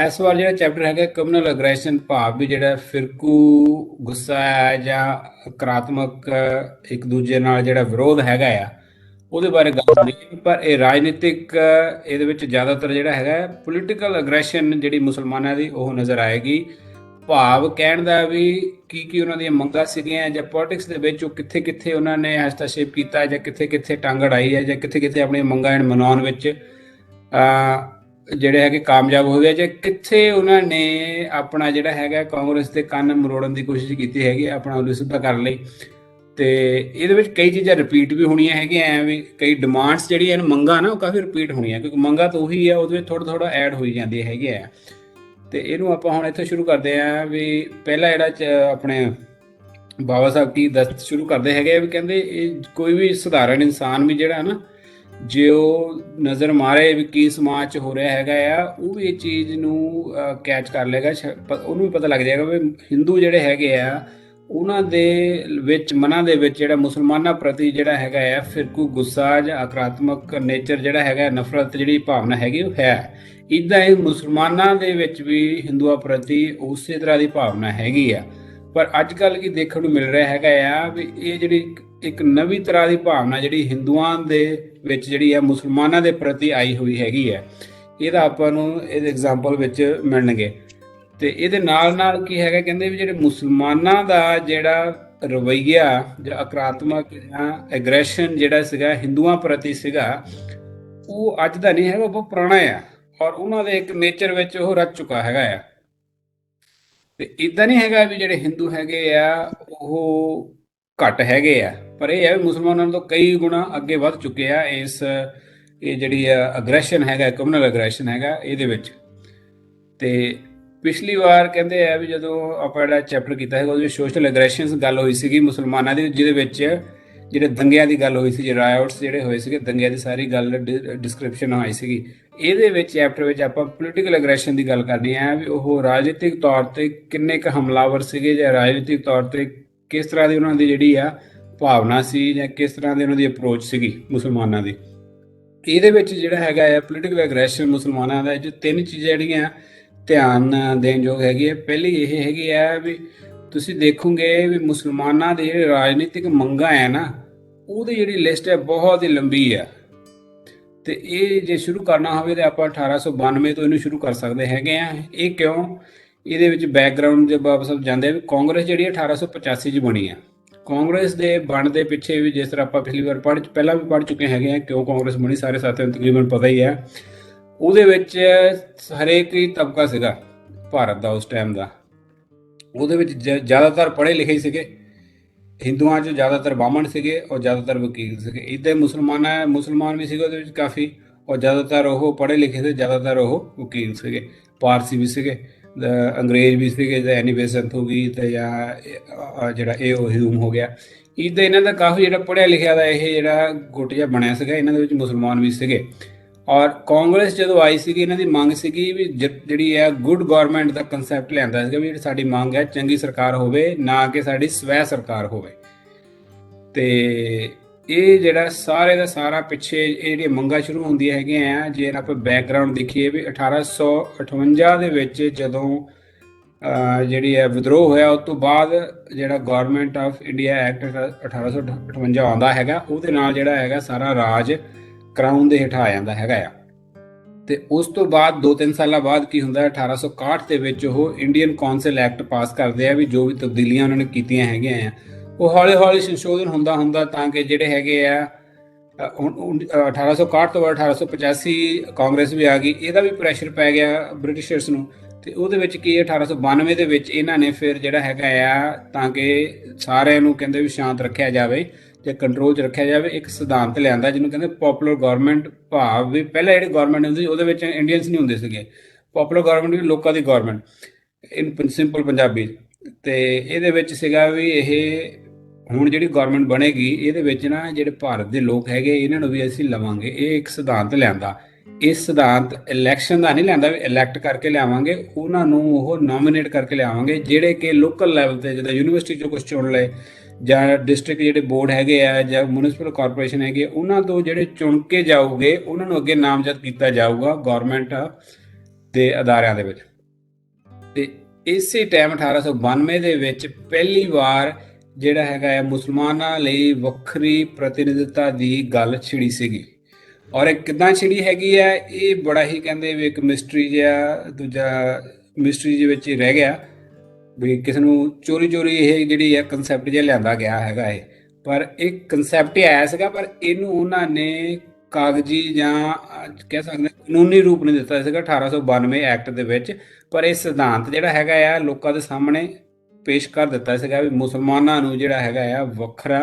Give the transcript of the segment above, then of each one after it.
ਇਸ ਵਾਰ ਜਿਹੜਾ ਚੈਪਟਰ ਹੈਗਾ ਕਮਿਊਨਲ ਅਗਰੈਸ਼ਨ, ਭਾਵ ਵੀ ਜਿਹੜਾ ਫਿਰਕੂ ਗੁੱਸਾ ਹੈ ਜਾਂ ਨਕਾਰਾਤਮਕ ਇੱਕ ਦੂਜੇ ਨਾਲ ਜਿਹੜਾ ਵਿਰੋਧ ਹੈਗਾ ਆ, ਉਹਦੇ ਬਾਰੇ ਗੱਲ ਹੋਣੀ ਹੈ। ਪਰ ਇਹ ਰਾਜਨੀਤਿਕ ਇਹਦੇ ਵਿੱਚ ਜ਼ਿਆਦਾਤਰ ਜਿਹੜਾ ਹੈਗਾ ਪੋਲੀਟੀਕਲ ਅਗਰੈਸ਼ਨ ਜਿਹੜੀ ਮੁਸਲਮਾਨਾਂ ਦੀ ਉਹ ਨਜ਼ਰ ਆਏਗੀ। ਭਾਵ ਕਹਿਣ ਦਾ ਵੀ ਕੀ ਉਹਨਾਂ ਦੀਆਂ ਮੰਗਾਂ ਸੀਗੀਆਂ, ਜਾਂ ਪੋਲਿਟਿਕਸ ਦੇ ਵਿੱਚ ਉਹ ਕਿੱਥੇ ਕਿੱਥੇ ਉਹਨਾਂ ਨੇ ਹਸਤਾਖੇਪ ਕੀਤਾ, ਜਾਂ ਕਿੱਥੇ ਕਿੱਥੇ ਟੰਗ ਅੜਾਈ ਹੈ, ਜਾਂ ਕਿੱਥੇ ਕਿੱਥੇ ਆਪਣੀਆਂ ਮੰਗਾਂ ਮਨਾਉਣ ਵਿੱਚ ਜਿਹੜੇ ਹੈਗੇ ਕਾਮਯਾਬ ਹੋ ਗਏ, ਜਾਂ ਕਿੱਥੇ ਉਹਨਾਂ ਨੇ ਆਪਣਾ ਜਿਹੜਾ ਹੈਗਾ ਕਾਂਗਰਸ ਦੇ ਕੰਨ ਮਰੋੜਨ ਦੀ ਕੋਸ਼ਿਸ਼ ਕੀਤੀ ਹੈਗੀ ਆਪਣਾ ਉਲੂ ਸਿੱਧਾ ਕਰਨ ਲਈ। ਤੇ ਇਹਦੇ ਵਿੱਚ ਕਈ ਚੀਜ਼ਾਂ ਰਿਪੀਟ ਵੀ ਹੋਣੀਆਂ ਹੈਗੀਆਂ, ਐਵੇਂ ਕਈ ਡਿਮਾਂਡਸ ਜਿਹੜੀਆਂ ਨੇ ਮੰਗਾਂ ਨਾ ਉਹ ਕਾਫੀ ਰਿਪੀਟ ਹੋਣੀਆਂ, ਕਿਉਂਕਿ ਮੰਗਾਂ ਤਾਂ ਉਹੀ ਆ, ਉਹਦੇ ਵਿੱਚ ਥੋੜਾ ਥੋੜਾ ਐਡ ਹੋਈ ਜਾਂਦੀ ਹੈਗੀ ਆ। ਤੇ ਇਹਨੂੰ ਆਪਾਂ ਹੁਣ ਇੱਥੇ ਸ਼ੁਰੂ ਕਰਦੇ ਆਂ ਵੀ ਪਹਿਲਾ ਜਿਹੜਾ ਆਪਣੇ ਬਾਬਾ ਸਾਹਿਬ ਕੀ ਦੱਸ ਸ਼ੁਰੂ ਕਰਦੇ ਹੈਗੇ ਵੀ ਕਹਿੰਦੇ ਇਹ ਕੋਈ ਵੀ ਸਧਾਰਨ ਇਨਸਾਨ ਵੀ ਜਿਹੜਾ ਨਾ, ਜੇ ਉਹ ਨਜ਼ਰ ਮਾਰੇ ਵੀ ਕੀ ਸਮਾਜ 'ਚ ਹੋ ਰਿਹਾ ਹੈਗਾ ਆ, ਉਹ ਵੀ ਇਹ ਚੀਜ਼ ਨੂੰ ਕੈਚ ਕਰ ਲਏਗਾ। ਉਹਨੂੰ ਵੀ ਪਤਾ ਲੱਗ ਜਾਏਗਾ ਵੀ ਹਿੰਦੂ ਜਿਹੜੇ ਹੈਗੇ ਆ ਉਹਨਾਂ ਦੇ ਵਿੱਚ ਮਨਾਂ ਦੇ ਵਿੱਚ ਜਿਹੜਾ ਮੁਸਲਮਾਨਾਂ ਪ੍ਰਤੀ ਜਿਹੜਾ ਹੈਗਾ ਆ ਫਿਰਕੂ ਗੁੱਸਾ ਜਾਂ ਨਕਾਰਾਤਮਕ ਨੇਚਰ ਜਿਹੜਾ ਹੈਗਾ, ਨਫ਼ਰਤ ਜਿਹੜੀ ਭਾਵਨਾ ਹੈਗੀ ਉਹ ਹੈ। ਇੱਦਾਂ ਹੀ ਮੁਸਲਮਾਨਾਂ ਦੇ ਵਿੱਚ ਵੀ ਹਿੰਦੂਆਂ ਪ੍ਰਤੀ ਉਸੇ ਤਰ੍ਹਾਂ ਦੀ ਭਾਵਨਾ ਹੈਗੀ ਆ। ਪਰ ਅੱਜ ਕੱਲ੍ਹ ਕੀ ਦੇਖਣ ਨੂੰ ਮਿਲ ਰਿਹਾ ਹੈਗਾ ਆ ਵੀ ਇਹ ਜਿਹੜੀ ਇੱਕ ਨਵੀਂ ਤਰ੍ਹਾਂ ਦੀ ਭਾਵਨਾ ਜਿਹੜੀ ਹਿੰਦੂਆਂ ਦੇ ਵਿੱਚ ਜਿਹੜੀ ਆ ਮੁਸਲਮਾਨਾਂ ਦੇ ਪ੍ਰਤੀ ਆਈ ਹੋਈ ਹੈਗੀ ਹੈ, ਇਹਦਾ ਆਪਾਂ ਨੂੰ ਇਹਦੇ ਐਗਜ਼ਾਮਪਲ ਵਿੱਚ ਮਿਲਣਗੇ। ਤੇ ਇਹਦੇ ਨਾਲ ਨਾਲ ਕੀ ਹੈਗਾ, ਕਹਿੰਦੇ ਵੀ ਜਿਹੜੇ ਮੁਸਲਮਾਨਾਂ ਦਾ ਜਿਹੜਾ ਰਵੱਈਆ ਜਾਂ ਨਕਾਰਾਤਮਕ ਜਾਂ ਐਗਰੈਸ਼ਨ ਜਿਹੜਾ ਸੀਗਾ ਹਿੰਦੂਆਂ ਪ੍ਰਤੀ ਸੀਗਾ, ਉਹ ਅੱਜ ਦਾ ਨਹੀਂ ਹੈਗਾ, ਉਹ ਬਹੁਤ ਪੁਰਾਣਾ ਆ, ਔਰ ਉਹਨਾਂ ਦੇ ਇੱਕ ਨੇਚਰ ਵਿੱਚ ਉਹ ਰਚ ਚੁੱਕਾ ਹੈਗਾ ਆ। ਤੇ ਇਦਾਂ ਨਹੀਂ ਹੈਗਾ ਵੀ ਜਿਹੜੇ ਹਿੰਦੂ ਹੈਗੇ ਆ ਉਹ ਘੱਟ ਹੈਗੇ ਆ, ਪਰ ਇਹ ਹੈ ਵੀ ਮੁਸਲਮਾਨਾਂ ਤੋਂ ਕਈ ਗੁਣਾ ਅੱਗੇ ਵੱਧ ਚੁੱਕੇ ਆ ਇਹ ਜਿਹੜੀ ਅਗਰੈਸ਼ਨ ਹੈਗਾ, ਕਮਿਊਨਲ ਅਗਰੈਸ਼ਨ ਹੈਗਾ ਇਹਦੇ ਵਿੱਚ। ਤੇ ਪਿਛਲੀ ਵਾਰ ਕਹਿੰਦੇ ਆ ਵੀ ਜਦੋਂ ਆਪਾਂ ਜਿਹੜਾ ਚੈਪਟਰ ਕੀਤਾ ਹੈਗਾ ਉਹਦੇ ਵਿੱਚ ਸੋਸ਼ਲ ਅਗਰੈਸ਼ਨਸ ਗੱਲ ਹੋਈ ਸੀਗੀ ਮੁਸਲਮਾਨਾਂ ਦੀ, ਜਿਹਦੇ ਵਿੱਚ ਜਿਹੜੇ ਦੰਗਿਆਂ ਦੀ ਗੱਲ ਹੋਈ ਸੀ, ਜਿਹੜੇ ਰਾਇਟਸ ਜਿਹੜੇ ਹੋਏ ਸੀਗੇ ਦੰਗਿਆਂ ਦੀ ਸਾਰੀ ਗੱਲ ਡਿਸਕ੍ਰਿਪਸ਼ਨ ਆਈ ਸੀਗੀ। ਇਹਦੇ ਵਿੱਚ ਚੈਪਟਰ ਵਿੱਚ ਆਪਾਂ ਪੋਲੀਟੀਕਲ ਅਗਰੈਸ਼ਨ ਦੀ ਗੱਲ ਕਰਨੀ ਹੈ ਵੀ ਉਹ ਰਾਜਨੀਤਿਕ ਤੌਰ ਤੇ ਕਿੰਨੇ ਕੁ ਹਮਲਾਵਰ ਸੀਗੇ, ਜਾਂ ਰਾਜਨੀਤਿਕ ਤੌਰ ਤੇ ਕਿਸ ਤਰ੍ਹਾਂ ਦੀ ਉਹਨਾਂ ਦੀ ਜਿਹੜੀ ਆ ਭਾਵਨਾ ਸੀ, ਜਾਂ ਕਿਸ ਤਰ੍ਹਾਂ ਦੀ ਉਹਨਾਂ ਦੀ ਅਪਰੋਚ ਸੀਗੀ ਮੁਸਲਮਾਨਾਂ ਦੀ। ਇਹਦੇ ਵਿੱਚ ਜਿਹੜਾ ਹੈਗਾ ਆ ਪੋਲੀਟੀਕਲ ਅਗਰੈਸ਼ਨ ਮੁਸਲਮਾਨਾਂ ਦਾ, ਜੋ ਤਿੰਨ ਚੀਜ਼ਾਂ ਜਿਹੜੀਆਂ ਧਿਆਨ ਦੇਣ ਯੋਗ ਹੈਗੀ ਹੈ। ਪਹਿਲੀ ਇਹ ਹੈਗੀ ਆ ਵੀ ਤੁਸੀਂ ਦੇਖੋਗੇ ਵੀ ਮੁਸਲਮਾਨਾਂ ਦੇ ਜਿਹੜੇ ਰਾਜਨੀਤਿਕ ਮੰਗਾਂ ਹੈ ਨਾ, ਉਹਦੀ ਜਿਹੜੀ ਲਿਸਟ ਹੈ ਬਹੁਤ ਹੀ ਲੰਬੀ ਆ। ਤੇ ਇਹ ਜੇ ਸ਼ੁਰੂ ਕਰਨਾ ਹੋਵੇ ਤਾਂ ਆਪਾਂ 1892 ਤੋਂ ਇਹਨੂੰ ਸ਼ੁਰੂ ਕਰ ਸਕਦੇ ਹੈਗੇ ਆ। ਇਹ ਕਿਉਂ? ਇਹਦੇ ਵਿੱਚ ਬੈਕਗਰਾਉਂਡ ਜੇ ਵਾਪਸ ਜਾਂਦੇ ਆ ਵੀ ਕਾਂਗਰਸ ਜਿਹੜੀ 1885 'ਚ ਬਣੀ ਆ। ਕਾਂਗਰਸ ਦੇ ਬਣਨ ਦੇ ਪਿੱਛੇ ਵੀ ਜਿਸ ਤਰ੍ਹਾਂ ਆਪਾਂ ਪਿਛਲੀ ਵਾਰ ਪਹਿਲਾਂ ਵੀ ਪੜ੍ਹ ਚੁੱਕੇ ਹੈਗੇ ਆ ਕਿਉਂ ਕਾਂਗਰਸ ਬਣੀ, ਸਾਰੇ ਸਾਥੀਆਂ ਨੂੰ ਤਕਰੀਬਨ ਪਤਾ ਹੀ ਹੈ। ਉਹਦੇ ਵਿੱਚ ਹਰੇਕ ਹੀ ਤਬਕਾ ਸੀਗਾ ਭਾਰਤ ਦਾ ਉਸ ਟਾਈਮ ਦਾ, ਉਹਦੇ ਵਿੱਚ ਜ਼ਿਆਦਾਤਰ ਪੜ੍ਹੇ ਲਿਖੇ ਸੀਗੇ, ਹਿੰਦੂਆਂ 'ਚ ਜ਼ਿਆਦਾਤਰ ਬਾਹਮਣ ਸੀਗੇ ਔਰ ਜ਼ਿਆਦਾਤਰ ਵਕੀਲ ਸੀਗੇ। ਇੱਦਾਂ ਮੁਸਲਮਾਨ ਵੀ ਸੀਗੇ ਉਹਦੇ ਵਿੱਚ ਕਾਫੀ, ਔਰ ਜ਼ਿਆਦਾਤਰ ਉਹ ਪੜ੍ਹੇ ਲਿਖੇ ਸੀ, ਜ਼ਿਆਦਾਤਰ ਉਹ ਵਕੀਲ ਸੀਗੇ। ਪਾਰਸੀ ਵੀ ਸੀਗੇ, ਅੰਗਰੇਜ਼ ਵੀ ਸੀਗੇ, ਜਾਂ ਐਨੀ ਬੇਸੰਤ ਹੋ ਗਈ, ਅਤੇ ਜਾਂ ਜਿਹੜਾ ਇਹ ਹਿਊਮ ਹੋ ਗਿਆ। ਇੱਦਾਂ ਇਹਨਾਂ ਦਾ ਕਾਫੀ ਜਿਹੜਾ ਪੜ੍ਹਿਆ ਲਿਖਿਆ ਦਾ ਇਹ ਜਿਹੜਾ ਗੁੱਟ ਜਿਹਾ ਬਣਿਆ ਸੀਗਾ, ਇਹਨਾਂ ਦੇ ਵਿੱਚ ਮੁਸਲਮਾਨ ਵੀ ਸੀਗੇ। ਔਰ ਕਾਂਗਰਸ ਜਦੋਂ ਆਈ ਸੀਗੀ ਇਹਨਾਂ ਦੀ ਮੰਗ ਸੀਗੀ ਵੀ ਜਿਹੜੀ ਹੈ ਗੁੱਡ ਗਵਰਨਮੈਂਟ ਦਾ ਕੰਸੈਪਟ ਲਿਆਂਦਾ ਸੀਗਾ ਵੀ ਜਿਹੜੀ ਸਾਡੀ ਮੰਗ ਹੈ ਚੰਗੀ ਸਰਕਾਰ ਹੋਵੇ, ਨਾ ਕਿ ਸਾਡੀ ਸਵੈ ਸਰਕਾਰ ਹੋਵੇ। ਤੇ ਇਹ ਜਿਹੜਾ ਸਾਰੇ ਦਾ ਸਾਰਾ ਪਿੱਛੇ ਇਹ ਜਿਹੜੀਆਂ ਮੰਗਾਂ ਸ਼ੁਰੂ ਹੁੰਦੀਆਂ ਹੈਗੀਆਂ ਆ, ਜੇ ਆਪਾਂ ਬੈਕਗਰਾਉਂਡ ਦੇਖੀਏ ਵੀ 1858 ਦੇ ਵਿੱਚ ਜਦੋਂ ਜਿਹੜੀ ਹੈ ਵਿਦਰੋਹ ਹੋਇਆ, ਉਸ ਤੋਂ ਬਾਅਦ ਜਿਹੜਾ ਗਵਰਨਮੈਂਟ ਆਫ ਇੰਡੀਆ ਐਕਟ 1858 ਆਉਂਦਾ ਹੈਗਾ, ਉਹਦੇ ਨਾਲ ਜਿਹੜਾ ਹੈਗਾ ਸਾਰਾ ਰਾਜ ਕਰਾਊਨ ਦੇ ਹੇਠਾਂ ਆ ਜਾਂਦਾ ਹੈਗਾ ਆ। ਤੇ ਉਸ ਤੋਂ ਬਾਅਦ 2-3 ਸਾਲਾਂ ਬਾਅਦ ਕੀ ਹੁੰਦਾ, 1861 ਦੇ ਵਿੱਚ ਉਹ ਇੰਡੀਅਨ ਕੌਂਸਲ ਐਕਟ ਪਾਸ ਕਰਦੇ ਆ ਵੀ ਜੋ ਵੀ ਤਬਦੀਲੀਆਂ ਉਹਨਾਂ ਨੇ ਕੀਤੀਆਂ ਹੈਗੀਆਂ ਆ ਉਹ ਹੌਲੀ ਹੌਲੀ ਸੰਸ਼ੋਧਨ ਹੁੰਦਾ ਤਾਂ ਕਿ ਜਿਹੜੇ ਹੈਗੇ ਆ 1861 ਤੋਂ ਬਾਅਦ 1885 ਕਾਂਗਰਸ ਵੀ ਆ ਗਈ, ਇਹਦਾ ਵੀ ਪ੍ਰੈਸ਼ਰ ਪੈ ਗਿਆ ਬ੍ਰਿਟਿਸ਼ਰਸ ਨੂੰ। ਤੇ ਉਹਦੇ ਵਿੱਚ ਕੀ 1892 ਦੇ ਵਿੱਚ ਇਹਨਾਂ ਨੇ ਫਿਰ ਜਿਹੜਾ ਹੈਗਾ ਆ ਤਾਂ ਕਿ ਸਾਰਿਆਂ ਨੂੰ ਕਹਿੰਦੇ ਵੀ ਸ਼ਾਂਤ ਰੱਖਿਆ ਜਾਵੇ ਜਾਂ ਕੰਟਰੋਲ 'ਚ ਰੱਖਿਆ ਜਾਵੇ, ਇੱਕ ਸਿਧਾਂਤ ਲਿਆਂਦਾ ਜਿਹਨੂੰ ਕਹਿੰਦੇ ਪੋਪੂਲਰ ਗਵਰਨਮੈਂਟ। ਭਾਵ ਵੀ ਪਹਿਲਾਂ ਜਿਹੜੀ ਗਵਰਨਮੈਂਟ ਹੁੰਦੀ ਸੀ ਉਹਦੇ ਵਿੱਚ ਇੰਡੀਅਨਸ ਨਹੀਂ ਹੁੰਦੇ ਸੀਗੇ, ਪੋਪੂਲਰ ਗਵਰਨਮੈਂਟ ਵੀ ਲੋਕਾਂ ਦੀ ਗਵਰਨਮੈਂਟ ਇਨ ਸਿੰਪਲ ਪੰਜਾਬੀ। ਤੇ ਇਹਦੇ ਵਿੱਚ ਸੀਗਾ ਵੀ ਇਹ ਹੁਣ ਜਿਹੜੀ ਗਵਰਨਮੈਂਟ ਬਣੇਗੀ ਇਹਦੇ ਵਿੱਚ ਨਾ ਜਿਹੜੇ ਭਾਰਤ ਦੇ ਲੋਕ ਹੈਗੇ ਇਹਨਾਂ ਨੂੰ ਵੀ ਅਸੀਂ ਲਵਾਂਗੇ, ਇਹ ਇੱਕ ਸਿਧਾਂਤ ਲਿਆਂਦਾ। ਇਹ ਸਿਧਾਂਤ ਇਲੈਕਸ਼ਨ ਦਾ ਨਹੀਂ ਲਿਆਂਦਾ ਵੀ ਇਲੈਕਟ ਕਰਕੇ ਲਿਆਵਾਂਗੇ, ਉਹਨਾਂ ਨੂੰ ਉਹ ਨੋਮੀਨੇਟ ਕਰਕੇ ਲਿਆਵਾਂਗੇ ਜਿਹੜੇ ਕਿ ਲੋਕਲ ਲੈਵਲ 'ਤੇ ਜਿੱਦਾਂ ਯੂਨੀਵਰਸਿਟੀ 'ਚੋਂ ਕੁਛ ਚੁਣ ਲਏ, ਜਾਂ ਡਿਸਟ੍ਰਿਕਟ ਜਿਹੜੇ ਬੋਰਡ ਹੈਗੇ ਆ ਜਾਂ ਮਿਊਨਿਸਪਲ ਕਾਰਪੋਰੇਸ਼ਨ ਹੈਗੇ, ਉਹਨਾਂ ਤੋਂ ਜਿਹੜੇ ਚੁਣ ਕੇ ਜਾਊਗੇ ਉਹਨਾਂ ਨੂੰ ਅੱਗੇ ਨਾਮਜ਼ਦ ਕੀਤਾ ਜਾਊਗਾ ਗਵਰਨਮੈਂਟ ਦੇ ਅਦਾਰਿਆਂ ਦੇ ਵਿੱਚ। ਤੇ ਇਸੇ ਟਾਈਮ 1892 ਦੇ ਵਿੱਚ ਪਹਿਲੀ ਵਾਰ ਜਿਹੜਾ ਹੈਗਾ ਹੈ ਮੁਸਲਮਾਨਾਂ ਲਈ ਵੱਖਰੀ ਪ੍ਰਤੀਨਿਧਤਾ ਦੀ ਗੱਲ ਛਿੜੀ ਸੀਗੀ। ਔਰ ਇਹ ਕਿੱਦਾਂ ਛਿੜੀ ਹੈਗੀ ਆ, ਇਹ ਬੜਾ ਹੀ ਕਹਿੰਦੇ ਵੀ ਇੱਕ ਮਿਸਟਰੀ ਜਿਹਾ, ਦੂਜਾ ਮਿਸਟਰੀ ਦੇ ਵਿੱਚ ਹੀ ਰਹਿ ਗਿਆ ਵੀ ਕਿਸੇ ਨੂੰ ਚੋਰੀ ਚੋਰੀ ਇਹ ਜਿਹੜੀ ਹੈ ਕਨਸੈਪਟ ਜਿਹਾ ਲਿਆਂਦਾ ਗਿਆ ਹੈਗਾ ਇਹ। ਪਰ ਇਹ ਕਨਸੈਪਟ ਹੀ ਆਇਆ ਸੀਗਾ, ਪਰ ਇਹਨੂੰ ਉਹਨਾਂ ਨੇ ਕਾਗਜ਼ੀ ਜਾਂ ਕਹਿ ਸਕਦੇ ਕਾਨੂੰਨੀ ਰੂਪ ਨਹੀਂ ਦਿੱਤਾ ਸੀਗਾ 1892 ਐਕਟ ਦੇ ਵਿੱਚ। ਪਰ ਇਹ ਸਿਧਾਂਤ ਜਿਹੜਾ ਹੈਗਾ ਆ ਲੋਕਾਂ ਦੇ ਸਾਹਮਣੇ ਪੇਸ਼ ਕਰ ਦਿੱਤਾ ਸੀਗਾ ਵੀ ਮੁਸਲਮਾਨਾਂ ਨੂੰ ਜਿਹੜਾ ਹੈਗਾ ਆ ਵੱਖਰਾ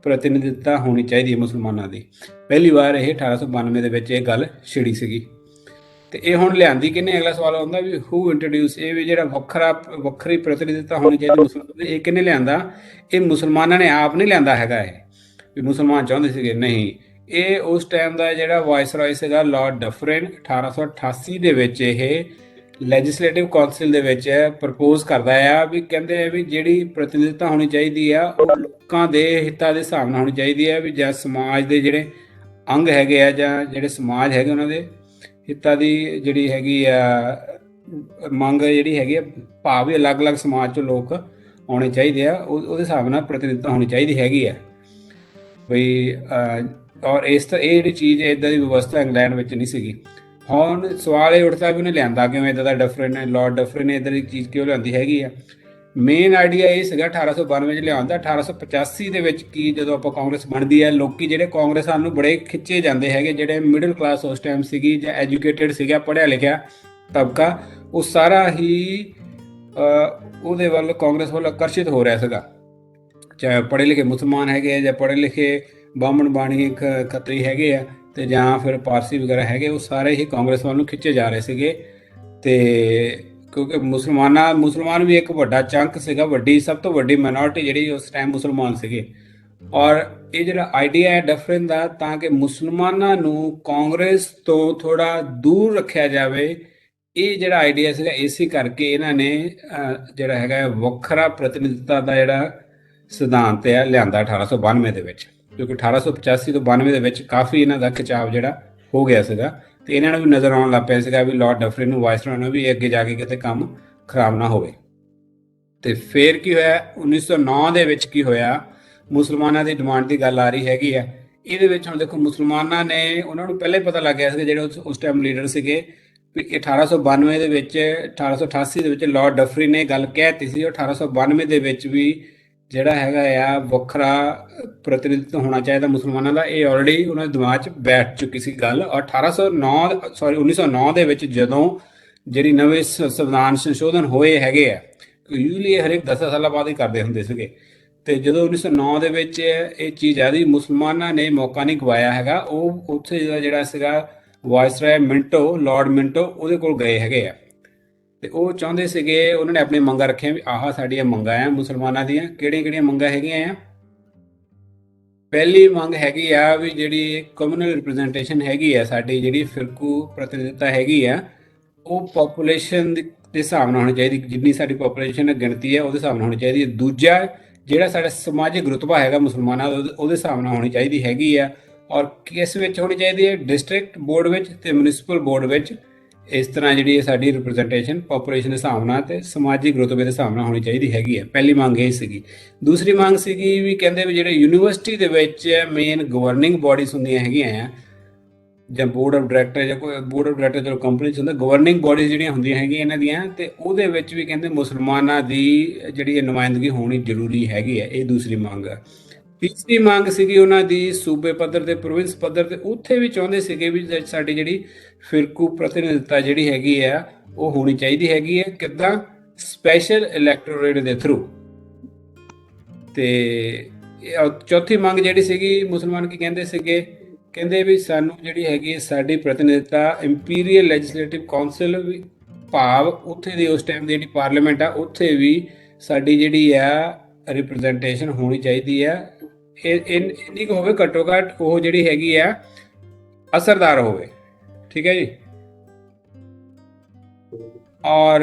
ਪ੍ਰਤੀਨਿਧਤਾ ਹੋਣੀ ਚਾਹੀਦੀ ਹੈ ਮੁਸਲਮਾਨਾਂ ਦੀ। ਪਹਿਲੀ ਵਾਰ ਇਹ 1892 ਦੇ ਵਿੱਚ ਇਹ ਗੱਲ ਛਿੜੀ ਸੀਗੀ। ਤੇ ਇਹ ਹੁਣ ਲਿਆਂਦੀ ਕਿਹਨੇ, ਅਗਲਾ ਸਵਾਲ ਆਉਂਦਾ ਵੀ ਹੂ ਇੰਟਰੋਡਿਊਸ, ਇਹ ਵੀ ਜਿਹੜਾ ਵੱਖਰੀ ਪ੍ਰਤੀਨਿਧਤਾ ਹੋਣੀ ਚਾਹੀਦੀ ਮੁਸਲਮਾਨਾਂ ਦੀ, ਇਹ ਕਿਹਨੇ ਲਿਆਂਦਾ? ਇਹ ਮੁਸਲਮਾਨਾਂ ਨੇ ਆਪ ਨਹੀਂ ਲਿਆਂਦਾ ਹੈਗਾ ਇਹ ਵੀ ਮੁਸਲਮਾਨ ਚਾਹੁੰਦੇ ਸੀਗੇ, ਨਹੀਂ। ਇਹ ਉਸ ਟਾਈਮ ਦਾ ਜਿਹੜਾ ਵਾਇਸਰਾਏ ਸੀਗਾ ਲਾਰਡ ਡਫਰਿਨ, 1888 ਦੇ ਵਿੱਚ ਇਹ ਲੈਜਿਸਲੇਟਿਵ ਕਾਉਂਸਲ ਦੇ ਵਿੱਚ ਪ੍ਰਪੋਜ਼ ਕਰਦਾ ਆ ਵੀ ਕਹਿੰਦੇ ਆ ਵੀ ਜਿਹੜੀ ਪ੍ਰਤੀਨਿਧਤਾ ਹੋਣੀ ਚਾਹੀਦੀ ਆ ਉਹ ਲੋਕਾਂ ਦੇ ਹਿੱਤਾਂ ਦੇ ਹਿਸਾਬ ਨਾਲ ਹੋਣੀ ਚਾਹੀਦੀ ਆ, ਵੀ ਜਾਂ ਸਮਾਜ ਦੇ ਜਿਹੜੇ ਅੰਗ ਹੈਗੇ ਆ ਜਾਂ ਜਿਹੜੇ ਸਮਾਜ ਹੈਗੇ ਉਹਨਾਂ ਦੇ ਹਿੱਤਾਂ ਦੀ ਜਿਹੜੀ ਹੈਗੀ ਆ ਮੰਗ ਜਿਹੜੀ ਹੈਗੀ ਆ, ਭਾਵ ਵੀ ਅਲੱਗ-ਅਲੱਗ ਸਮਾਜ ਚੋਂ ਲੋਕ ਆਉਣੇ ਚਾਹੀਦੇ ਆ, ਉਹਦੇ ਹਿਸਾਬ ਨਾਲ ਪ੍ਰਤੀਨਿਧਤਾ ਹੋਣੀ ਚਾਹੀਦੀ ਹੈਗੀ ਆ ਬਈ। ਔਰ ਇਹ ਜਿਹੜੀ ਚੀਜ਼ ਇੱਦਾਂ ਦੀ ਵਿਵਸਥਾ ਇੰਗਲੈਂਡ ਵਿੱਚ ਨਹੀਂ ਸੀਗੀ। ਹੁਣ ਸਵਾਲ ਇਹ ਉੱਠਦਾ ਵੀ ਉਹਨੇ ਲਿਆਂਦਾ ਕਿਵੇਂ ਇੱਦਾਂ ਦਾ, ਡਫਰਿਨ ਨੇ, ਲਾਰਡ ਡਫਰਿਨ ਨੇ ਇੱਦਾਂ ਦੀ ਚੀਜ਼ ਕਿਉਂ ਲਿਆਂਦੀ ਹੈਗੀ ਆ। ਮੇਨ ਆਈਡੀਆ ਇਹ ਸੀਗਾ 1892 'ਚ ਲਿਆਉਂਦਾ। 1885 ਦੇ ਵਿੱਚ ਕੀ ਜਦੋਂ ਆਪਾਂ ਕਾਂਗਰਸ ਬਣਦੀ ਹੈ, ਲੋਕੀ ਜਿਹੜੇ ਕਾਂਗਰਸ ਨੂੰ ਬੜੇ ਖਿੱਚੇ ਜਾਂਦੇ ਹੈਗੇ, ਜਿਹੜੇ ਮਿਡਲ ਕਲਾਸ ਉਸ ਟਾਈਮ ਸੀਗੀ ਜਾਂ ਐਜੂਕੇਟਿਡ ਸੀਗਾ, ਪੜ੍ਹਿਆ ਲਿਖਿਆ ਤਬਕਾ, ਉਹ ਸਾਰਾ ਹੀ ਉਹਦੇ ਵੱਲ ਕਾਂਗਰਸ ਵੱਲ ਆਕਰਸ਼ਿਤ ਹੋ ਰਿਹਾ ਸੀਗਾ। ਚਾਹੇ ਪੜ੍ਹੇ ਲਿਖੇ ਮੁਸਲਮਾਨ ਹੈਗੇ ਆ ਜਾਂ ਪੜ੍ਹੇ ਲਿਖੇ ਬਾਹਮਣ ਬਾਣੀ ਖੱਤਰੀ ਹੈਗੇ ਆ, ਤੇ ਜਾਂ ਫਿਰ ਪਾਰਸੀ ਵਗੈਰਾ ਹੈਗੇ, ਉਹ ਸਾਰੇ ਹੀ ਕਾਂਗਰਸ ਵੱਲ ਨੂੰ ਖਿੱਚੇ ਜਾ ਰਹੇ ਸੀਗੇ। ਤੇ ਕਿਉਂਕਿ ਮੁਸਲਮਾਨ ਵੀ ਇੱਕ ਵੱਡਾ ਚੰਕ ਸੀਗਾ, ਸਭ ਤੋਂ ਵੱਡੀ ਮਾਈਨੋਰਿਟੀ ਜਿਹੜੀ ਉਸ ਟਾਈਮ ਮੁਸਲਮਾਨ ਸੀਗੇ। ਔਰ ਇਹ ਜਿਹੜਾ ਆਈਡੀਆ ਹੈ ਡਫਰਿਨ ਦਾ, ਤਾਂ ਕਿ ਮੁਸਲਮਾਨਾਂ ਨੂੰ ਕਾਂਗਰਸ ਤੋਂ ਥੋੜਾ ਦੂਰ ਰੱਖਿਆ ਜਾਵੇ, ਇਹ ਜਿਹੜਾ ਆਈਡੀਆ ਸੀਗਾ, ਇਸੇ ਕਰਕੇ ਇਹਨਾਂ ਨੇ ਜਿਹੜਾ ਹੈਗਾ ਵੱਖਰਾ ਪ੍ਰਤੀਨਿਧਤਾ ਦਾ ਜਿਹੜਾ ਸਿਧਾਂਤ ਹੈ ਲਿਆਂਦਾ 1892 ਦੇ ਵਿੱਚ। ਕਿਉਂਕਿ 1885 ਤੋਂ 92 ਦੇ ਵਿੱਚ ਕਾਫੀ ਇਹਨਾਂ ਦਾ ਖਿਚਾਵ ਜਿਹੜਾ ਹੋ ਗਿਆ ਸੀਗਾ, ਤੇ ਇਹਨਾਂ ਨੂੰ ਵੀ ਨਜ਼ਰ ਆਉਣ ਲੱਗ ਪਿਆ ਸੀਗਾ ਵੀ ਲਾਰਡ ਡਫਰਿਨ ਨੂੰ, ਵਾਇਸਰਾਏ ਨੂੰ ਵੀ ਅੱਗੇ ਜਾ ਕੇ ਕਿਤੇ ਕੰਮ ਖਰਾਬ ਨਾ ਹੋਵੇ। ਤੇ ਫਿਰ ਕੀ ਹੋਇਆ 1909 ਦੇ ਵਿੱਚ, ਕੀ ਹੋਇਆ, ਮੁਸਲਮਾਨਾਂ ਦੀ ਡਿਮਾਂਡ ਦੀ ਗੱਲ ਆ ਰਹੀ ਹੈਗੀ ਆ। ਇਹਦੇ ਵਿੱਚ ਹੁਣ ਦੇਖੋ ਮੁਸਲਮਾਨਾਂ ਨੇ, ਉਹਨਾਂ ਨੂੰ ਪਹਿਲਾਂ ਹੀ ਪਤਾ ਲੱਗ ਗਿਆ ਸੀ ਜਿਹੜੇ ਉਸ ਟਾਈਮ ਲੀਡਰ ਸੀਗੇ ਵੀ 1892 ਦੇ ਵਿੱਚ, 1888 ਦੇ ਵਿੱਚ ਲਾਰਡ ਡਫਰਿਨ ਨੇ ਗੱਲ ਕਹਿ ਦਿੱਤੀ ਸੀ। 1892 ਦੇ ਵਿੱਚ ਵੀ ਜਿਹੜਾ ਹੈਗਾ ਆ ਵੱਖਰਾ ਪ੍ਰਤੀਨਿਧਤਾ ਹੋਣਾ ਚਾਹੀਦਾ ਮੁਸਲਮਾਨਾਂ ਦਾ, ਇਹ ਆਲਰੇਡੀ ਉਹਨਾਂ ਦੇ ਦਿਮਾਗ 'ਚ ਬੈਠ ਚੁੱਕੀ ਸੀ ਗੱਲ। ਔਰ 1909 ਦੇ ਵਿੱਚ ਜਦੋਂ ਜਿਹੜੀ ਨਵੇਂ ਸੰਵਿਧਾਨ ਸੰਸ਼ੋਧਨ ਹੋਏ ਹੈਗੇ ਆ, ਯੂਜੂਲੀ ਹਰੇਕ 10 ਸਾਲਾਂ ਬਾਅਦ ਹੀ ਕਰਦੇ ਹੁੰਦੇ ਸੀਗੇ, ਤੇ ਜਦੋਂ 1909 ਦੇ ਵਿੱਚ ਇਹ ਚੀਜ਼ ਆਦੀ, ਮੁਸਲਮਾਨਾਂ ਨੇ ਮੌਕਾ ਨਹੀਂ ਗਵਾਇਆ ਹੈਗਾ। ਉਹ ਉੱਥੇ ਜਿਹੜਾ ਸੀਗਾ ਵਾਇਸਰਾਏ ਮਿੰਟੋ, ਲਾਰਡ ਮਿੰਟੋ, ਉਹਦੇ ਕੋਲ ਗਏ ਹੈਗੇ ਆ, ਤੇ ਉਹ ਚਾਹੁੰਦੇ ਸੀਗੇ, ਉਹਨਾਂ ਨੇ ਆਪਣੀ ਮੰਗਾਂ ਰੱਖੀਆਂ ਵੀ ਆਹ ਸਾਡੀਆਂ ਮੰਗਾਂ ਆ ਮੁਸਲਮਾਨਾਂ ਦੀਆਂ। ਕਿਹੜੀਆਂ ਮੰਗਾਂ ਹੈਗੀਆਂ ਆ? ਪਹਿਲੀ ਮੰਗ ਹੈਗੀ ਆ ਵੀ ਜਿਹੜੀ ਕਮਿਊਨਲ ਰਿਪਰੈਜ਼ੈਂਟੇਸ਼ਨ ਹੈਗੀ ਆ, ਸਾਡੀ ਜਿਹੜੀ ਫਿਰਕੂ ਪ੍ਰਤੀਨਿਧਤਾ ਹੈਗੀ ਆ, ਉਹ ਪੋਪੂਲੇਸ਼ਨ ਦੇ ਹਿਸਾਬ ਨਾਲ ਹੋਣੀ ਚਾਹੀਦੀ, ਜਿੰਨੀ ਸਾਡੀ ਪੋਪੂਲੇਸ਼ਨ ਗਿਣਤੀ ਹੈ ਉਹਦੇ ਹਿਸਾਬ ਨਾਲ ਹੋਣੀ ਚਾਹੀਦੀ ਹੈ। ਦੂਜਾ ਜਿਹੜਾ ਸਾਡਾ ਸਮਾਜਿਕ ਰੁਤਬਾ ਹੈਗਾ ਮੁਸਲਮਾਨਾਂ ਦਾ, ਉਹਦੇ ਹਿਸਾਬ ਨਾਲ ਹੋਣੀ ਚਾਹੀਦੀ ਹੈਗੀ ਆ। ਔਰ ਕਿਸ ਵਿੱਚ ਹੋਣੀ ਚਾਹੀਦੀ ਹੈ? ਡਿਸਟ੍ਰਿਕਟ ਬੋਰਡ ਵਿੱਚ ਤੇ ਮਿਊਨਿਸਪਲ ਬੋਰਡ ਵਿੱਚ। ਇਸ ਤਰ੍ਹਾਂ ਜਿਹੜੀ ਸਾਡੀ ਰਿਪਰੈਜ਼ੈਂਟੇਸ਼ਨ ਪੋਪੂਲੇਸ਼ਨ ਦੇ ਹਿਸਾਬ ਨਾਲ ਤੇ ਸਮਾਜਿਕ ਰੁਤਬੇ ਦੇ ਹਿਸਾਬ ਨਾਲ ਹੋਣੀ ਚਾਹੀਦੀ ਹੈਗੀ ਹੈ। ਪਹਿਲੀ ਮੰਗ ਇਹ ਸੀਗੀ। ਦੂਸਰੀ ਮੰਗ ਸੀਗੀ ਵੀ ਕਹਿੰਦੇ ਵੀ ਜਿਹੜੇ ਯੂਨੀਵਰਸਿਟੀ ਦੇ ਵਿੱਚ ਮੇਨ ਗਵਰਨਿੰਗ ਬਾਡੀਜ਼ ਹੁੰਦੀਆਂ ਹੈਗੀਆਂ ਆ, ਜਾਂ ਬੋਰਡ ਆਫ ਡਾਇਰੈਕਟਰ, ਜਾਂ ਕੋਈ ਬੋਰਡ ਆਫ ਡਾਇਰੈਕਟਰ ਜਦੋਂ ਕੰਪਨੀ 'ਚ ਹੁੰਦਾ, ਗਵਰਨਿੰਗ ਬਾਡੀਜ਼ ਜਿਹੜੀਆਂ ਹੁੰਦੀਆਂ ਹੈਗੀਆਂ ਇਹਨਾਂ ਦੀਆਂ, ਤੇ ਉਹਦੇ ਵਿੱਚ ਵੀ ਕਹਿੰਦੇ ਮੁਸਲਮਾਨਾਂ ਦੀ ਜਿਹੜੀ ਨੁਮਾਇੰਦਗੀ ਹੋਣੀ ਜ਼ਰੂਰੀ ਹੈਗੀ ਹੈ। ਇਹ ਦੂਸਰੀ ਮੰਗ ਹੈ। ਤੀਸਰੀ ਮੰਗ ਸੀਗੀ ਉਹਨਾਂ ਦੀ ਸੂਬੇ ਪੱਧਰ ਤੇ, ਪ੍ਰੋਵਿੰਸ ਪੱਧਰ ਤੇ, ਉੱਥੇ ਵੀ ਚਾਹੁੰਦੇ ਸੀਗੇ ਵੀ ਸਾਡੀ ਜਿਹੜੀ ਫਿਰਕੂ ਪ੍ਰਤੀਨਿਧਤਾ ਜਿਹੜੀ ਹੈਗੀ ਆ ਉਹ ਹੋਣੀ ਚਾਹੀਦੀ ਹੈਗੀ ਹੈ। ਕਿੱਦਾਂ? ਸਪੈਸ਼ਲ ਇਲੈਕਟੋਰੇਟ ਦੇ ਥਰੂ। ਤੇ ਚੌਥੀ ਮੰਗ ਜਿਹੜੀ ਸੀਗੀ, ਮੁਸਲਮਾਨ ਕੀ ਕਹਿੰਦੇ ਸੀਗੇ, ਕਹਿੰਦੇ ਵੀ ਸਾਨੂੰ ਜਿਹੜੀ ਹੈਗੀ ਸਾਡੀ ਪ੍ਰਤੀਨਿਧਤਾ ਇੰਪੀਰੀਅਲ ਲੈਜਿਸਲੇਟਿਵ ਕਾਉਂਸਲ, ਵੀ ਭਾਵ ਉੱਥੇ ਦੀ ਉਸ ਟਾਈਮ ਦੀ ਜਿਹੜੀ ਪਾਰਲੀਮੈਂਟ ਆ ਉੱਥੇ ਵੀ ਸਾਡੀ ਜਿਹੜੀ ਆ ਰਿਪਰੈਜ਼ੈਂਟੇਸ਼ਨ ਹੋਣੀ ਚਾਹੀਦੀ ਆ। ਇੰਨੀ ਕੁ ਹੋਵੇ ਘੱਟੋ ਘੱਟ, ਉਹ ਜਿਹੜੀ ਹੈਗੀ ਆ ਅਸਰਦਾਰ ਹੋਵੇ। ਠੀਕ ਹੈ ਜੀ। ਔਰ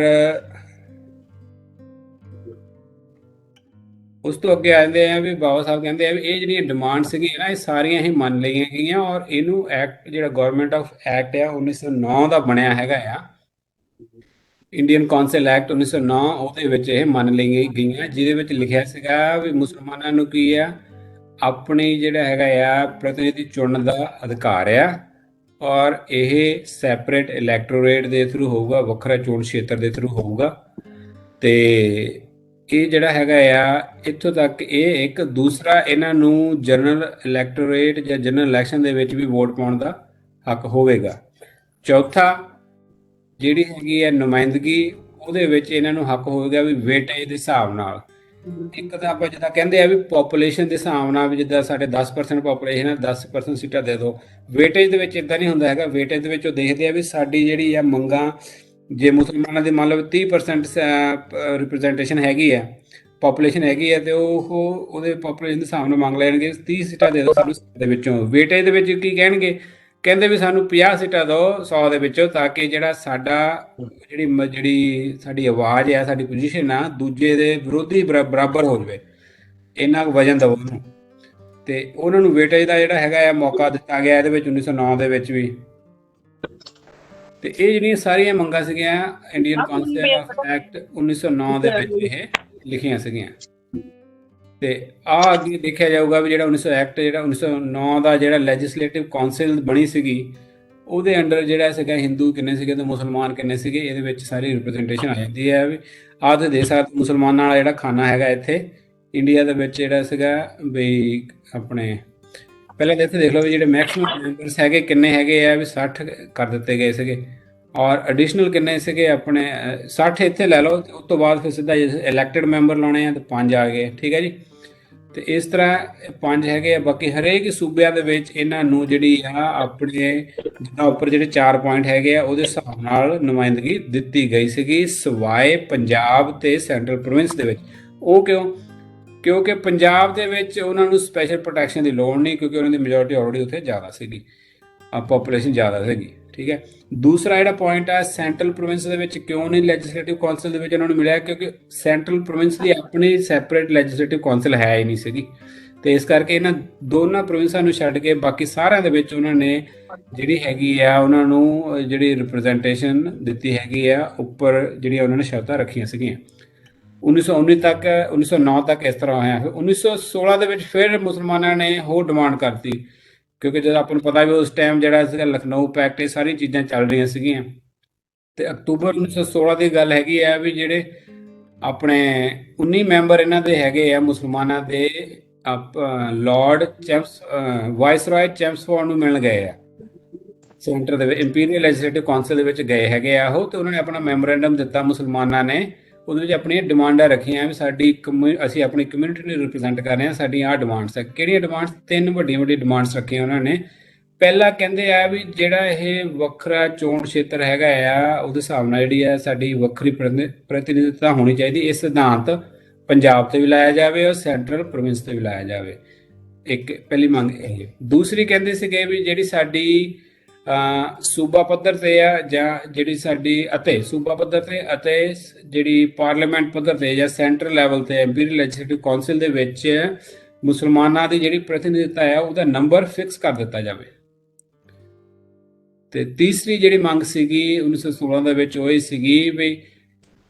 ਉਸ ਤੋਂ ਅੱਗੇ ਆਉਂਦੇ ਆ ਵੀ ਬਾਬਾ ਸਾਹਿਬ ਕਹਿੰਦੇ ਆ ਵੀ ਇਹ ਜਿਹੜੀਆਂ ਡਿਮਾਂਡ ਸੀਗੀਆਂ ਨਾ, ਇਹ ਸਾਰੀਆਂ ਹੀ ਮੰਨ ਲਈਆਂ ਗਈਆਂ। ਔਰ ਇਹਨੂੰ ਐਕਟ ਜਿਹੜਾ ਗਵਰਨਮੈਂਟ ਆਫ ਐਕਟ ਆ 1909 ਦਾ ਬਣਿਆ ਹੈਗਾ ਆ, ਇੰਡੀਅਨ ਕੌਂਸਲ ਐਕਟ 1909 ਉਹਦੇ ਵਿੱਚ ਇਹ ਮੰਨ ਲਈ ਗਈਆਂ, ਜਿਹਦੇ ਵਿੱਚ ਲਿਖਿਆ ਸੀਗਾ ਵੀ ਮੁਸਲਮਾਨਾਂ ਨੂੰ ਕੀ ਆ, ਆਪਣੀ ਜਿਹੜਾ ਹੈਗਾ ਆ ਪ੍ਰਤੀਨਿਧੀ ਚੁਣਨ ਦਾ ਅਧਿਕਾਰ ਆ, ਔਰ ਇਹ ਸੈਪਰੇਟ ਇਲੈਕਟੋਰੇਟ ਦੇ ਥਰੂ ਹੋਊਗਾ, ਵੱਖਰਾ ਚੋਣ ਖੇਤਰ ਦੇ ਥਰੂ ਹੋਊਗਾ। ਤੇ ਇਹ ਜਿਹੜਾ ਹੈਗਾ ਆ ਇੱਥੋਂ ਤੱਕ ਇਹ ਇੱਕ ਦੂਸਰਾ, ਇਹਨਾਂ ਨੂੰ ਜਨਰਲ ਇਲੈਕਟੋਰੇਟ ਜਾਂ ਜਨਰਲ ਇਲੈਕਸ਼ਨ ਦੇ ਵਿੱਚ ਵੀ ਵੋਟ ਪਾਉਣ ਦਾ ਹੱਕ ਹੋਵੇਗਾ। ਚੌਥਾ ਜਿਹੜੀ ਹੈਗੀ ਹੈ ਨੁਮਾਇੰਦਗੀ, ਉਹਦੇ ਵਿੱਚ ਇਹਨਾਂ ਨੂੰ ਹੱਕ ਹੋਵੇਗਾ ਵੀ ਵੇਟੇਜ ਦੇ ਹਿਸਾਬ ਨਾਲ। ਇੱਕ ਤਾਂ ਆਪਾਂ ਜਿੱਦਾਂ ਕਹਿੰਦੇ ਆ ਵੀ ਪੋਪੂਲੇਸ਼ਨ ਦੇ ਹਿਸਾਬ ਨਾਲ, ਵੀ ਜਿੱਦਾਂ ਸਾਡੇ 10% ਪੋਪੂਲੇਸ਼ਨ ਹੈ 10% ਸੀਟਾਂ ਦੇ ਦਿਓ। ਵੇਟੇਜ ਦੇ ਵਿੱਚ ਇਦਾਂ ਨਹੀਂ ਹੁੰਦਾ ਹੈਗਾ। ਵੇਟੇਜ ਦੇ ਵਿੱਚ ਉਹ ਦੇਖਦੇ ਆ ਵੀ ਸਾਡੀ ਜਿਹੜੀ ਆ ਮੰਗਾਂ, ਜੇ ਮੁਸਲਮਾਨਾਂ ਦੀ ਮੰਨ ਲਓ 30% ਰਿਪਰੈਜ਼ੈਂਟੇਸ਼ਨ ਹੈਗੀ ਆ, ਪੋਪੂਲੇਸ਼ਨ ਹੈਗੀ ਆ, ਤੇ ਉਹਦੇ ਪੋਪੂਲੇਸ਼ਨ ਦੇ ਹਿਸਾਬ ਨਾਲ ਮੰਗ ਲੈਣਗੇ 30 ਸੀਟਾਂ ਦੇ ਦਿਓ ਸਾਨੂੰ ਦੇ ਵਿੱਚੋਂ। ਵੇਟੇਜ ਦੇ ਵਿੱਚ ਕੀ ਕਹਿਣਗੇ, ਕਹਿੰਦੇ ਵੀ ਸਾਨੂੰ 50 ਸੀਟਾਂ ਦਿਓ 100 ਦੇ ਵਿੱਚੋਂ, ਤਾਂ ਕਿ ਜਿਹੜਾ ਸਾਡਾ ਜਿਹੜੀ ਸਾਡੀ ਆਵਾਜ਼ ਆ, ਸਾਡੀ ਪੋਜੀਸ਼ਨ ਆ, ਦੂਜੇ ਦੇ ਵਿਰੋਧੀ ਬਰਾਬਰ ਹੋ ਜਾਵੇ, ਇੰਨਾ ਕੁ ਵਜਨ ਦਵੋ ਉਹਨੂੰ। ਤੇ ਉਹਨਾਂ ਨੂੰ ਵੇਟੇਜ ਦਾ ਜਿਹੜਾ ਹੈਗਾ ਆ ਮੌਕਾ ਦਿੱਤਾ ਗਿਆ ਇਹਦੇ ਵਿੱਚ 1909 ਦੇ ਵਿੱਚ ਵੀ। ਤੇ ਇਹ ਜਿਹੜੀਆਂ ਸਾਰੀਆਂ ਮੰਗਾਂ ਸੀਗੀਆਂ ਇੰਡੀਅਨ ਕੌਂਸਲ ਐਕਟ 1909 ਦੇ ਵਿੱਚ ਇਹ ਲਿਖੀਆਂ ਸੀਗੀਆਂ। ਤੇ ਆ ਅੱਗੇ ਦੇਖਿਆ ਜਾਊਗਾ ਵੀ ਜਿਹੜਾ 1900 ਐਕਟ ਜਿਹੜਾ 1909 ਦਾ ਜਿਹੜਾ ਲੈਜਿਸਲੇਟਿਵ ਕਾਉਂਸਲ ਬਣੀ ਸੀਗੀ, ਉਹਦੇ ਅੰਡਰ ਜਿਹੜਾ ਸੀਗਾ ਹਿੰਦੂ ਕਿੰਨੇ ਸੀਗੇ ਤੇ ਮੁਸਲਮਾਨ ਕਿੰਨੇ ਸੀਗੇ, ਇਹਦੇ ਵਿੱਚ ਸਾਰੀ ਰਿਪਰੈਜ਼ੈਂਟੇਸ਼ਨ ਆ ਜਾਂਦੀ ਹੈ। ਵੀ ਆਹ ਤੇ ਦੇਖ ਸਕਦੇ ਮੁਸਲਮਾਨਾਂ ਵਾਲਾ ਜਿਹੜਾ ਖਾਨਾ ਹੈਗਾ ਇੱਥੇ ਇੰਡੀਆ ਦੇ ਵਿੱਚ ਜਿਹੜਾ ਸੀਗਾ ਵੀ ਆਪਣੇ ਪਹਿਲਾਂ ਤਾਂ ਇੱਥੇ ਦੇਖ ਲਓ ਵੀ ਜਿਹੜੇ ਮੈਕਸਿਮਮ ਮੈਂਬਰਸ ਹੈਗੇ ਕਿੰਨੇ ਹੈਗੇ ਆ, ਵੀ 60 ਕਰ ਦਿੱਤੇ ਗਏ ਸੀਗੇ, ਔਰ ਐਡੀਸ਼ਨਲ ਕਿੰਨੇ ਸੀਗੇ ਆਪਣੇ 60 ਇੱਥੇ ਲੈ ਲਓ। ਉਸ ਤੋਂ ਬਾਅਦ ਫਿਰ ਸਿੱਧਾ ਇਲੈਕਟਡ ਮੈਂਬਰ ਲਾਉਣੇ ਆ ਤੇ 5 ਆ ਗਏ, ਠੀਕ ਹੈ ਜੀ। ਤੇ ਇਸ ਤਰ੍ਹਾਂ 5 ਹੈਗੇ ਆ। ਬਾਕੀ ਹਰੇਕ ਸੂਬਿਆਂ ਦੇ ਵਿੱਚ ਇਹਨਾਂ ਨੂੰ ਜਿਹੜੀ ਆ ਆਪਣੇ ਜਿੱਦਾਂ ਉੱਪਰ ਜਿਹੜੇ 4 ਪੁਆਇੰਟ ਹੈਗੇ ਆ ਉਹਦੇ ਹਿਸਾਬ ਨਾਲ ਨੁਮਾਇੰਦਗੀ ਦਿੱਤੀ ਗਈ ਸੀਗੀ, ਸਵਾਏ ਪੰਜਾਬ ਤੇ ਸੈਂਟਰਲ ਪ੍ਰੋਵਿੰਸ ਦੇ ਵਿੱਚ। ਉਹ ਕਿਉਂਕਿ ਪੰਜਾਬ ਦੇ ਵਿੱਚ ਉਹਨਾਂ ਨੂੰ ਸਪੈਸ਼ਲ ਪ੍ਰੋਟੈਕਸ਼ਨ ਦੀ ਲੋੜ ਨਹੀਂ, ਕਿਉਂਕਿ ਉਹਨਾਂ ਦੀ ਮੈਜੋਰਟੀ ਆਲਰੇਡੀ ਉੱਥੇ ਜ਼ਿਆਦਾ ਸੀਗੀ, ਪੋਪੂਲੇਸ਼ਨ ਜ਼ਿਆਦਾ ਸੀਗੀ, ਠੀਕ ਹੈ। ਦੂਸਰਾ ਜਿਹੜਾ ਪੁਆਇੰਟ ਆ, ਸੈਂਟਰਲ ਪ੍ਰੋਵਿੰਸ ਦੇ ਵਿੱਚ ਕਿਉਂ ਨਹੀਂ ਲੈਜਿਸਲੇਟਿਵ ਕਾਉਂਸਲ ਦੇ ਵਿੱਚ ਉਹਨਾਂ ਨੂੰ ਮਿਲਿਆ, ਕਿਉਂਕਿ ਸੈਂਟਰਲ ਪ੍ਰੋਵਿੰਸ ਦੀ ਆਪਣੀ ਸੈਪਰੇਟ ਲੈਜਿਸਲੇਟਿਵ ਕਾਉਂਸਲ ਹੈ ਹੀ ਨਹੀਂ ਸੀਗੀ। ਤੇ ਇਸ ਕਰਕੇ ਇਹਨਾਂ ਦੋਨਾਂ ਪ੍ਰੋਵਿੰਸਾਂ ਨੂੰ ਛੱਡ ਕੇ ਬਾਕੀ ਸਾਰਿਆਂ ਦੇ ਵਿੱਚ ਉਹਨਾਂ ਨੇ ਜਿਹੜੀ ਹੈਗੀ ਆ ਉਹਨਾਂ ਨੂੰ ਜਿਹੜੀ ਰਿਪਰੈਜ਼ੈਂਟੇਸ਼ਨ ਦਿੱਤੀ ਹੈਗੀ ਆ, ਉੱਪਰ ਜਿਹੜੀਆਂ ਉਹਨਾਂ ਨੇ ਸ਼ਰਤਾਂ ਰੱਖੀਆਂ ਸੀਗੀਆਂ। 1919 ਤੱਕ 1909 ਤੱਕ ਇਸ ਤਰ੍ਹਾਂ ਹੋਇਆ। ਫਿਰ 1916 ਦੇ ਵਿੱਚ ਫਿਰ ਮੁਸਲਮਾਨਾਂ ਨੇ ਹੋਰ ਡਿਮਾਂਡ ਕਰਤੀ, ਕਿਉਂਕਿ ਜਦੋਂ ਆਪਾਂ ਨੂੰ ਪਤਾ ਵੀ ਉਸ ਟਾਈਮ ਜਿਹੜਾ ਸੀਗਾ ਲਖਨਊ ਪੈਕਟ, ਇਹ ਸਾਰੀ ਚੀਜ਼ਾਂ ਚੱਲ ਰਹੀਆਂ ਸੀਗੀਆਂ। ਤੇ ਅਕਤੂਬਰ 1916 ਦੀ ਗੱਲ ਹੈਗੀ ਆ ਵੀ ਜਿਹੜੇ ਆਪਣੇ 19 ਮੈਂਬਰ ਇਹਨਾਂ ਦੇ ਹੈਗੇ ਆ ਮੁਸਲਮਾਨਾਂ ਦੇ, ਲਾਰਡ ਵਾਇਸਰਾਏ ਚੈਮਸਫੋਰਡ ਨੂੰ ਮਿਲਣ ਗਏ ਆ ਸੈਂਟਰ ਦੇ ਵਿੱਚ, ਇੰਪੀਰੀਅਲ ਲੈਜਿਸਲੇਟਿਵ ਕਾਉਂਸਲ ਦੇ ਵਿੱਚ ਗਏ ਹੈਗੇ ਆ ਉਹ। ਤੇ ਉਹਨਾਂ ਨੇ ਆਪਣਾ ਮੈਮੋਰੈਂਡਮ ਦਿੱਤਾ ਮੁਸਲਮਾਨਾਂ ਨੇ, ਉਹਦੇ ਵਿੱਚ ਆਪਣੀਆਂ ਡਿਮਾਂਡਾਂ ਰੱਖੀਆਂ ਵੀ ਸਾਡੀ ਅਸੀਂ ਆਪਣੀ ਕਮਿਊਨਿਟੀ ਨੂੰ ਰਿਪਰੈਜ਼ੈਂਟ ਕਰ ਰਹੇ ਹਾਂ, ਸਾਡੀਆਂ ਆਹ ਡਿਮਾਂਡਸ ਹੈ। ਕਿਹੜੀਆਂ ਡਿਮਾਂਡਸ? 3 ਵੱਡੀਆਂ ਡਿਮਾਂਡਸ ਰੱਖੀਆਂ ਉਹਨਾਂ ਨੇ। ਪਹਿਲਾ ਕਹਿੰਦੇ ਆ ਵੀ ਜਿਹੜਾ ਇਹ ਵੱਖਰਾ ਚੋਣ ਖੇਤਰ ਹੈਗਾ ਆ, ਉਹਦੇ ਹਿਸਾਬ ਨਾਲ ਜਿਹੜੀ ਆ ਸਾਡੀ ਵੱਖਰੀ ਪ੍ਰਤੀਨਿਧਤਾ ਹੋਣੀ ਚਾਹੀਦੀ। ਇਹ ਸਿਧਾਂਤ ਪੰਜਾਬ ਤੇ ਵੀ ਲਾਇਆ ਜਾਵੇ ਔਰ ਸੈਂਟਰਲ ਪ੍ਰੋਵਿੰਸ ਤੇ ਵੀ ਲਾਇਆ ਜਾਵੇ। ਇੱਕ ਪਹਿਲੀ ਮੰਗ ਇਹ। ਦੂਸਰੀ ਕਹਿੰਦੇ ਸੀਗੇ ਵੀ ਜਿਹੜੀ ਸਾਡੀ ਸੂਬਾ ਪੱਧਰ ਤੇ ਆ, ਜਾਂ ਜਿਹੜੀ ਸਾਡੀ ਅਤੇ ਸੂਬਾ ਪੱਧਰ ਤੇ ਅਤੇ ਜਿਹੜੀ ਪਾਰਲੀਮੈਂਟ ਪੱਧਰ ਤੇ ਜਾਂ ਸੈਂਟਰਲ ਲੈਵਲ ਤੇ ਇੰਪੀਰੀਅਲ ਲੈਜਿਸਲੇਟਿਵ ਕਾਉਂਸਲ ਦੇ ਵਿੱਚ ਮੁਸਲਮਾਨਾਂ ਦੀ ਜਿਹੜੀ ਪ੍ਰਤੀਨਿਧਤਾ ਆ ਉਹਦਾ ਨੰਬਰ ਫਿਕਸ ਕਰ ਦਿੱਤਾ ਜਾਵੇ। ਤੇ ਤੀਸਰੀ ਜਿਹੜੀ ਮੰਗ ਸੀਗੀ 1916 ਦੇ ਵਿੱਚ ਉਹ ਇਹ ਸੀਗੀ ਵੀ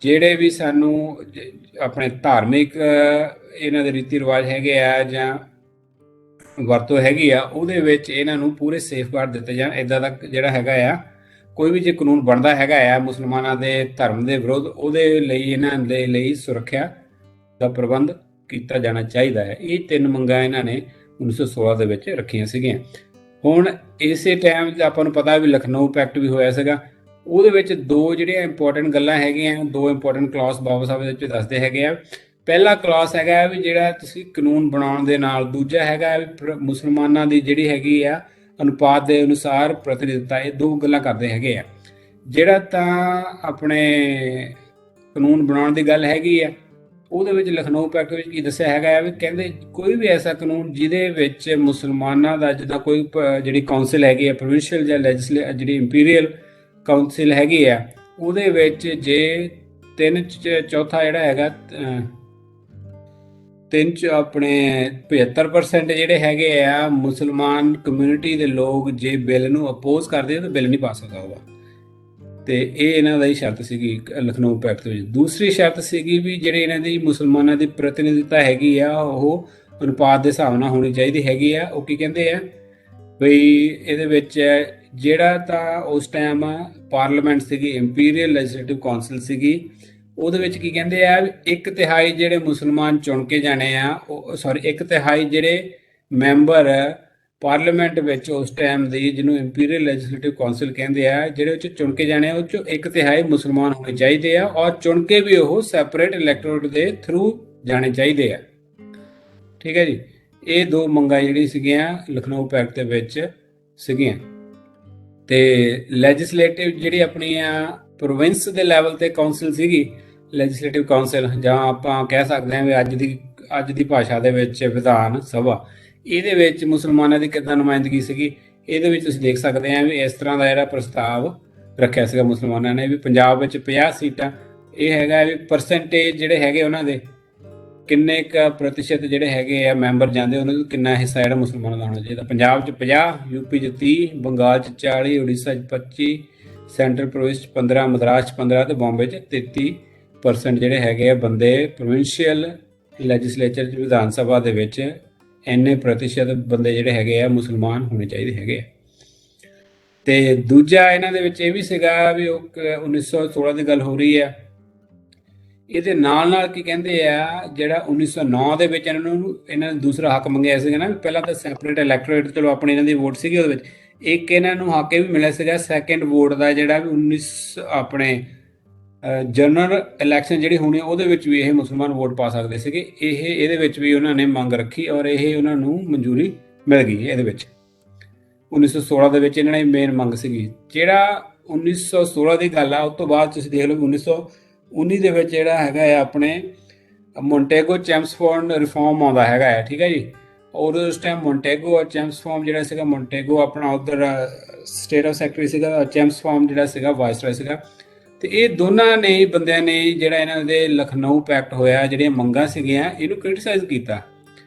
ਜਿਹੜੇ ਵੀ ਸਾਨੂੰ ਆਪਣੇ ਧਾਰਮਿਕ ਇਹਨਾਂ ਦੇ ਰੀਤੀ ਰਿਵਾਜ ਹੈਗੇ ਆ ਜਾਂ ਵਰਤੋਂ ਹੈਗੀ ਆ, ਉਹਦੇ ਵਿੱਚ ਇਹਨਾਂ ਨੂੰ ਪੂਰੇ ਸੇਫਗਾਰਡ ਦਿੱਤੇ ਜਾਣ। ਇਦਾਂ ਦਾ ਜਿਹੜਾ ਹੈਗਾ ਆ ਕੋਈ ਵੀ ਜੇ ਕਾਨੂੰਨ ਬਣਦਾ ਹੈਗਾ ਆ ਮੁਸਲਮਾਨਾਂ ਦੇ ਧਰਮ ਦੇ ਵਿਰੁੱਧ, ਉਹਦੇ ਲਈ ਇਹਨਾਂ ਦੇ ਲਈ ਸੁਰੱਖਿਆ ਦਾ ਪ੍ਰਬੰਧ ਕੀਤਾ ਜਾਣਾ ਚਾਹੀਦਾ ਹੈ। ਇਹ 3 ਮੰਗਾਂ ਇਹਨਾਂ ਨੇ 1916 ਦੇ ਵਿੱਚ ਰੱਖੀਆਂ ਸੀਗੀਆਂ। ਹੁਣ ਇਸੇ ਟਾਈਮ ਆਪਾਂ ਨੂੰ ਪਤਾ ਵੀ ਲਖਨਊ ਪੈਕਟ ਵੀ ਹੋਇਆ ਸੀਗਾ, ਉਹਦੇ ਵਿੱਚ 2 ਜਿਹੜੀਆਂ ਇੰਪੋਰਟੈਂਟ ਗੱਲਾਂ ਹੈਗੀਆਂ, 2 ਇੰਪੋਰਟੈਂਟ ਕਲਾਸ ਬਾਬਾ ਸਾਹਿਬ ਦੇ ਵਿੱਚ ਦੱਸਦੇ ਹੈਗੇ ਆ। ਪਹਿਲਾ ਕਲਾਸ ਹੈਗਾ ਵੀ ਜਿਹੜਾ ਤੁਸੀਂ ਕਾਨੂੰਨ ਬਣਾਉਣ ਦੇ ਨਾਲ, ਦੂਜਾ ਹੈਗਾ ਵੀ ਮੁਸਲਮਾਨਾਂ ਦੀ ਜਿਹੜੀ ਹੈਗੀ ਆ ਅਨੁਪਾਤ ਦੇ ਅਨੁਸਾਰ ਪ੍ਰਤੀਨਿਧਤਾ। ਇਹ 2 ਗੱਲਾਂ ਕਰਦੇ ਹੈਗੇ ਆ। ਜਿਹੜਾ ਤਾਂ ਆਪਣੇ ਕਾਨੂੰਨ ਬਣਾਉਣ ਦੀ ਗੱਲ ਹੈਗੀ ਆ, ਉਹਦੇ ਵਿੱਚ ਲਖਨਊ ਪੈਕਟ ਵਿੱਚ ਕੀ ਦੱਸਿਆ ਹੈਗਾ ਵੀ ਕਹਿੰਦੇ ਕੋਈ ਵੀ ਐਸਾ ਕਾਨੂੰਨ ਜਿਹਦੇ ਵਿੱਚ ਮੁਸਲਮਾਨਾਂ ਦਾ, ਜਿੱਦਾਂ ਕੋਈ ਜਿਹੜੀ ਕਾਉਂਸਲ ਹੈਗੀ ਆ ਪ੍ਰੋਵਿੰਸ਼ੀਅਲ ਜਾਂ ਜਿਹੜੀ ਇੰਪੀਰੀਅਲ ਕਾਉਂਸਲ ਹੈਗੀ ਆ, ਉਹਦੇ ਵਿੱਚ ਜੇ 3/4 ਜਿਹੜਾ ਹੈਗਾ 3 ਆਪਣੇ 75% ਜਿਹੜੇ ਹੈਗੇ ਆ ਮੁਸਲਮਾਨ ਕਮਿਊਨਿਟੀ ਦੇ ਲੋਕ ਜੇ ਬਿੱਲ ਨੂੰ ਅਪੋਜ਼ ਕਰਦੇ ਤਾਂ ਬਿੱਲ ਨਹੀਂ ਪਾਸ ਹੋ ਸਕਦਾ। ਤੇ ਇਹ ਇਹਨਾਂ ਦੀ ਸ਼ਰਤ ਸੀਗੀ ਲਖਨਊ ਪੈਕਟ ਦੇ ਵਿੱਚ। ਦੂਸਰੀ ਸ਼ਰਤ ਸੀਗੀ ਵੀ ਜਿਹੜੇ ਇਹਨਾਂ ਦੀ ਮੁਸਲਮਾਨਾਂ ਦੀ ਪ੍ਰਤੀਨਿਧਤਾ ਹੈਗੀ ਆ ਉਹ ਅਨੁਪਾਤ ਦੇ ਹਿਸਾਬ ਨਾਲ ਹੋਣੀ ਚਾਹੀਦੀ ਹੈਗੀ ਆ। ਉਹ ਕੀ ਕਹਿੰਦੇ ਆ ਬਈ ਇਹਦੇ ਵਿੱਚ ਜਿਹੜਾ ਤਾਂ ਉਸ ਟਾਈਮ ਪਾਰਲੀਮੈਂਟ ਸੀਗੀ, ਇੰਪੀਰੀਅਲ ਲੈਜਿਸਲੇਟਿਵ ਕਾਉਂਸਲ ਸੀਗੀ, ਉਹਦੇ ਵਿੱਚ ਕੀ ਕਹਿੰਦੇ ਆ 1/3 ਜਿਹੜੇ ਮੁਸਲਮਾਨ ਚੁਣ ਕੇ ਜਾਣੇ ਆ, ਉਹ ਸੌਰੀ 1/3 ਜਿਹੜੇ ਮੈਂਬਰ ਪਾਰਲੀਮੈਂਟ ਵਿੱਚ ਉਸ ਟਾਈਮ ਦੀ, ਜਿਹਨੂੰ ਇੰਪੀਰੀਅਲ ਲੈਜਿਸਲੇਟਿਵ ਕਾਉਂਸਲ ਕਹਿੰਦੇ ਆ, ਜਿਹੜੇ ਉਹ 'ਚ ਚੁਣ ਕੇ ਜਾਣੇ ਆ, ਉਹ 'ਚੋਂ 1/3 ਮੁਸਲਮਾਨ ਹੋਣੇ ਚਾਹੀਦੇ ਆ, ਔਰ ਚੁਣ ਕੇ ਵੀ ਉਹ ਸੈਪਰੇਟ ਇਲੈਕਟੋਰੇਟ ਦੇ ਥਰੂ ਜਾਣੇ ਚਾਹੀਦੇ ਆ। ਠੀਕ ਹੈ ਜੀ, ਇਹ ਦੋ ਮੰਗਾਂ ਜਿਹੜੀ ਸੀਗੀਆਂ ਲਖਨਊ ਪੈਕਟ ਦੇ ਵਿੱਚ ਸੀਗੀਆਂ। ਤੇ ਲੈਜਿਸਲੇਟਿਵ ਜਿਹੜੀ ਆਪਣੀ ਆ ਪ੍ਰੋਵਿੰਸ ਦੇ ਲੈਵਲ ਤੇ ਕਾਉਂਸਲ ਸੀਗੀ, ਲੈਜਿਸਲੇਟਿਵ ਕਾਉਂਸਲ, ਜਾਂ ਆਪਾਂ ਕਹਿ ਸਕਦੇ ਹਾਂ ਵੀ ਅੱਜ ਦੀ ਭਾਸ਼ਾ ਦੇ ਵਿੱਚ ਵਿਧਾਨ ਸਭਾ, ਇਹਦੇ ਵਿੱਚ ਮੁਸਲਮਾਨਾਂ ਦੀ ਕਿੱਦਾਂ ਨੁਮਾਇੰਦਗੀ ਸੀਗੀ, ਇਹਦੇ ਵਿੱਚ ਤੁਸੀਂ ਦੇਖ ਸਕਦੇ ਆ ਵੀ ਇਸ ਤਰ੍ਹਾਂ ਦਾ ਜਿਹੜਾ ਪ੍ਰਸਤਾਵ ਰੱਖਿਆ ਸੀਗਾ ਮੁਸਲਮਾਨਾਂ ਨੇ ਵੀ ਪੰਜਾਬ ਵਿੱਚ 50 ਸੀਟਾਂ, ਇਹ ਹੈਗਾ ਵੀ ਪਰਸੈਂਟੇਜ ਜਿਹੜੇ ਹੈਗੇ ਉਹਨਾਂ ਦੇ ਕਿੰਨੇ ਕੁ ਪ੍ਰਤੀਸ਼ਤ ਜਿਹੜੇ ਹੈਗੇ ਆ ਮੈਂਬਰ ਜਾਂਦੇ, ਉਹਨਾਂ ਨੂੰ ਕਿੰਨਾ ਹਿੱਸਾ ਜਿਹੜਾ ਮੁਸਲਮਾਨਾਂ ਦਾ ਹੋਣਾ ਚਾਹੀਦਾ। ਪੰਜਾਬ 'ਚ 50, ਯੂਪੀ 'ਚ 30, ਬੰਗਾਲ 'ਚ 40, ਉੜੀਸਾ 'ਚ 25, ਸੈਂਟਰਲ ਪ੍ਰੋਵਿੰਸ 'ਚ 15, ਮਦਰਾਸ 'ਚ 15 ਤੇ ਬੰਬੇ 'ਚ 33% ਜਿਹੜੇ ਹੈਗੇ ਆ ਬੰਦੇ ਪ੍ਰੋਵਿੰਸ਼ੀਅਲ ਲੈਜਿਸਲੇਚਰ 'ਚ ਵਿਧਾਨ ਸਭਾ ਦੇ ਵਿੱਚ ਇੰਨੇ ਪ੍ਰਤੀਸ਼ਤ ਬੰਦੇ ਜਿਹੜੇ ਹੈਗੇ ਆ ਮੁਸਲਮਾਨ ਹੋਣੇ ਚਾਹੀਦੇ ਹੈਗੇ ਆ। ਤੇ ਦੂਜਾ ਇਹਨਾਂ ਦੇ ਵਿੱਚ ਇਹ ਵੀ ਸੀਗਾ ਵੀ ਉਹ 1916 ਦੀ ਗੱਲ ਹੋ ਰਹੀ ਆ। ਇਹਦੇ ਨਾਲ ਕੀ ਕਹਿੰਦੇ ਆ, ਜਿਹੜਾ 1909 ਦੇ ਵਿੱਚ ਇਹਨਾਂ ਨੇ ਦੂਸਰਾ ਹੱਕ ਮੰਗਿਆ ਸੀਗਾ ਨਾ, ਪਹਿਲਾਂ ਤਾਂ ਸੈਪਰੇਟ ਇਲੈਕਟੋਰੇਟ, ਚਲੋ ਆਪਣੀ ਇਹਨਾਂ ਦੀ ਵੋਟ ਸੀਗੀ, ਉਹਦੇ ਵਿੱਚ ਇੱਕ ਇਹਨਾਂ ਨੂੰ ਹੱਕ ਇਹ ਵੀ ਮਿਲਿਆ ਸੀਗਾ ਸੈਕੰਡ ਵੋਟ ਦਾ, ਜਿਹੜਾ ਵੀ ਆਪਣੇ ਜਨਰਲ ਇਲੈਕਸ਼ਨ ਜਿਹੜੀ ਹੋਣੀ ਉਹਦੇ ਵਿੱਚ ਵੀ ਇਹ ਮੁਸਲਮਾਨ ਵੋਟ ਪਾ ਸਕਦੇ ਸੀਗੇ। ਇਹਦੇ ਵਿੱਚ ਵੀ ਉਹਨਾਂ ਨੇ ਮੰਗ ਰੱਖੀ ਔਰ ਇਹ ਉਹਨਾਂ ਨੂੰ ਮਨਜ਼ੂਰੀ ਮਿਲ ਗਈ। ਇਹਦੇ ਵਿੱਚ 1916 ਦੇ ਵਿੱਚ ਇਹਨਾਂ ਨੇ ਮੇਨ ਮੰਗ ਸੀਗੀ। ਜਿਹੜਾ 1916 ਦੀ ਗੱਲ ਆ, ਉਸ ਤੋਂ ਬਾਅਦ ਤੁਸੀਂ ਦੇਖ ਲਓ 1919 ਦੇ ਵਿੱਚ ਜਿਹੜਾ ਹੈਗਾ ਆ ਆਪਣੇ ਮੌਂਟੇਗੋ ਚੈਮਸਫੋਰਡ ਰਿਫਾਰਮ ਆਉਂਦਾ ਹੈਗਾ ਆ। ਠੀਕ ਹੈ ਜੀ, ਔਰ ਉਸ ਟਾਈਮ ਮੌਂਟੇਗੋ ਔਰ ਚੈਮਸਫੋਰਡ ਜਿਹੜਾ ਸੀਗਾ, ਮੌਂਟੇਗੋ ਆਪਣਾ ਉਧਰ ਸਟੇਟ ਆਫ ਸੈਕਟਰੀ ਸੀਗਾ, ਚੈਮਸਫੋਰਡ ਜਿਹੜਾ ਸੀਗਾ ਵਾਇਸਰਾਏ ਸੀਗਾ। ਤੇ ਇਹ ਦੋਨਾਂ ਨੇ ਬੰਦਿਆਂ ਨੇ ਜਿਹੜਾ ਇਹਨਾਂ ਦੇ ਲਖਨਊ ਪੈਕਟ ਹੋਇਆ, ਜਿਹੜੀਆਂ ਮੰਗਾਂ ਸੀਗੀਆਂ, ਇਹਨੂੰ ਕ੍ਰਿਟਿਸਾਈਜ਼ ਕੀਤਾ।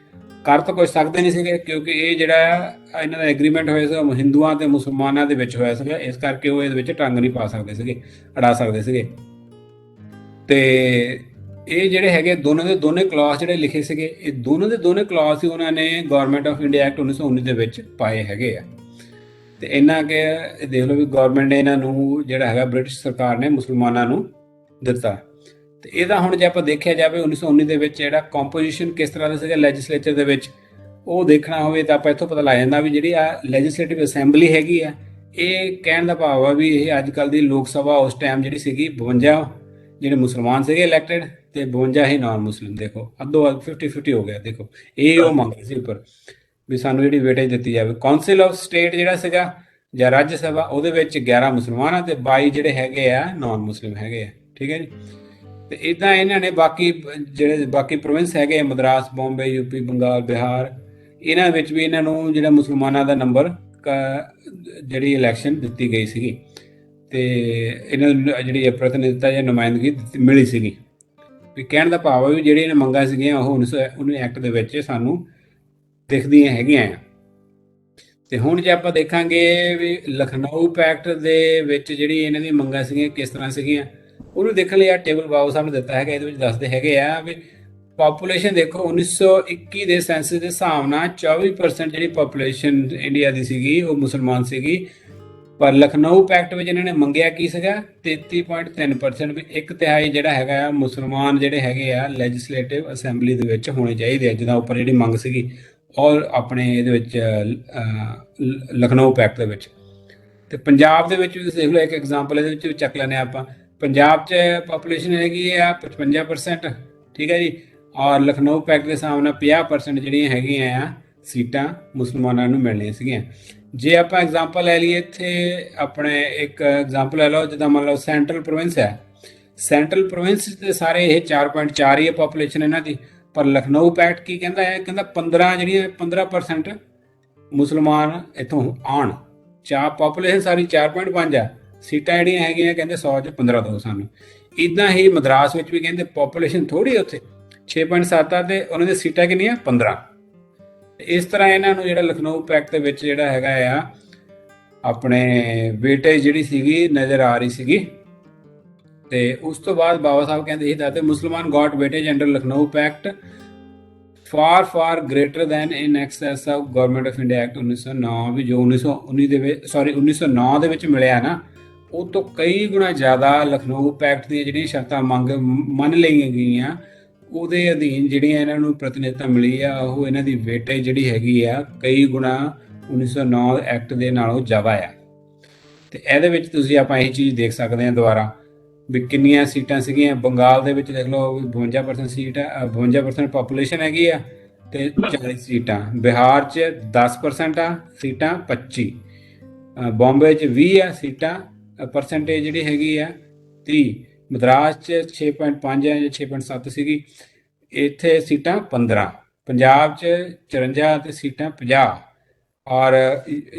ਕਰ ਤਾਂ ਕੁਝ ਸਕਦੇ ਨਹੀਂ ਸੀਗੇ ਕਿਉਂਕਿ ਇਹ ਜਿਹੜਾ ਇਹਨਾਂ ਦਾ ਐਗਰੀਮੈਂਟ ਹੋਇਆ ਸੀ ਹਿੰਦੂਆਂ ਤੇ ਮੁਸਲਮਾਨਾਂ ਦੇ ਵਿੱਚ ਹੋਇਆ ਸੀਗਾ, ਇਸ ਕਰਕੇ ਉਹ ਇਹਦੇ ਵਿੱਚ ਟੰਗ ਨਹੀਂ ਪਾ ਸਕਦੇ ਸੀਗੇ, ਅੜਾ ਸਕਦੇ ਸੀਗੇ। ਤੇ ਇਹ ਜਿਹੜੇ ਹੈਗੇ ਦੋਨੇ ਕਲਾਸ ਜਿਹੜੇ ਲਿਖੇ ਸੀਗੇ, ਇਹ ਦੋਨੇ ਕਲਾਸ ਹੀ ਉਹਨਾਂ ਨੇ ਗਵਰਨਮੈਂਟ ਆਫ ਇੰਡੀਆ ਐਕਟ 1919 ਦੇ ਵਿੱਚ ਪਾਏ ਹੈਗੇ ਆ। ਤੇ ਇਹਨਾਂ ਕੇ ਦੇਖ ਲਓ ਵੀ ਗਵਰਨਮੈਂਟ ਨੇ ਇਹਨਾਂ ਨੂੰ ਜਿਹੜਾ ਹੈਗਾ ਬ੍ਰਿਟਿਸ਼ ਸਰਕਾਰ ਨੇ ਮੁਸਲਮਾਨਾਂ ਨੂੰ ਦਿੱਤਾ। ਤੇ ਇਹਦਾ ਹੁਣ ਜੇ ਆਪਾਂ ਦੇਖਿਆ ਜਾਵੇ 1919 ਦੇ ਵਿੱਚ ਜਿਹੜਾ ਕੰਪੋਜੀਸ਼ਨ ਕਿਸ ਤਰ੍ਹਾਂ ਦਾ ਸੀਗਾ ਲੈਜਿਸਲੇਚਰ ਦੇ ਵਿੱਚ, ਉਹ ਦੇਖਣਾ ਹੋਵੇ ਤਾਂ ਆਪਾਂ ਇੱਥੋਂ ਪਤਾ ਲੱਗ ਜਾਂਦਾ ਵੀ ਜਿਹੜੀ ਆ ਲੈਜਿਸਲੇਟਿਵ ਅਸੈਂਬਲੀ ਹੈਗੀ ਆ, ਇਹ ਕਹਿਣ ਦਾ ਭਾਵ ਆ ਵੀ ਇਹ ਅੱਜ ਕੱਲ੍ਹ ਦੀ ਲੋਕ ਸਭਾ ਉਸ ਟਾਈਮ ਜਿਹੜੀ ਸੀਗੀ 52 ਜਿਹੜੇ ਮੁਸਲਮਾਨ ਸੀਗੇ ਇਲੈਕਟਡ ਤੇ 52 ਹੀ ਨਾਨ ਮੁਸਲਿਮ। ਦੇਖੋ ਅੱਧੋ 50-50 ਹੋ ਗਿਆ। ਦੇਖੋ ਇਹ ਉਹ ਮੰਗ ਸੀ ਉੱਪਰ ਵੀ ਸਾਨੂੰ ਜਿਹੜੀ ਵੇਟੇਜ ਦਿੱਤੀ ਜਾਵੇ। ਕਾਉਂਸਲ ਆਫ ਸਟੇਟ ਜਿਹੜਾ ਸੀਗਾ ਜਾਂ ਰਾਜ ਸਭਾ, ਉਹਦੇ ਵਿੱਚ 11 ਮੁਸਲਮਾਨ ਆ ਤੇ 22 ਜਿਹੜੇ ਹੈਗੇ ਆ ਨਾਨ ਮੁਸਲਿਮ ਹੈਗੇ ਆ। ਠੀਕ ਹੈ ਜੀ, ਤੇ ਇਦਾਂ ਇਹਨਾਂ ਨੇ ਬਾਕੀ ਪ੍ਰੋਵਿੰਸ ਹੈਗੇ ਮਦਰਾਸ, ਬੰਬੇ, ਯੂਪੀ, ਬੰਗਾਲ, ਬਿਹਾਰ, ਇਹਨਾਂ ਵਿੱਚ ਵੀ ਇਹਨਾਂ ਨੂੰ ਜਿਹੜਾ ਮੁਸਲਮਾਨਾਂ ਦਾ ਨੰਬਰ ਜਿਹੜੀ ਇਲੈਕਸ਼ਨ ਦਿੱਤੀ ਗਈ ਸੀਗੀ ਤੇ ਇਹਨਾਂ ਨੂੰ ਜਿਹੜੀ ਪ੍ਰਤੀਨਿਧਤਾ ਜਾਂ ਨੁਮਾਇੰਦਗੀ ਮਿਲੀ ਸੀਗੀ। ਵੀ ਕਹਿਣ ਦਾ ਭਾਵ ਹੈ ਵੀ ਜਿਹੜੀਆਂ ਮੰਗਾਂ ਸੀਗੀਆਂ ਉਹ 1919 ਐਕਟ ਦੇ ਵਿੱਚ ਸਾਨੂੰ ਦਿਖਦੀਆਂ ਹੈਗੀਆਂ ਆ। ਤੇ ਹੁਣ ਜੇ ਆਪਾਂ ਦੇਖਾਂਗੇ ਵੀ ਲਖਨਊ ਪੈਕਟ ਦੇ ਵਿੱਚ ਜਿਹੜੀ ਇਹਨਾਂ ਦੀ ਮੰਗਾਂ ਸੀਗੀਆਂ ਕਿਸ ਤਰ੍ਹਾਂ ਸੀਗੀਆਂ, ਉਹਨੂੰ ਦੇਖਣ ਲਈ ਆ ਟੇਬਲ ਬਾਬੂ ਸਾਹਿਬ ਨੇ ਦਿੱਤਾ ਹੈਗਾ। ਇਹਦੇ ਵਿੱਚ ਦੱਸਦੇ ਹੈਗੇ ਆ ਵੀ ਪਾਪੂਲੇਸ਼ਨ ਦੇਖੋ 1921 ਦੇ ਸੈਂਸਸ ਦੇ ਹਿਸਾਬ ਨਾਲ 24% ਜਿਹੜੀ ਪਾਪੂਲੇਸ਼ਨ ਇੰਡੀਆ ਦੀ ਸੀਗੀ ਉਹ ਮੁਸਲਮਾਨ ਸੀਗੀ, ਪਰ ਲਖਨਊ ਪੈਕਟ ਵਿੱਚ ਇਹਨਾਂ ਨੇ ਮੰਗਿਆ ਕੀ ਸੀਗਾ 33.3%, ਵੀ 1/3 ਜਿਹੜਾ ਹੈਗਾ ਆ ਮੁਸਲਮਾਨ ਜਿਹੜੇ ਹੈਗੇ ਆ ਲੈਜਿਸਲੇਟਿਵ ਅਸੈਂਬਲੀ ਦੇ ਵਿੱਚ ਹੋਣੇ ਚਾਹੀਦੇ ਆ, ਜਿਹਦਾ ਉੱਪਰ ਜਿਹੜੀ ਮੰਗ ਸੀਗੀ ਔਰ ਆਪਣੇ ਇਹਦੇ ਵਿੱਚ ਲਖਨਊ ਪੈਕਟ ਦੇ ਵਿੱਚ। ਤੇ ਪੰਜਾਬ ਦੇ ਵਿੱਚ ਵੀ ਤੁਸੀਂ ਦੇਖ ਲਓ, ਇੱਕ ਐਗਜ਼ਾਮਪਲ ਇਹਦੇ ਵਿੱਚ ਵੀ ਚੱਕ ਲੈਂਦੇ ਆਪਾਂ। ਪੰਜਾਬ 'ਚ ਪਾਪੂਲੇਸ਼ਨ ਹੈਗੀ ਆ 55%। ਠੀਕ ਹੈ ਜੀ, ਔਰ ਲਖਨਊ ਪੈਕਟ ਦੇ ਹਿਸਾਬ ਨਾਲ 50% ਜਿਹੜੀਆਂ ਹੈਗੀਆਂ ਆ ਸੀਟਾਂ ਮੁਸਲਮਾਨਾਂ ਨੂੰ ਮਿਲਣੀਆਂ ਸੀਗੀਆਂ। ਜੇ ਆਪਾਂ ਐਗਜ਼ਾਮਪਲ ਲੈ ਲਈਏ ਇੱਥੇ ਆਪਣੇ ਇੱਕ ਐਗਜ਼ਾਮਪਲ ਲੈ ਲਓ, ਜਿੱਦਾਂ ਮੰਨ ਲਓ ਸੈਂਟਰਲ ਪ੍ਰੋਵਿੰਸ ਹੈ, ਸੈਂਟਰਲ ਪ੍ਰੋਵਿੰਸ ਦੇ ਸਾਰੇ ਇਹ 4.4 ਹੀ ਹੈ ਪਾਪੂਲੇਸ਼ਨ ਇਹਨਾਂ ਦੀ, ਪਰ ਲਖਨਊ ਪੈਕਟ ਕੀ ਕਹਿੰਦਾ ਹੈ, ਕਹਿੰਦਾ 15% ਮੁਸਲਮਾਨ ਇੱਥੋਂ ਆਉਣ। ਪਾਪੂਲੇਸ਼ਨ ਸਾਰੀ 4.5 ਆ, ਸੀਟਾਂ ਜਿਹੜੀਆਂ ਹੈਗੀਆਂ ਕਹਿੰਦੇ 100 'ਚ 15 ਦਿਓ ਸਾਨੂੰ। ਇੱਦਾਂ ਹੀ ਮਦਰਾਸ ਵਿੱਚ ਵੀ ਕਹਿੰਦੇ ਪਾਪੂਲੇਸ਼ਨ ਥੋੜ੍ਹੀ ਉੱਥੇ 6.7 ਆ ਤੇ ਉਹਨਾਂ ਦੀਆਂ ਸੀਟਾਂ ਕਿੰਨੀਆਂ 15। ਇਸ ਤਰ੍ਹਾਂ ਇਹਨਾਂ ਨੂੰ ਜਿਹੜਾ ਲਖਨਊ ਪੈਕਟ ਦੇ ਵਿੱਚ ਜਿਹੜਾ ਹੈਗਾ ਆ ਆਪਣੇ ਵੇਟੇਜ ਜਿਹੜੀ ਸੀਗੀ ਨਜ਼ਰ ਆ ਰਹੀ ਸੀਗੀ। ਤੇ ਉਸ ਤੋਂ ਬਾਅਦ ਬਾਬਾ ਸਾਹਿਬ ਕਹਿੰਦੇ ਸੀ that ਮੁਸਲਮਾਨ Gat weightage under Lucknow packet for greater then in access of government of India act 1909, ਵੀ ਜੋ 1919 ਦੇ ਵਿੱਚ 1909 ਦੇ ਵਿੱਚ ਮਿਲਿਆ ਨਾ, ਉਹ ਤੋਂ ਕਈ ਗੁਣਾ ਜ਼ਿਆਦਾ ਲਖਨਊ ਪੈਕਟ ਦੀਆਂ ਜਿਹੜੀਆਂ ਸ਼ਰਤਾਂ ਮੰਨ ਲਈਆਂ ਗਈਆਂ, ਉਹਦੇ ਅਧੀਨ ਜਿਹੜੀਆਂ ਇਹਨਾਂ ਨੂੰ ਪ੍ਰਤੀਨਿਧਤਾ ਮਿਲੀ ਆ, ਉਹ ਇਹਨਾਂ ਦੀ ਵੇਟੇਜ ਜਿਹੜੀ ਹੈਗੀ ਆ ਕਈ ਗੁਣਾ 1909 ਐਕਟ ਦੇ ਨਾਲੋਂ ਜ਼ਿਆਦਾ ਆ। ਤੇ ਇਹਦੇ ਵਿੱਚ ਤੁਸੀਂ ਆਪਾਂ ਇਹ ਚੀਜ਼ ਦੇਖ ਸਕਦੇ ਹਾਂ ਦੁਬਾਰਾ ਵੀ ਕਿੰਨੀਆਂ ਸੀਟਾਂ ਸੀਗੀਆਂ। ਬੰਗਾਲ ਦੇ ਵਿੱਚ ਦੇਖ ਲਓ 52% ਸੀਟ ਆ, 52% ਪਾਪੂਲੇਸ਼ਨ ਹੈਗੀ ਆ ਤੇ 40 ਸੀਟਾਂ। ਬਿਹਾਰ 'ਚ 10% ਆ ਸੀਟਾਂ, 25। ਬੰਬੇ 'ਚ 20 ਆ ਸੀਟਾਂ, ਪਰਸੈਂਟੇਜ ਜਿਹੜੀ ਹੈਗੀ ਆ 30। ਮਦਰਾਸ 'ਚ 6.5 ਜਾਂ 6.7 ਸੀਗੀ, ਇੱਥੇ ਸੀਟਾਂ 15। ਪੰਜਾਬ 'ਚ 54 ਤੇ ਸੀਟਾਂ 50। ਔਰ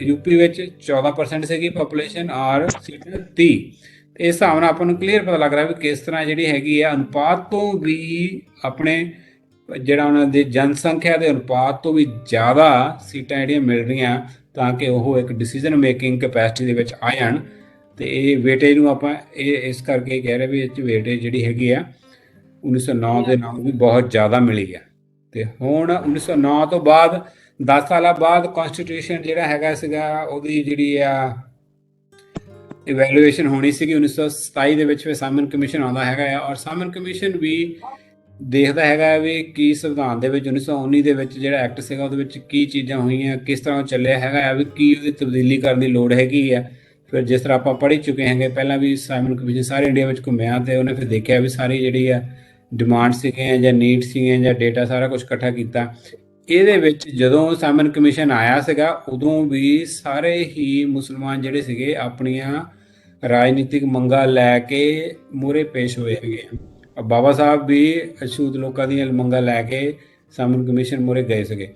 ਯੂਪੀ ਵਿੱਚ 14% ਸੀਗੀ ਪਾਪੂਲੇਸ਼ਨ ਔਰ ਸੀਟਾਂ 30। ਇਸ ਹਿਸਾਬ ਨਾਲ ਆਪਾਂ ਨੂੰ ਕਲੀਅਰ ਪਤਾ ਲੱਗ ਰਿਹਾ ਵੀ ਕਿਸ ਤਰ੍ਹਾਂ ਜਿਹੜੀ ਹੈਗੀ ਆ ਅਨੁਪਾਤ ਤੋਂ ਵੀ ਆਪਣੇ ਜਿਹੜਾ ਉਹਨਾਂ ਦੇ ਜਨਸੰਖਿਆ ਦੇ ਅਨੁਪਾਤ ਤੋਂ ਵੀ ਜ਼ਿਆਦਾ ਸੀਟਾਂ ਜਿਹੜੀਆਂ ਮਿਲ ਰਹੀਆਂ ਤਾਂ ਕਿ ਉਹ ਇੱਕ ਡਿਸੀਜਨ ਮੇਕਿੰਗ ਕੈਪੈਸਿਟੀ ਦੇ ਵਿੱਚ ਆ ਜਾਣ। ਤੇ ਇਹ ਵੇਟੇਜ ਨੂੰ ਆਪਾਂ ਇਹ ਇਸ ਕਰਕੇ ਕਹਿ ਰਹੇ ਵੀ ਇਹ 'ਚ ਵੇਟੇਜ ਜਿਹੜੀ ਹੈਗੀ ਆ 1909 ਦੇ ਨਾਲ ਵੀ ਬਹੁਤ ਜ਼ਿਆਦਾ ਮਿਲੀ ਆ। ਤੇ ਹੁਣ 1909 ਤੋਂ ਬਾਅਦ 10 ਸਾਲਾਂ ਬਾਅਦ ਕਨਸਟੀਟਿਊਸ਼ਨ ਜਿਹੜਾ ਹੈਗਾ ਸੀਗਾ ਉਹਦੀ ਜਿਹੜੀ ਆ ਇਵੈਲੂਏਸ਼ਨ ਹੋਣੀ ਸੀਗੀ 1927 ਦੇ ਵਿੱਚ। ਫਿਰ ਸਾਮਨ ਕਮਿਸ਼ਨ ਆਉਂਦਾ ਹੈਗਾ ਆ ਔਰ ਸਾਮਨ ਕਮਿਸ਼ਨ ਵੀ ਦੇਖਦਾ ਹੈਗਾ ਵੀ ਕੀ ਸੰਵਿਧਾਨ ਦੇ ਵਿੱਚ 1919 ਦੇ ਵਿੱਚ ਜਿਹੜਾ ਐਕਟ ਸੀਗਾ ਉਹਦੇ ਵਿੱਚ ਕੀ ਚੀਜ਼ਾਂ ਹੋਈਆਂ, ਕਿਸ ਤਰ੍ਹਾਂ ਚੱਲਿਆ ਹੈਗਾ ਆ, ਵੀ ਕੀ ਉਹਦੀ ਤਬਦੀਲੀ ਕਰਨ ਦੀ ਲੋੜ ਹੈਗੀ ਆ। ਫਿਰ ਜਿਸ ਤਰ੍ਹਾਂ ਆਪਾਂ ਪੜ੍ਹ ਚੁੱਕੇ ਹੈਗੇ ਪਹਿਲਾਂ ਵੀ ਸਾਈਮਨ ਕਮਿਸ਼ਨ ਸਾਰੇ ਇੰਡੀਆ ਵਿੱਚ ਘੁੰਮਿਆ ਤੇ ਉਹਨੇ ਫਿਰ ਦੇਖਿਆ ਵੀ ਸਾਰੀ ਜਿਹੜੀ ਆ ਡਿਮਾਂਡ ਸੀਗੀਆਂ ਜਾਂ ਨੀਡ ਸੀਗੀਆਂ ਜਾਂ ਡੇਟਾ ਸਾਰਾ ਕੁਝ ਇਕੱਠਾ ਕੀਤਾ। ਇਹਦੇ ਵਿੱਚ ਜਦੋਂ ਸਾਈਮਨ ਕਮਿਸ਼ਨ ਆਇਆ ਸੀਗਾ ਉਦੋਂ ਵੀ ਸਾਰੇ ਹੀ ਮੁਸਲਮਾਨ ਜਿਹੜੇ ਸੀਗੇ ਆਪਣੀਆਂ ਰਾਜਨੀਤਿਕ ਮੰਗਾਂ ਲੈ ਕੇ ਮੂਹਰੇ ਪੇਸ਼ ਹੋਏ ਹੈਗੇ ਆ। ਬਾਬਾ ਸਾਹਿਬ ਵੀ ਅਛੂਤ ਲੋਕਾਂ ਦੀਆਂ ਮੰਗਾਂ ਲੈ ਕੇ ਸਾਈਮਨ ਕਮਿਸ਼ਨ ਮੂਹਰੇ ਗਏ ਸੀਗੇ।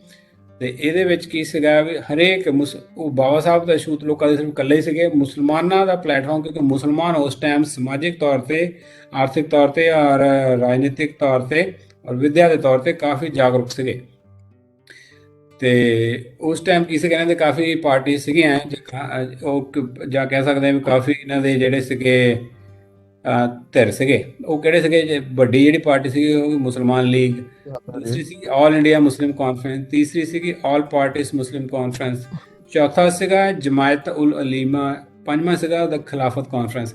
ਤੇ ਇਹਦੇ ਵਿੱਚ ਕੀ ਸੀਗਾ ਵੀ ਹਰੇਕ ਉਹ ਬਾਬਾ ਸਾਹਿਬ ਤਾਂ ਅਛੂਤ ਲੋਕਾਂ ਦੇ ਸਿਰਫ ਇਕੱਲੇ ਹੀ ਸੀਗੇ। ਮੁਸਲਮਾਨਾਂ ਦਾ ਪਲੇਟਫਾਰਮ, ਕਿਉਂਕਿ ਮੁਸਲਮਾਨ ਉਸ ਟਾਈਮ ਸਮਾਜਿਕ ਤੌਰ ਤੇ, ਆਰਥਿਕ ਤੌਰ ਤੇ ਔਰ ਰਾਜਨੀਤਿਕ ਤੌਰ ਤੇ ਔਰ ਵਿਦਿਆ ਦੇ ਤੌਰ ਤੇ ਕਾਫੀ ਜਾਗਰੂਕ ਸੀਗੇ। ਤੇ ਉਸ ਟਾਈਮ ਕੀ ਸੀ ਇਹਨਾਂ ਦੇ ਕਾਫੀ ਪਾਰਟੀ ਸੀਗੀਆਂ ਉਹ ਜਾਂ ਕਹਿ ਸਕਦੇ ਹਾਂ ਵੀ ਕਾਫੀ ਇਹਨਾਂ ਦੇ ਜਿਹੜੇ ਸੀਗੇ ਧਿਰ ਸੀਗੇ। ਉਹ ਕਿਹੜੇ ਸੀਗੇ? ਵੱਡੀ ਜਿਹੜੀ ਪਾਰਟੀ ਸੀਗੀ ਉਹ ਮੁਸਲਮਾਨ ਲੀਗ, ਦੂਸਰੀ ਸੀਗੀ ਆਲ ਇੰਡੀਆ ਮੁਸਲਿਮ ਕਾਨਫਰੰਸ, ਤੀਸਰੀ ਸੀਗੀ ਆਲ ਪਾਰਟੀਜ਼ ਮੁਸਲਿਮ ਕਾਨਫਰੰਸ, ਚੌਥਾ ਸੀਗਾ ਜਮਾਇਤ ਉਲ ਅਲੀਮਾ, ਪੰਜਵਾਂ ਸੀਗਾ ਦਾ ਖਿਲਾਫਤ ਕਾਨਫਰੰਸ।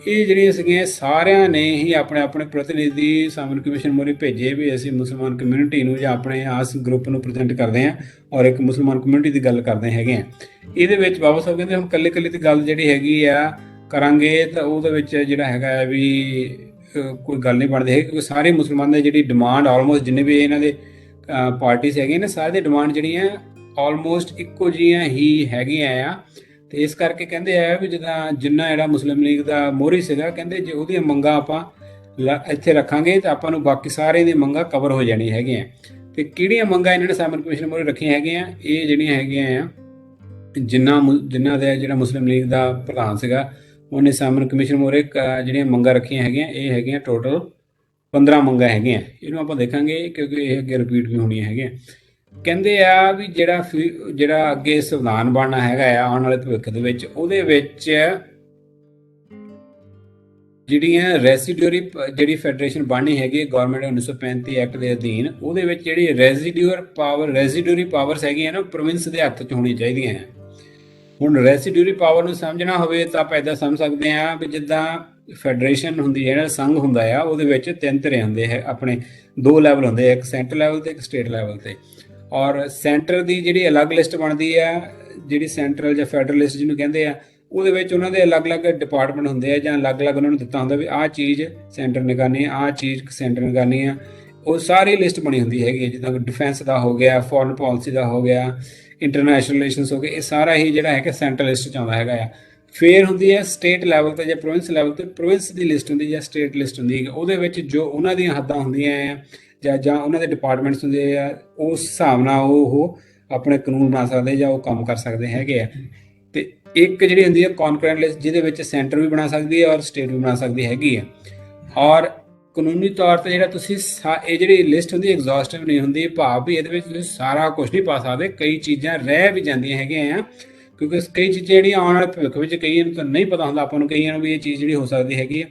ਇਹ ਜਿਹੜੀਆਂ ਸੀਗੀਆਂ ਸਾਰਿਆਂ ਨੇ ਹੀ ਆਪਣੇ ਆਪਣੇ ਪ੍ਰਤੀਨਿਧੀ ਸਾਮਨ ਕਮਿਸ਼ਨ ਮੋਰੇ ਭੇਜੇ ਵੀ ਅਸੀਂ ਮੁਸਲਮਾਨ ਕਮਿਊਨਿਟੀ ਨੂੰ ਜਾਂ ਆਪਣੇ ਆਸ ਗਰੁੱਪ ਨੂੰ ਪ੍ਰੈਜ਼ੈਂਟ ਕਰਦੇ ਹਾਂ ਔਰ ਇੱਕ ਮੁਸਲਮਾਨ ਕਮਿਊਨਿਟੀ ਦੀ ਗੱਲ ਕਰਦੇ ਹੈਗੇ ਆ। ਇਹਦੇ ਵਿੱਚ ਬਾਬਾ ਸਾਹਿਬ ਕਹਿੰਦੇ ਹੁਣ ਇਕੱਲੇ ਦੀ ਗੱਲ ਜਿਹੜੀ ਹੈਗੀ ਆ ਕਰਾਂਗੇ ਤਾਂ ਉਹਦੇ ਵਿੱਚ ਜਿਹੜਾ ਹੈਗਾ ਵੀ ਕੋਈ ਗੱਲ ਨਹੀਂ ਬਣਦੀ ਹੈ, ਕਿਉਂਕਿ ਸਾਰੇ ਮੁਸਲਮਾਨਾਂ ਦੀ ਜਿਹੜੀ ਡਿਮਾਂਡ ਆਲਮੋਸਟ ਜਿੰਨੇ ਵੀ ਇਹਨਾਂ ਦੇ ਪਾਰਟੀਜ਼ ਹੈਗੀਆਂ ਨੇ ਸਾਰੇ ਦੀ ਡਿਮਾਂਡ ਜਿਹੜੀਆਂ ਆਲਮੋਸਟ ਇੱਕੋ ਜਿਹੀਆਂ ਹੀ ਹੈਗੀਆਂ ਆ। ਤੇ ਇਸ ਕਰਕੇ ਕਹਿੰਦੇ ਆ ਵੀ ਜਿੰਨਾ ਜਿਹੜਾ ਮੁਸਲਿਮ ਲੀਗ ਦਾ ਮੋਹਰੀ ਸੀਗਾ, ਕਹਿੰਦੇ ਜੇ ਉਹਦੀਆਂ ਮੰਗਾਂ ਆਪਾਂ ਇੱਥੇ ਰੱਖਾਂਗੇ ਤਾਂ ਆਪਾਂ ਨੂੰ ਬਾਕੀ ਸਾਰੇ ਦੀਆਂ ਮੰਗਾਂ ਕਵਰ ਹੋ ਜਾਣੀਆਂ ਹੈਗੀਆਂ। ਤੇ ਕਿਹੜੀਆਂ ਮੰਗਾਂ ਇਹਨਾਂ ਨੇ ਸਾਮਨ ਕਮਿਸ਼ਨ ਮੋਹਰੇ ਰੱਖੀਆਂ ਹੈਗੀਆਂ? ਇਹ ਜਿਹੜੀਆਂ ਹੈਗੀਆਂ ਆ ਜਿਨ੍ਹਾਂ ਦਾ ਜਿਹੜਾ ਮੁਸਲਿਮ ਲੀਗ ਦਾ ਪ੍ਰਧਾਨ ਸੀਗਾ ਉਹਨੇ ਸਾਮਨ ਕਮਿਸ਼ਨ ਮੋਹਰੇ ਜਿਹੜੀਆਂ ਮੰਗਾਂ ਰੱਖੀਆਂ ਹੈਗੀਆਂ ਇਹ ਹੈਗੀਆਂ ਟੋਟਲ 15 ਮੰਗਾਂ ਹੈਗੀਆਂ। ਇਹਨੂੰ ਆਪਾਂ ਦੇਖਾਂਗੇ ਕਿਉਂਕਿ ਇਹ ਅੱਗੇ ਰਿਪੀਟ ਵੀ ਹੋਣੀਆਂ ਹੈਗੀਆਂ। ਕਹਿੰਦੇ ਆ ਵੀ ਜਿਹੜਾ ਅੱਗੇ ਸੰਵਿਧਾਨ ਬਣਨਾ ਹੈਗਾ ਆ ਆਉਣ ਵਾਲੇ ਭਵਿੱਖ ਦੇ ਵਿੱਚ, ਉਹਦੇ ਵਿੱਚ ਜਿਹੜੀਆਂ ਰੈਸੀਡਿਊਰੀ ਜਿਹੜੀ ਫੈਡਰੇਸ਼ਨ ਬਣਨੀ ਹੈਗੀ ਗਵਰਨਮੈਂਟ 1935 ਐਕਟ ਦੇ ਅਧੀਨ, ਉਹਦੇ ਵਿੱਚ ਜਿਹੜੀ ਰੈਸੀਡਿਊਰੀ ਪਾਵਰਸ ਹੈਗੀਆਂ ਨਾ ਪ੍ਰੋਵਿੰਸ ਦੇ ਹੱਥ 'ਚ ਹੋਣੀਆਂ ਚਾਹੀਦੀਆਂ ਹੈ। ਹੁਣ ਰੈਸੀਡਿਊਰੀ ਪਾਵਰ ਨੂੰ ਸਮਝਣਾ ਹੋਵੇ ਤਾਂ ਆਪਾਂ ਇੱਦਾਂ ਸਮਝ ਸਕਦੇ ਹਾਂ ਵੀ ਜਿੱਦਾਂ ਫੈਡਰੇਸ਼ਨ ਹੁੰਦੀ ਹੈ, ਜਿਹੜਾ ਸੰਘ ਹੁੰਦਾ ਆ, ਉਹਦੇ ਵਿੱਚ 3 ਧਿਰੇ ਹੁੰਦੇ ਹੈ, ਆਪਣੇ 2 ਲੈਵਲ ਹੁੰਦੇ, ਇੱਕ ਸੈਂਟਰ ਲੈਵਲ ਤੇ ਇੱਕ ਸਟੇਟ ਲੈਵਲ ਤੇ। ਔਰ ਸੈਂਟਰ ਦੀ ਜਿਹੜੀ ਅਲੱਗ ਲਿਸਟ ਬਣਦੀ ਆ, ਜਿਹੜੀ ਸੈਂਟਰਲ ਜਾਂ ਫੈਡਰਲ ਲਿਸਟ ਜਿਹਨੂੰ ਕਹਿੰਦੇ ਆ, ਉਹਦੇ ਵਿੱਚ ਉਹਨਾਂ ਦੇ ਅਲੱਗ-ਅਲੱਗ ਡਿਪਾਰਟਮੈਂਟ ਹੁੰਦੇ ਆ ਜਾਂ ਅਲੱਗ-ਅਲੱਗ ਉਹਨਾਂ ਨੂੰ ਦਿੱਤਾ ਹੁੰਦਾ ਵੀ ਆਹ ਚੀਜ਼ ਸੈਂਟਰ ਨੇ ਕਰਨੀ, ਆਹ ਚੀਜ਼ ਸੈਂਟਰ ਨੇ ਕਰਨੀ ਆ। ਉਹ ਸਾਰੀ ਲਿਸਟ ਬਣੀ ਹੁੰਦੀ ਹੈਗੀ, ਜਿੱਦਾਂ ਡਿਫੈਂਸ ਦਾ ਹੋ ਗਿਆ, ਫੋਰਨ ਪਾਲਿਸੀ ਦਾ ਹੋ ਗਿਆ, ਇੰਟਰਨੈਸ਼ਨਲ ਰਿਲੇਸ਼ਨਸ ਹੋ ਗਏ, ਇਹ ਸਾਰਾ ਹੀ ਜਿਹੜਾ ਹੈਗਾ ਸੈਂਟਰਲ ਲਿਸਟ 'ਚ ਆਉਂਦਾ ਹੈਗਾ ਆ। ਫਿਰ ਹੁੰਦੀ ਹੈ ਸਟੇਟ ਲੈਵਲ 'ਤੇ ਜਾਂ ਪ੍ਰੋਵਿੰਸ ਲੈਵਲ 'ਤੇ ਪ੍ਰੋਵਿੰਸ ਦੀ ਲਿਸਟ ਹੁੰਦੀ ਜਾਂ ਸਟੇਟ ਲਿਸਟ ਹੁੰਦੀ ਹੈ। ਉਹਦੇ ਵਿੱਚ ਜੋ ਉਹਨਾਂ ਦੀਆਂ ਹੱਦਾਂ ਹੁੰਦੀਆਂ ਆ ਜਾਂ ਉਹਨਾਂ ਦੇ ਡਿਪਾਰਟਮੈਂਟਸ ਹੁੰਦੇ ਆ, ਉਸ ਹਿਸਾਬ ਨਾਲ ਉਹ ਆਪਣੇ ਕਾਨੂੰਨ ਬਣਾ ਸਕਦੇ ਜਾਂ ਉਹ ਕੰਮ ਕਰ ਸਕਦੇ ਹੈਗੇ ਆ। ਤੇ ਇੱਕ ਜਿਹੜੀ ਹੁੰਦੀ ਹੈ ਕੌਨਕਰੈਂਟ ਲਿਸਟ, ਜਿਹਦੇ ਵਿੱਚ ਸੈਂਟਰ ਵੀ ਬਣਾ ਸਕਦੀ ਹੈ ਔਰ ਸਟੇਟ ਵੀ ਬਣਾ ਸਕਦੀ ਹੈਗੀ ਹੈ। ਔਰ ਕਾਨੂੰਨੀ ਤੌਰ 'ਤੇ ਜਿਹੜਾ ਤੁਸੀਂ ਇਹ ਜਿਹੜੀ ਲਿਸਟ ਹੁੰਦੀ ਐਗਜ਼ੌਸਟਿਵ ਨਹੀਂ ਹੁੰਦੀ, ਭਾਵ ਵੀ ਇਹਦੇ ਵਿੱਚ ਤੁਸੀਂ ਸਾਰਾ ਕੁਝ ਨਹੀਂ ਪਾ ਸਕਦੇ, ਕਈ ਚੀਜ਼ਾਂ ਰਹਿ ਵੀ ਜਾਂਦੀਆਂ ਹੈਗੀਆਂ ਆ ਕਿਉਂਕਿ ਕਈ ਚੀਜ਼ਾਂ ਜਿਹੜੀਆਂ ਆਉਣ ਵਾਲੇ ਭਵਿੱਖ ਵਿੱਚ ਕਈਆਂ ਨੂੰ ਤਾਂ ਨਹੀਂ ਪਤਾ ਹੁੰਦਾ, ਆਪਾਂ ਨੂੰ ਕਈਆਂ ਨੂੰ ਵੀ ਇਹ ਚੀਜ਼ ਜਿਹੜੀ ਹੋ ਸਕਦੀ ਹੈਗੀ ਹੈ।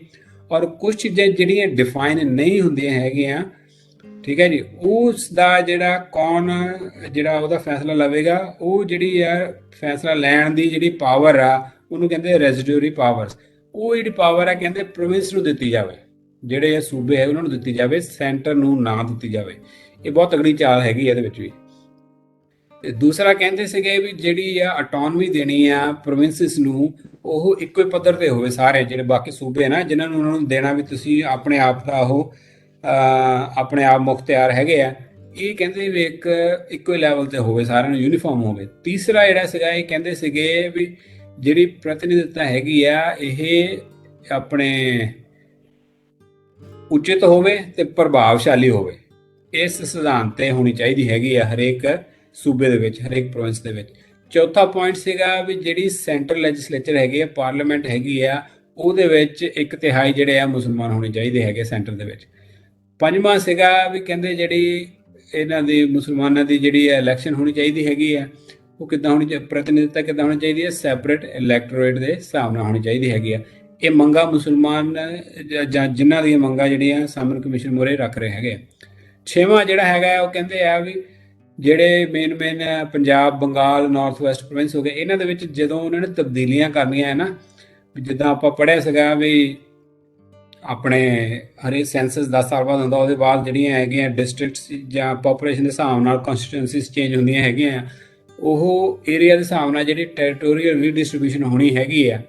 ਔਰ ਕੁਝ ਚੀਜ਼ਾਂ ਜਿਹੜੀਆਂ ਡਿਫਾਈਨ ਨਹੀਂ ਹੁੰਦੀਆਂ ਹੈਗੀਆਂ, ਠੀਕ ਹੈ ਜੀ, ਉਸ ਦਾ ਜਿਹੜਾ ਕੌਣ ਜਿਹੜਾ ਉਹਦਾ ਫੈਸਲਾ ਲਵੇਗਾ, ਉਹ ਜਿਹੜੀ ਆ ਫੈਸਲਾ ਲੈਣ ਦੀ ਜਿਹੜੀ ਪਾਵਰ ਆ ਉਹਨੂੰ ਕਹਿੰਦੇ ਰੈਜ਼ੀਡਿਊਰੀ ਪਾਵਰਸ। ਉਹ ਜਿਹੜੀ ਪਾਵਰ ਆ ਕਹਿੰਦੇ ਪ੍ਰੋਵਿੰਸ ਨੂੰ ਦਿੱਤੀ ਜਾਵੇ, ਜਿਹੜੇ ਸੂਬੇ ਹੈ ਉਹਨਾਂ ਨੂੰ ਦਿੱਤੀ ਜਾਵੇ, ਸੈਂਟਰ ਨੂੰ ਨਾ ਦਿੱਤੀ ਜਾਵੇ। ਇਹ ਬਹੁਤ ਤਗੜੀ ਚਾਲ ਹੈਗੀ ਇਹਦੇ ਵਿੱਚ ਵੀ। ਤੇ ਦੂਸਰਾ ਕਹਿੰਦੇ ਸੀਗੇ ਵੀ ਜਿਹੜੀ ਆ ਆਟੋਨਮੀ ਦੇਣੀ ਆ ਪ੍ਰੋਵਿੰਸਿਸ ਨੂੰ, ਉਹ ਇੱਕੋ ਹੀ ਪੱਧਰ ਤੇ ਹੋਵੇ ਸਾਰੇ ਜਿਹੜੇ ਬਾਕੀ ਸੂਬੇ ਨਾ, ਜਿਨ੍ਹਾਂ ਨੂੰ ਉਹਨਾਂ ਨੂੰ ਦੇਣਾ ਵੀ ਤੁਸੀਂ ਆਪਣੇ ਆਪ ਦਾ ਉਹ ਆਪਣੇ ਆਪ ਮੁਖਤਿਆਰ ਹੈਗੇ ਆ, ਇਹ ਕਹਿੰਦੇ ਵੀ ਇੱਕੋ ਹੀ ਲੈਵਲ ਤੇ ਹੋਵੇ, ਸਾਰਿਆਂ ਨੂੰ ਯੂਨੀਫਾਰਮ ਹੋਵੇ। ਤੀਸਰਾ ਜਿਹੜਾ ਸੀਗਾ ਇਹ ਕਹਿੰਦੇ ਸੀਗੇ ਵੀ ਜਿਹੜੀ ਪ੍ਰਤੀਨਿਧਤਾ ਹੈਗੀ ਆ ਇਹ ਆਪਣੇ ਉਚਿਤ ਹੋਵੇ ਤੇ ਪ੍ਰਭਾਵਸ਼ਾਲੀ ਹੋਵੇ। ਇਸ ਸਿਧਾਂਤ ਤੇ ਹੋਣੀ ਚਾਹੀਦੀ ਹੈਗੀ ਆ ਹਰੇਕ ਸੂਬੇ ਦੇ ਵਿੱਚ, ਹਰੇਕ ਪ੍ਰੋਵਿੰਸ ਦੇ ਵਿੱਚ। ਚੌਥਾ ਪੁਆਇੰਟ ਸੀਗਾ ਵੀ ਜਿਹੜੀ ਸੈਂਟਰਲ ਲੈਜਿਸਲੇਚਰ ਹੈਗੀ ਆ, ਪਾਰਲੀਮੈਂਟ ਹੈਗੀ ਆ, ਉਹਦੇ ਵਿੱਚ 1/3 ਜਿਹੜੇ ਆ ਮੁਸਲਮਾਨ ਹੋਣੇ ਚਾਹੀਦੇ ਹੈਗੇ ਸੈਂਟਰ ਦੇ ਵਿੱਚ। ਪੰਜਵਾਂ ਸੀਗਾ ਵੀ ਕਹਿੰਦੇ ਜਿਹੜੀ ਇਹਨਾਂ ਦੀ ਮੁਸਲਮਾਨਾਂ ਦੀ ਜਿਹੜੀ ਇਲੈਕਸ਼ਨ ਹੋਣੀ ਚਾਹੀਦੀ ਹੈਗੀ ਆ, ਉਹ ਕਿੱਦਾਂ ਹੋਣੀ, ਪ੍ਰਤੀਨਿਧਤਾ ਕਿੱਦਾਂ ਹੋਣੀ ਚਾਹੀਦੀ ਹੈ, ਸੈਪਰੇਟ ਇਲੈਕਟੋਰੇਟ ਦੇ ਹਿਸਾਬ ਨਾਲ ਹੋਣੀ ਚਾਹੀਦੀ ਹੈਗੀ ਆ। ਇਹ ਮੰਗਾਂ ਮੁਸਲਮਾਨ ਜਾਂ ਜਿਨ੍ਹਾਂ ਦੀਆਂ ਮੰਗਾਂ ਜਿਹੜੀਆਂ ਸਾਮਨ ਕਮਿਸ਼ਨ ਮੂਹਰੇ ਰੱਖ ਰਹੇ ਹੈਗੇ। ਛੇਵਾਂ ਜਿਹੜਾ ਹੈਗਾ ਉਹ ਕਹਿੰਦੇ ਆ ਵੀ ਜਿਹੜੇ main Punjab, Bengal, north West province ਹੋ ਗਏ, ਇਹਨਾਂ ਦੇ ਵਿੱਚ ਜਦੋਂ ਉਹਨਾਂ ਨੇ ਤਬਦੀਲੀਆਂ ਕਰਨੀਆਂ ਹੈ ਨਾ, ਜਿੱਦਾਂ ਆਪਾਂ ਪੜ੍ਹਿਆ ਸੀਗਾ ਵੀ ਆਪਣੇ ਹਰੇ ਸੈਂਸਸ 10 ਸਾਲ ਬਾਅਦ ਹੁੰਦਾ, ਉਹਦੇ ਬਾਅਦ ਜਿਹੜੀਆਂ ਹੈਗੀਆਂ ਡਿਸਟ੍ਰਿਕਟਸ ਜਾਂ ਪਾਪੂਲੇਸ਼ਨ ਦੇ ਹਿਸਾਬ ਨਾਲ ਕਨਸਟੀਟੂਐਂਸੀਜ਼ ਚੇਂਜ ਹੁੰਦੀਆਂ ਹੈਗੀਆਂ, ਉਹ ਏਰੀਆ ਦੇ ਹਿਸਾਬ ਨਾਲ ਜਿਹੜੀ ਟੈਰੀਟੋਰੀਅਲ ਰੀਡਿਸਟ੍ਰੀਬਿਊਸ਼ਨ ਹੋਣੀ ਹੈਗੀ ਆ।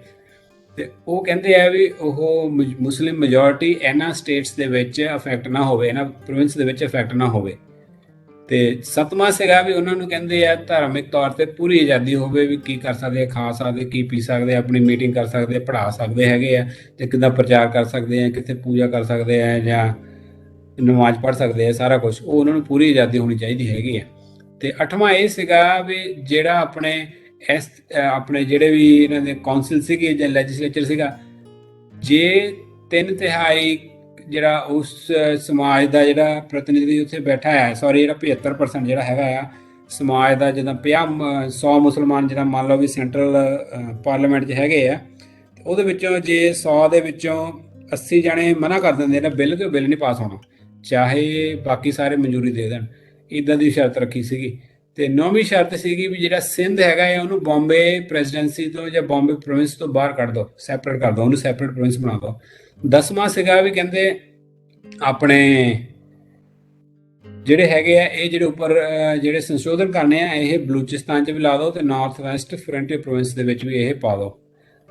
ਤੇ ਉਹ ਕਹਿੰਦੇ ਆ ਵੀ ਉਹ ਮੁਸਲਿਮ ਮੈਜੋਰਿਟੀ ਇਹਨਾਂ ਸਟੇਟਸ ਦੇ ਵਿੱਚ ਅਫੈਕਟ ਨਾ ਹੋਵੇ, ਇਹਨਾਂ ਪ੍ਰੋਵਿੰਸ ਦੇ ਵਿੱਚ ਅਫੈਕਟ ਨਾ ਹੋਵੇ। ਤੇ ਸੱਤਵਾਂ ਸੀਗਾ ਵੀ ਉਹਨਾਂ ਨੂੰ ਕਹਿੰਦੇ ਆ ਧਾਰਮਿਕ ਤੌਰ ਤੇ ਪੂਰੀ ਆਜ਼ਾਦੀ ਹੋਵੇ, ਵੀ ਕੀ ਕਰ ਸਕਦੇ ਆ, ਖਾ ਸਕਦੇ, ਕੀ ਪੀ ਸਕਦੇ, ਆਪਣੀ ਮੀਟਿੰਗ ਕਰ ਸਕਦੇ, ਪੜ੍ਹਾ ਸਕਦੇ ਹੈਗੇ ਆ, ਤੇ ਕਿੱਦਾਂ ਪ੍ਰਚਾਰ ਕਰ ਸਕਦੇ ਆ, ਕਿੱਥੇ ਪੂਜਾ ਕਰ ਸਕਦੇ ਆ ਜਾਂ ਨਮਾਜ਼ ਪੜ੍ਹ ਸਕਦੇ ਆ, ਸਾਰਾ ਕੁਝ ਉਹ ਉਹਨਾਂ ਨੂੰ ਪੂਰੀ ਆਜ਼ਾਦੀ ਹੋਣੀ ਚਾਹੀਦੀ ਹੈਗੀ ਆ। ਤੇ 8ਵਾਂ ਇਹ ਸੀਗਾ ਵੀ ਜਿਹੜਾ ਆਪਣੇ ਜਿਹੜੇ ਵੀ ਇਹਨਾਂ ਦੇ ਕੌਂਸਲ ਸੀਗੇ ਜਾਂ ਲੈਜਿਸਲੇਚਰ ਸੀਗਾ, ਜੇ 3/3 ਜਿਹੜਾ ਉਸ ਸਮਾਜ ਦਾ ਜਿਹੜਾ ਪ੍ਰਤੀਨਿਧੀ ਉੱਥੇ ਬੈਠਾ ਹੈ, ਜਿਹੜਾ 75% ਜਿਹੜਾ ਹੈਗਾ ਆ ਸਮਾਜ ਦਾ, ਜਿੱਦਾਂ 100 ਮੁਸਲਮਾਨ ਜਿਹੜਾ ਮੰਨ ਲਓ ਵੀ ਸੈਂਟਰਲ ਪਾਰਲੀਮੈਂਟ 'ਚ ਹੈਗੇ ਆ, ਉਹਦੇ ਵਿੱਚੋਂ ਜੇ 100 ਦੇ ਵਿੱਚੋਂ 80 ਜਣੇ ਮਨਾ ਕਰ ਦਿੰਦੇ ਨੇ ਬਿੱਲ, ਤੇ ਉਹ ਬਿੱਲ ਨਹੀਂ ਪਾਸ ਹੋਣਾ, ਚਾਹੇ ਬਾਕੀ ਸਾਰੇ ਮਨਜ਼ੂਰੀ ਦੇ ਦੇਣ। ਇੱਦਾਂ ਦੀ ਸ਼ਰਤ ਰੱਖੀ ਸੀਗੀ। ਤੇ 9ਵੀਂ ਸ਼ਰਤ ਸੀਗੀ ਵੀ ਜਿਹੜਾ ਸਿੰਧ ਹੈਗਾ ਹੈ ਉਹਨੂੰ ਬੰਬੇ ਪ੍ਰੈਜ਼ੀਡੈਂਸੀ ਤੋਂ ਜਾਂ ਬੰਬੇ ਪ੍ਰੋਵਿੰਸ ਤੋਂ ਬਾਹਰ ਕੱਢ ਦਿਓ, ਸੈਪਰੇਟ ਕਰ ਦਿਓ, ਉਹਨੂੰ ਸੈਪਰੇਟ ਪ੍ਰੋਵਿੰਸ ਬਣਾ ਦਿਓ। 10ਵਾਂ ਸੀਗਾ ਵੀ ਕਹਿੰਦੇ ਆਪਣੇ ਜਿਹੜੇ ਹੈਗੇ ਆ ਇਹ ਜਿਹੜੇ ਉੱਪਰ ਜਿਹੜੇ ਸੰਸ਼ੋਧਨ ਕਰਨੇ ਆ, ਇਹ ਬਲੂਚਿਸਤਾਨ 'ਚ ਵੀ ਲਾ ਦਿਓ ਤੇ ਨਾਰਥ ਵੈਸਟ ਫਰੰਟੀਅਰ ਪ੍ਰੋਵਿੰਸ ਦੇ ਵਿੱਚ ਵੀ ਇਹ ਪਾ ਦਿਓ।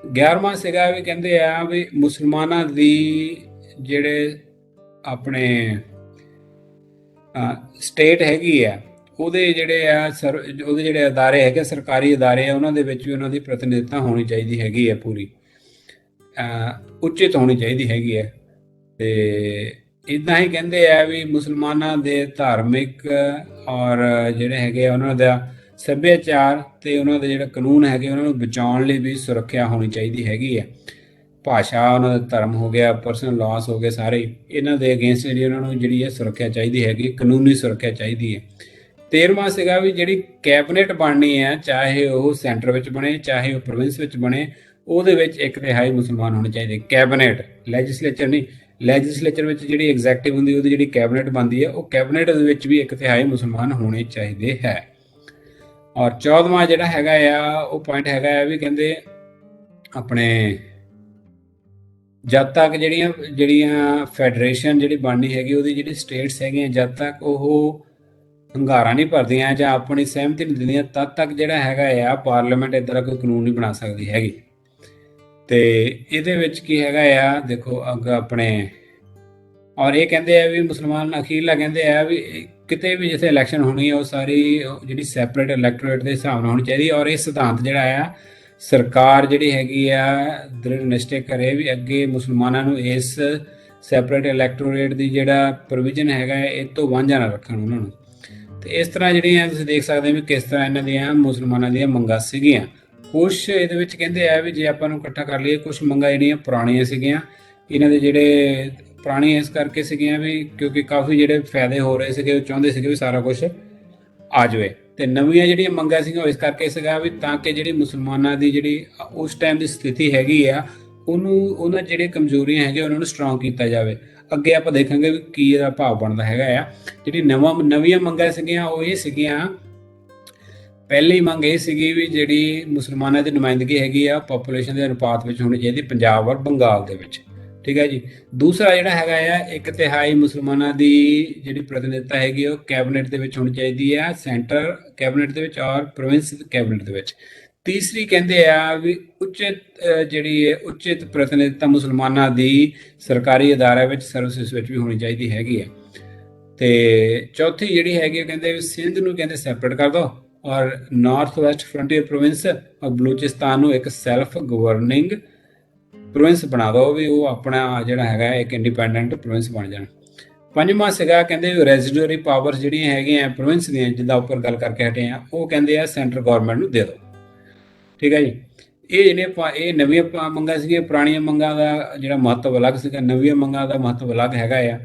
11ਵਾਂ ਸੀਗਾ ਵੀ ਕਹਿੰਦੇ ਆ ਵੀ ਮੁਸਲਮਾਨਾਂ ਦੀ ਜਿਹੜੇ ਆਪਣੇ ਸਟੇਟ ਹੈਗੀ ਆ, ਉਹਦੇ ਜਿਹੜੇ ਅਦਾਰੇ ਹੈਗੇ, ਸਰਕਾਰੀ ਅਦਾਰੇ ਆ, ਉਹਨਾਂ ਦੇ ਵਿੱਚ ਵੀ ਉਹਨਾਂ ਦੀ ਪ੍ਰਤੀਨਿਧਤਾ ਹੋਣੀ ਚਾਹੀਦੀ ਹੈਗੀ ਹੈ, ਪੂਰੀ ਉਚਿਤ ਹੋਣੀ ਚਾਹੀਦੀ ਹੈਗੀ ਹੈ। ਤੇ ਇੱਦਾਂ ਹੀ ਕਹਿੰਦੇ ਆ ਵੀ ਮੁਸਲਮਾਨਾਂ ਦੇ ਧਾਰਮਿਕ ਔਰ ਜਿਹੜੇ ਹੈਗੇ ਆ ਉਹਨਾਂ ਦਾ ਸੱਭਿਆਚਾਰ ਤੇ ਉਹਨਾਂ ਦੇ ਜਿਹੜੇ ਕਾਨੂੰਨ ਹੈਗੇ ਉਹਨਾਂ ਨੂੰ ਬਚਾਉਣ ਲਈ ਵੀ ਸੁਰੱਖਿਆ ਹੋਣੀ ਚਾਹੀਦੀ ਹੈਗੀ ਹੈ। ਭਾਸ਼ਾ, ਉਹਨਾਂ ਦਾ ਧਰਮ ਹੋ ਗਿਆ, ਪਰਸਨਲ ਲਾਸ ਹੋ ਗਏ, ਸਾਰੇ ਇਹਨਾਂ ਦੇ ਅਗੇਂਸਟ ਜਿਹੜੀ ਉਹਨਾਂ ਨੂੰ ਜਿਹੜੀ ਹੈ ਸੁਰੱਖਿਆ ਚਾਹੀਦੀ ਹੈਗੀ, ਕਾਨੂੰਨੀ ਸੁਰੱਖਿਆ ਚਾਹੀਦੀ ਹੈ। 13ਵਾਂ ਸੀਗਾ ਵੀ ਜਿਹੜੀ ਕੈਬਨਿਟ ਬਣਨੀ ਹੈ, ਚਾਹੇ ਉਹ ਸੈਂਟਰ ਵਿੱਚ ਬਣੇ ਚਾਹੇ ਉਹ ਪ੍ਰੋਵਿੰਸ ਵਿੱਚ ਬਣੇ, ਉਹਦੇ ਵਿੱਚ 1/3 ਮੁਸਲਮਾਨ ਹੋਣੇ ਚਾਹੀਦੇ। ਕੈਬਨਿਟ, ਲੈਜਿਸਲੇਚਰ ਨਹੀਂ, ਲੈਜਿਸਲੇਚਰ ਵਿੱਚ ਜਿਹੜੀ ਐਗਜ਼ੈਕਟਿਵ ਹੁੰਦੀ ਉਹਦੀ ਜਿਹੜੀ ਕੈਬਨਿਟ ਬਣਦੀ ਹੈ, ਉਹ ਕੈਬਨਿਟ ਦੇ ਵਿੱਚ ਵੀ 1/3 ਮੁਸਲਮਾਨ ਹੋਣੇ ਚਾਹੀਦੇ ਹੈ। ਔਰ 14ਵਾਂ ਜਿਹੜਾ ਹੈਗਾ ਆ ਉਹ ਪੁਆਇੰਟ ਹੈਗਾ ਆ ਵੀ ਕਹਿੰਦੇ ਆਪਣੇ ਜਦ ਤੱਕ ਜਿਹੜੀਆਂ ਫੈਡਰੇਸ਼ਨ ਜਿਹੜੀ ਬਣਨੀ ਹੈਗੀ, ਉਹਦੀ ਜਿਹੜੀ ਸਟੇਟਸ ਹੈਗੀਆਂ, ਜਦ ਤੱਕ ਉਹ ਹੰਗਾਰਾ ਨਹੀਂ ਭਰਦੀਆਂ ਜਾਂ ਆਪਣੀ ਸਹਿਮਤੀ ਨਹੀਂ ਦਿੰਦੀਆਂ, ਤਦ ਤੱਕ ਜਿਹੜਾ ਹੈਗਾ ਆ ਪਾਰਲੀਮੈਂਟ ਇੱਦਾਂ ਦਾ ਕੋਈ ਕਾਨੂੰਨ ਨਹੀਂ ਬਣਾ ਸਕਦੀ ਹੈਗੀ। ਤੇ ਇਹਦੇ ਵਿੱਚ ਕੀ ਹੈਗਾ ਆ, ਦੇਖੋ ਅੱਗੇ ਆਪਣੇ ਔਰ ਇਹ ਕਹਿੰਦੇ ਆ ਵੀ ਮੁਸਲਮਾਨ ਅਖੀਰਲਾ ਕਹਿੰਦੇ ਆ ਵੀ ਕਿਤੇ ਵੀ ਜਿੱਥੇ ਇਲੈਕਸ਼ਨ ਹੋਣੀ ਹੈ ਉਹ ਸਾਰੀ ਜਿਹੜੀ ਸੈਪਰੇਟ ਇਲੈਕਟੋਰੇਟ ਦੇ ਹਿਸਾਬ ਨਾਲ ਹੋਣੀ ਚਾਹੀਦੀ। ਔਰ ਇਹ ਸਿਧਾਂਤ ਜਿਹੜਾ ਆ ਸਰਕਾਰ ਜਿਹੜੀ ਹੈਗੀ ਆ ਦ੍ਰਿੜ ਨਿਸ਼ਚੈ ਕਰੇ ਵੀ ਅੱਗੇ ਮੁਸਲਮਾਨਾਂ ਨੂੰ ਇਸ ਸੈਪਰੇਟ ਇਲੈਕਟੋਰੇਟ ਦੀ ਜਿਹੜਾ ਪ੍ਰੋਵੀਜ਼ਨ ਹੈਗਾ ਇਹ ਤੋਂ ਵਾਂਝਾ ਨਾ ਰੱਖਣ ਉਹਨਾਂ ਨੂੰ। ਤੇ ਇਸ ਤਰ੍ਹਾਂ ਜਿਹੜੀਆਂ ਤੁਸੀਂ ਦੇਖ ਸਕਦੇ ਹੋ ਵੀ ਕਿਸ ਤਰ੍ਹਾਂ ਇਹਨਾਂ ਦੀਆਂ ਮੁਸਲਮਾਨਾਂ ਦੀਆਂ ਮੰਗਾਂ ਸੀਗੀਆਂ। ਕੁਛ ਇਹਦੇ ਵਿੱਚ ਕਹਿੰਦੇ ਆ ਵੀ ਜੇ ਆਪਾਂ ਨੂੰ ਇਕੱਠਾ ਕਰ ਲਈਏ, ਕੁਛ ਮੰਗਾਂ ਜਿਹੜੀਆਂ ਪੁਰਾਣੀਆਂ ਸੀਗੀਆਂ, ਇਹਨਾਂ ਦੇ ਜਿਹੜੇ ਪੁਰਾਣੀਆਂ ਇਸ ਕਰਕੇ ਸੀਗੀਆਂ ਵੀ ਕਿਉਂਕਿ ਕਾਫੀ ਜਿਹੜੇ ਫਾਇਦੇ ਹੋ ਰਹੇ ਸੀਗੇ, ਉਹ ਚਾਹੁੰਦੇ ਸੀਗੇ ਵੀ ਸਾਰਾ ਕੁਝ ਆ ਜਾਵੇ। ਤੇ ਨਵੀਆਂ ਜਿਹੜੀਆਂ ਮੰਗਾਂ ਸੀਗੀਆਂ ਉਹ ਇਸ ਕਰਕੇ ਸੀਗਾ ਵੀ ਤਾਂ ਕਿ ਜਿਹੜੀ ਮੁਸਲਮਾਨਾਂ ਦੀ ਜਿਹੜੀ ਉਸ ਟਾਈਮ ਦੀ ਸਥਿਤੀ ਹੈਗੀ ਆ ਉਹਨੂੰ, ਉਹਨਾਂ ਜਿਹੜੀਆਂ ਕਮਜ਼ੋਰੀਆਂ ਹੈਗੀਆਂ ਉਹਨਾਂ ਨੂੰ ਸਟਰੋਂਗ ਕੀਤਾ ਜਾਵੇ। ਅੱਗੇ ਆਪਾਂ ਦੇਖਾਂਗੇ ਵੀ ਕੀ ਇਹਦਾ ਭਾਵ ਬਣਦਾ ਹੈਗਾ ਆ। ਜਿਹੜੀ ਨਵੀਆਂ ਮੰਗਾਂ ਸੀਗੀਆਂ ਉਹ ਇਹ ਸੀਗੀਆਂ, ਪਹਿਲੀ ਮੰਗ ਇਹ ਸੀਗੀ ਵੀ ਜਿਹੜੀ ਮੁਸਲਮਾਨਾਂ ਦੀ ਨੁਮਾਇੰਦਗੀ ਹੈਗੀ ਆ ਪਾਪੂਲੇਸ਼ਨ ਦੇ ਅਨੁਪਾਤ ਵਿੱਚ ਹੋਣੀ ਚਾਹੀਦੀ ਪੰਜਾਬ ਔਰ ਬੰਗਾਲ ਦੇ ਵਿੱਚ, ਠੀਕ ਹੈ ਜੀ। ਦੂਸਰਾ ਜਿਹੜਾ ਹੈਗਾ ਆ 1/3 ਮੁਸਲਮਾਨਾਂ ਦੀ ਜਿਹੜੀ ਪ੍ਰਤੀਨਿਧਤਾ ਹੈਗੀ ਉਹ ਕੈਬਨਿਟ ਦੇ ਵਿੱਚ ਹੋਣੀ ਚਾਹੀਦੀ ਆ, ਸੈਂਟਰ ਕੈਬਨਿਟ ਦੇ ਵਿੱਚ ਔਰ ਪ੍ਰੋਵਿੰਸ ਕੈਬਨਿਟ ਦੇ ਵਿੱਚ। ਤੀਸਰੀ ਕਹਿੰਦੇ ਆ ਵੀ ਉਚਿਤ ਪ੍ਰਤੀਨਿਧਤਾ ਮੁਸਲਮਾਨਾਂ ਦੀ ਸਰਕਾਰੀ ਅਦਾਰਿਆਂ ਵਿੱਚ ਸਰਵਿਸਿਜ਼ ਵਿੱਚ ਵੀ ਹੋਣੀ ਚਾਹੀਦੀ ਹੈਗੀ ਆ। ਤੇ ਚੌਥੀ ਜਿਹੜੀ ਹੈਗੀ ਕਹਿੰਦੇ ਵੀ ਸਿੰਧ ਨੂੰ ਕਹਿੰਦੇ ਸੈਪਰੇਟ ਕਰ ਦਿਓ ਔਰ ਨਾਰਥ ਵੈਸਟ ਫਰੰਟੀਅਰ ਪ੍ਰੋਵਿੰਸ ਔਰ ਬਲੂਚਿਸਤਾਨ ਨੂੰ ਇੱਕ ਸੈਲਫ ਗਵਰਨਿੰਗ ਪ੍ਰੋਵਿੰਸ ਬਣਾ ਦਿਓ, ਵੀ ਉਹ ਆਪਣਾ ਜਿਹੜਾ ਹੈਗਾ ਇੱਕ ਇੰਡੀਪੈਂਡੈਂਟ ਪ੍ਰੋਵਿੰਸ ਬਣ ਜਾਣ। ਪੰਜਵਾਂ ਸੀਗਾ ਕਹਿੰਦੇ ਵੀ ਰੈਜ਼ੀਡੂਅਰੀ ਪਾਵਰਸ ਜਿਹੜੀਆਂ ਹੈਗੀਆਂ ਪ੍ਰੋਵਿੰਸ ਦੀਆਂ, ਜਿੱਦਾਂ ਉੱਪਰ ਗੱਲ ਕਰਕੇ ਹਟੇ ਆ, ਉਹ ਕਹਿੰਦੇ ਆ ਸੈਂਟਰ ਗਵਰਨਮੈਂਟ ਨੂੰ ਦੇ ਦਿਓ, ਠੀਕ ਹੈ ਜੀ। ਇਹ ਜਿਹੜੀਆਂ ਇਹ ਨਵੀਆਂ ਮੰਗਾਂ ਸੀਗੀਆਂ, ਪੁਰਾਣੀਆਂ ਮੰਗਾਂ ਦਾ ਜਿਹੜਾ ਮਹੱਤਵ ਅਲੱਗ ਸੀਗਾ, ਨਵੀਆਂ ਮੰਗਾਂ ਦਾ ਮਹੱਤਵ ਅਲੱਗ ਹੈਗਾ ਆ।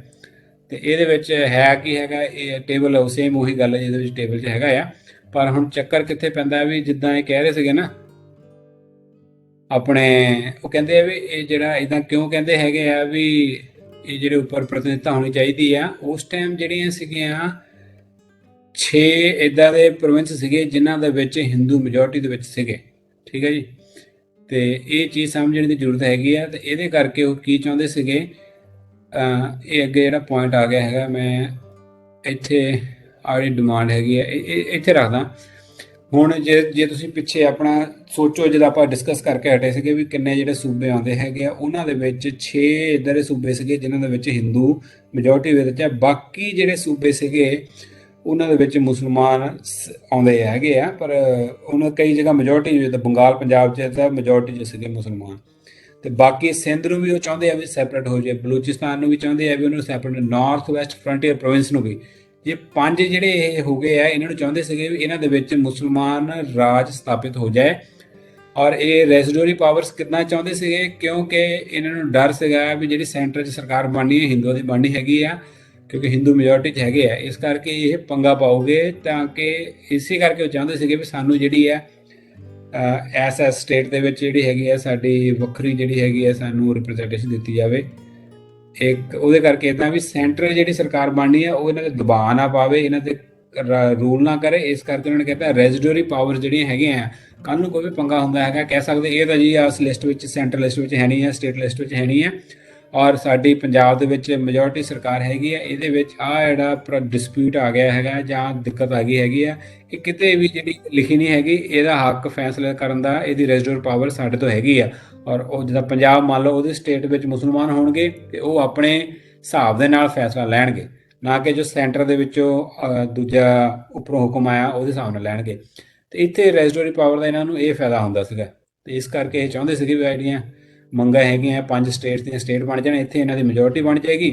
ਤੇ ਇਹਦੇ ਵਿੱਚ ਹੈ ਕੀ ਹੈਗਾ, ਇਹ ਟੇਬਲ ਸੇਮ ਉਹੀ ਗੱਲ ਹੈ ਜਿਹਦੇ ਵਿੱਚ ਟੇਬਲ 'ਚ ਹੈਗਾ ਆ। ਪਰ ਹੁਣ ਚੱਕਰ ਕਿੱਥੇ ਪੈਂਦਾ ਵੀ ਜਿੱਦਾਂ ਇਹ ਕਹਿ ਰਹੇ ਸੀਗੇ ਨਾ ਆਪਣੇ, ਉਹ ਕਹਿੰਦੇ ਆ ਵੀ ਇਹ ਜਿਹੜਾ ਇਦਾਂ ਕਿਉਂ ਕਹਿੰਦੇ ਹੈਗੇ ਆ ਵੀ ਇਹ ਜਿਹੜੇ ਉੱਪਰ ਪ੍ਰਤੀਨਿਧਤਾ ਹੋਣੀ ਚਾਹੀਦੀ ਆ। ਉਸ ਟਾਈਮ ਜਿਹੜੀਆਂ ਸੀਗੀਆਂ 6 ਇਦਾਂ ਦੇ ਪ੍ਰੋਵਿੰਸ ਸੀਗੇ ਜਿਨ੍ਹਾਂ ਦੇ ਵਿੱਚ ਹਿੰਦੂ ਮੈਜੋਰਟੀ ਦੇ ਵਿੱਚ ਸੀਗੇ, ਠੀਕ ਹੈ ਜੀ। ਤੇ ਇਹ ਚੀਜ਼ ਸਮਝਣ ਦੀ ਜ਼ਰੂਰਤ ਹੈਗੀ ਆ। ਤੇ ਇਹਦੇ ਕਰਕੇ ਉਹ ਕੀ ਚਾਹੁੰਦੇ ਸੀਗੇ, ਇਹ ਅੱਗੇ ਜਿਹੜਾ ਪੁਆਇੰਟ ਆ ਗਿਆ ਹੈਗਾ, ਮੈਂ ਇੱਥੇ ਆ ਜਿਹੜੀ ਡਿਮਾਂਡ ਹੈਗੀ ਆ ਇੱਥੇ ਰੱਖਦਾ। ਹੁਣ ਜੇ ਤੁਸੀਂ ਪਿੱਛੇ ਆਪਣਾ ਸੋਚੋ, ਜਦੋਂ ਆਪਾਂ ਡਿਸਕਸ ਕਰਕੇ ਹਟੇ ਸੀਗੇ ਵੀ ਕਿੰਨੇ ਜਿਹੜੇ ਸੂਬੇ ਆਉਂਦੇ ਹੈਗੇ ਆ, ਉਹਨਾਂ ਦੇ ਵਿੱਚ 6 ਇੱਦਾਂ ਦੇ ਸੂਬੇ ਸੀਗੇ ਜਿਨ੍ਹਾਂ ਦੇ ਵਿੱਚ ਹਿੰਦੂ ਮੈਜੋਰਟੀ ਵਿੱਚ ਆ। ਬਾਕੀ ਜਿਹੜੇ ਸੂਬੇ ਸੀਗੇ ਉਹਨਾਂ ਦੇ ਵਿੱਚ ਮੁਸਲਮਾਨ ਆਉਂਦੇ ਹੈਗੇ ਆ, ਪਰ ਉਹਨਾਂ ਕਈ ਜਗ੍ਹਾ ਮੈਜੋਰਟੀ, ਜਿੱਦਾਂ ਬੰਗਾਲ ਪੰਜਾਬ 'ਚ ਤਾਂ ਮੈਜੋਰਟੀ 'ਚ ਸੀਗੇ ਮੁਸਲਮਾਨ। ਤੇ ਬਾਕੀ ਸਿੰਧ ਨੂੰ ਵੀ ਉਹ ਚਾਹੁੰਦੇ ਆ ਵੀ ਸੈਪਰੇਟ ਹੋ ਜਾਏ, ਬਲੂਚਿਸਤਾਨ ਨੂੰ ਵੀ ਚਾਹੁੰਦੇ ਆ ਵੀ ਉਹਨੂੰ separate, north West frontier province ਨੂੰ ਵੀ। ਇਹ 5 ਜਿਹੜੇ ਇਹ ਹੋ ਗਏ ਆ, ਇਹਨਾਂ ਨੂੰ ਚਾਹੁੰਦੇ ਸੀਗੇ ਵੀ ਇਹਨਾਂ ਦੇ ਵਿੱਚ ਮੁਸਲਮਾਨ ਰਾਜ ਸਥਾਪਿਤ ਹੋ ਜਾਏ। ਔਰ ਇਹ ਰੈਜ਼ੀਡੂਅਰੀ ਪਾਵਰਸ ਕਿੱਦਾਂ ਚਾਹੁੰਦੇ ਸੀਗੇ, ਕਿਉਂਕਿ ਇਹਨਾਂ ਨੂੰ ਡਰ ਸੀਗਾ ਵੀ ਜਿਹੜੀ ਸੈਂਟਰ 'ਚ ਸਰਕਾਰ ਬਣਨੀ ਹੈ ਹਿੰਦੂਆਂ ਦੀ ਬਣਨੀ ਹੈਗੀ ਆ, ਕਿਉਂਕਿ ਹਿੰਦੂ ਮੈਜੋਰਟੀ 'ਚ ਹੈਗੇ ਆ। ਇਸ ਕਰਕੇ ਇਹ ਪੰਗਾ ਪਾਓਗੇ, ਤਾਂ ਕਿ ਇਸੇ ਕਰਕੇ ਉਹ ਚਾਹੁੰਦੇ ਸੀਗੇ ਵੀ ਸਾਨੂੰ ਜਿਹੜੀ ਹੈ ਐਸ ਸਟੇਟ ਦੇ ਵਿੱਚ ਜਿਹੜੀ ਹੈਗੀ ਹੈ ਸਾਡੀ ਵੱਖਰੀ ਜਿਹੜੀ ਹੈਗੀ ਹੈ ਸਾਨੂੰ ਰਿਪਰੈਜ਼ੈਂਟੇਸ਼ਨ ਦਿੱਤੀ ਜਾਵੇ। ਇੱਕ ਉਹਦੇ ਕਰਕੇ ਇੱਦਾਂ ਵੀ ਸੈਂਟਰ ਜਿਹੜੀ ਸਰਕਾਰ ਬਣਨੀ ਹੈ ਉਹ ਇਹਨਾਂ ਦੇ ਦਬਾਅ ਨਾ ਪਾਵੇ, ਇਹਨਾਂ ਤੇ ਰੂਲ ਨਾ ਕਰੇ। ਇਸ ਕਰਕੇ ਉਹਨਾਂ ਨੇ ਕਹਿੰਦਾ ਰੈਜ਼ੀਡੂਅਰੀ ਪਾਵਰ ਜਿਹੜੀਆਂ ਹੈਗੀਆਂ ਆ, ਕੱਲ੍ਹ ਨੂੰ ਕੋਈ ਵੀ ਪੰਗਾ ਹੁੰਦਾ ਹੈਗਾ ਕਹਿ ਸਕਦੇ ਇਹ ਤਾਂ ਜੀ ਇਸ ਲਿਸਟ ਵਿੱਚ, ਸੈਂਟਰ ਲਿਸਟ ਵਿੱਚ ਹੈ ਨਹੀਂ ਹੈ, ਸਟੇਟ ਲਿਸਟ ਵਿੱਚ ਹੈ ਨਹੀਂ ਹੈ, ਔਰ ਸਾਡੀ ਪੰਜਾਬ ਦੇ ਵਿੱਚ ਮੈਜੋਰਟੀ ਸਰਕਾਰ ਹੈਗੀ ਆ, ਇਹਦੇ ਵਿੱਚ ਆਹ ਜਿਹੜਾ ਡਿਸਪਿਊਟ ਆ ਗਿਆ ਹੈਗਾ ਜਾਂ ਦਿੱਕਤ ਆ ਗਈ ਹੈਗੀ ਆ, ਇਹ ਕਿਤੇ ਵੀ ਜਿਹੜੀ ਲਿਖੀ ਨਹੀਂ ਹੈਗੀ, ਇਹਦਾ ਹੱਕ ਫੈਸਲਾ ਕਰਨ ਦਾ ਇਹਦੀ ਰੈਜ਼ੀਡੂਅਰੀ ਪਾਵਰ ਸਾਡੇ ਤੋਂ ਹੈਗੀ ਆ। ਔਰ ਉਹ ਜਿੱਦਾਂ ਪੰਜਾਬ ਮੰਨ ਲਓ ਉਹਦੇ ਸਟੇਟ ਵਿੱਚ ਮੁਸਲਮਾਨ ਹੋਣਗੇ ਤੇ ਉਹ ਆਪਣੇ ਹਿਸਾਬ ਦੇ ਨਾਲ ਫੈਸਲਾ ਲੈਣਗੇ, ਨਾ ਕਿ ਜੋ ਸੈਂਟਰ ਦੇ ਵਿੱਚੋਂ ਦੂਜਾ ਉੱਪਰੋਂ ਹੁਕਮ ਆਇਆ ਉਹਦੇ ਹਿਸਾਬ ਨਾਲ ਲੈਣਗੇ। ਤੇ ਇੱਥੇ ਰੈਜ਼ੀਡੂਅਰੀ ਪਾਵਰ ਦਾ ਇਹਨਾਂ ਨੂੰ ਇਹ ਫਾਇਦਾ ਹੁੰਦਾ ਸੀਗਾ। ਤੇ ਇਸ ਕਰਕੇ ਇਹ ਚਾਹੁੰਦੇ ਸੀਗੇ ਵੀ ਜਿਹੜੀਆਂ ਮੰਗਾਂ ਹੈਗੀਆਂ 5 ਸਟੇਟ ਦੀਆਂ ਸਟੇਟ ਬਣ ਜਾਣ, ਇੱਥੇ ਇਹਨਾਂ ਦੀ ਮੈਜੋਰਟੀ ਬਣ ਜਾਏਗੀ।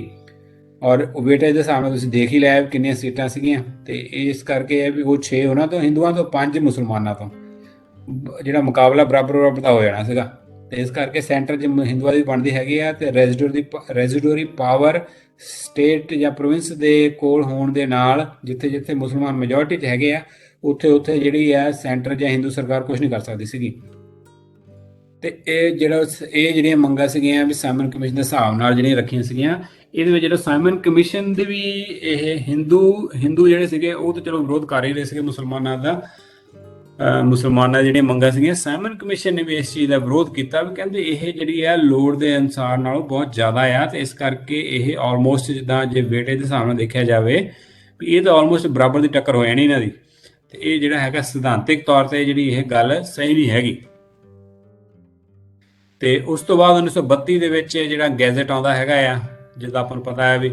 ਔਰ ਵੇਟੇਜ ਦੇ ਹਿਸਾਬ ਨਾਲ ਤੁਸੀਂ ਦੇਖ ਹੀ ਲਿਆ ਕਿੰਨੀਆਂ ਸੀਟਾਂ ਸੀਗੀਆਂ। ਤੇ ਇਸ ਕਰਕੇ ਇਹ ਵੀ ਉਹ 6 ਉਹਨਾਂ ਤੋਂ ਹਿੰਦੂਆਂ ਤੋਂ, 5 ਮੁਸਲਮਾਨਾਂ ਤੋਂ, ਜਿਹੜਾ ਮੁਕਾਬਲਾ ਬਰਾਬਰ ਦਾ ਹੋ ਜਾਣਾ ਸੀਗਾ। ਤੇ ਇਸ ਕਰਕੇ ਸੈਂਟਰ 'ਚ ਹਿੰਦੂਆਂ ਦੀ ਬਣਦੀ ਹੈਗੀ ਆ, ਤੇ ਰੈਜ਼ੀਡੂਅਰੀ ਪਾਵਰ ਸਟੇਟ ਜਾਂ ਪ੍ਰੋਵਿੰਸ ਦੇ ਕੋਲ ਹੋਣ ਦੇ ਨਾਲ ਜਿੱਥੇ ਜਿੱਥੇ ਮੁਸਲਮਾਨ ਮੈਜੋਰਟੀ 'ਚ ਹੈਗੇ ਆ ਉੱਥੇ ਜਿਹੜੀ ਹੈ ਸੈਂਟਰ ਜਾਂ ਹਿੰਦੂ ਸਰਕਾਰ ਕੁਝ ਨਹੀਂ ਕਰ ਸਕਦੀ ਸੀਗੀ। ਤੇ ਇਹ ਜਿਹੜੀਆਂ ਮੰਗਾਂ ਸੀਗੀਆਂ ਵੀ ਸਾਈਮਨ ਕਮਿਸ਼ਨ ਦੇ ਹਿਸਾਬ ਨਾਲ ਜਿਹੜੀਆਂ ਰੱਖੀਆਂ ਸੀਗੀਆਂ, ਇਹਦੇ ਵਿੱਚ ਜਿਹੜਾ ਸਾਈਮਨ ਕਮਿਸ਼ਨ ਦੇ ਵੀ ਇਹ ਹਿੰਦੂ ਜਿਹੜੇ ਸੀਗੇ ਉਹ ਤਾਂ ਚਲੋ ਵਿਰੋਧ ਕਰ ਹੀ ਰਹੇ ਸੀਗੇ ਮੁਸਲਮਾਨਾਂ ਦਾ, ਮੁਸਲਮਾਨਾਂ ਜਿਹੜੀਆਂ ਮੰਗਾਂ ਸੀਗੀਆਂ। ਸਾਈਮਨ ਕਮਿਸ਼ਨ ਨੇ ਵੀ ਇਸ ਚੀਜ਼ ਦਾ ਵਿਰੋਧ ਕੀਤਾ ਵੀ ਕਹਿੰਦੇ ਇਹ ਜਿਹੜੀ ਆ ਲੋੜ ਦੇ ਅਨੁਸਾਰ ਨਾਲੋਂ ਬਹੁਤ ਜ਼ਿਆਦਾ ਆ, ਤੇ ਇਸ ਕਰਕੇ ਇਹ ਆਲਮੋਸਟ ਜਿੱਦਾਂ ਜੇ ਵੇਟੇਜ ਦੇ ਹਿਸਾਬ ਨਾਲ ਦੇਖਿਆ ਜਾਵੇ ਵੀ ਇਹ ਤਾਂ ਆਲਮੋਸਟ ਬਰਾਬਰ ਦੀ ਟੱਕਰ ਹੋ ਜਾਣੀ ਇਹਨਾਂ ਦੀ। ਤੇ ਇਹ ਜਿਹੜਾ ਹੈਗਾ ਸਿਧਾਂਤਿਕ ਤੌਰ ਤੇ ਜਿਹੜੀ ਇਹ ਗੱਲ ਸਹੀ ਨਹੀਂ ਹੈਗੀ। ਤੇ ਉਸ ਤੋਂ ਬਾਅਦ 1932 ਦੇ ਵਿੱਚ ਜਿਹੜਾ ਗੈਜ਼ਟ ਆਉਂਦਾ ਹੈਗਾ ਆ, ਜਿੱਦਾਂ ਆਪਾਂ ਨੂੰ ਪਤਾ ਹੈ ਵੀ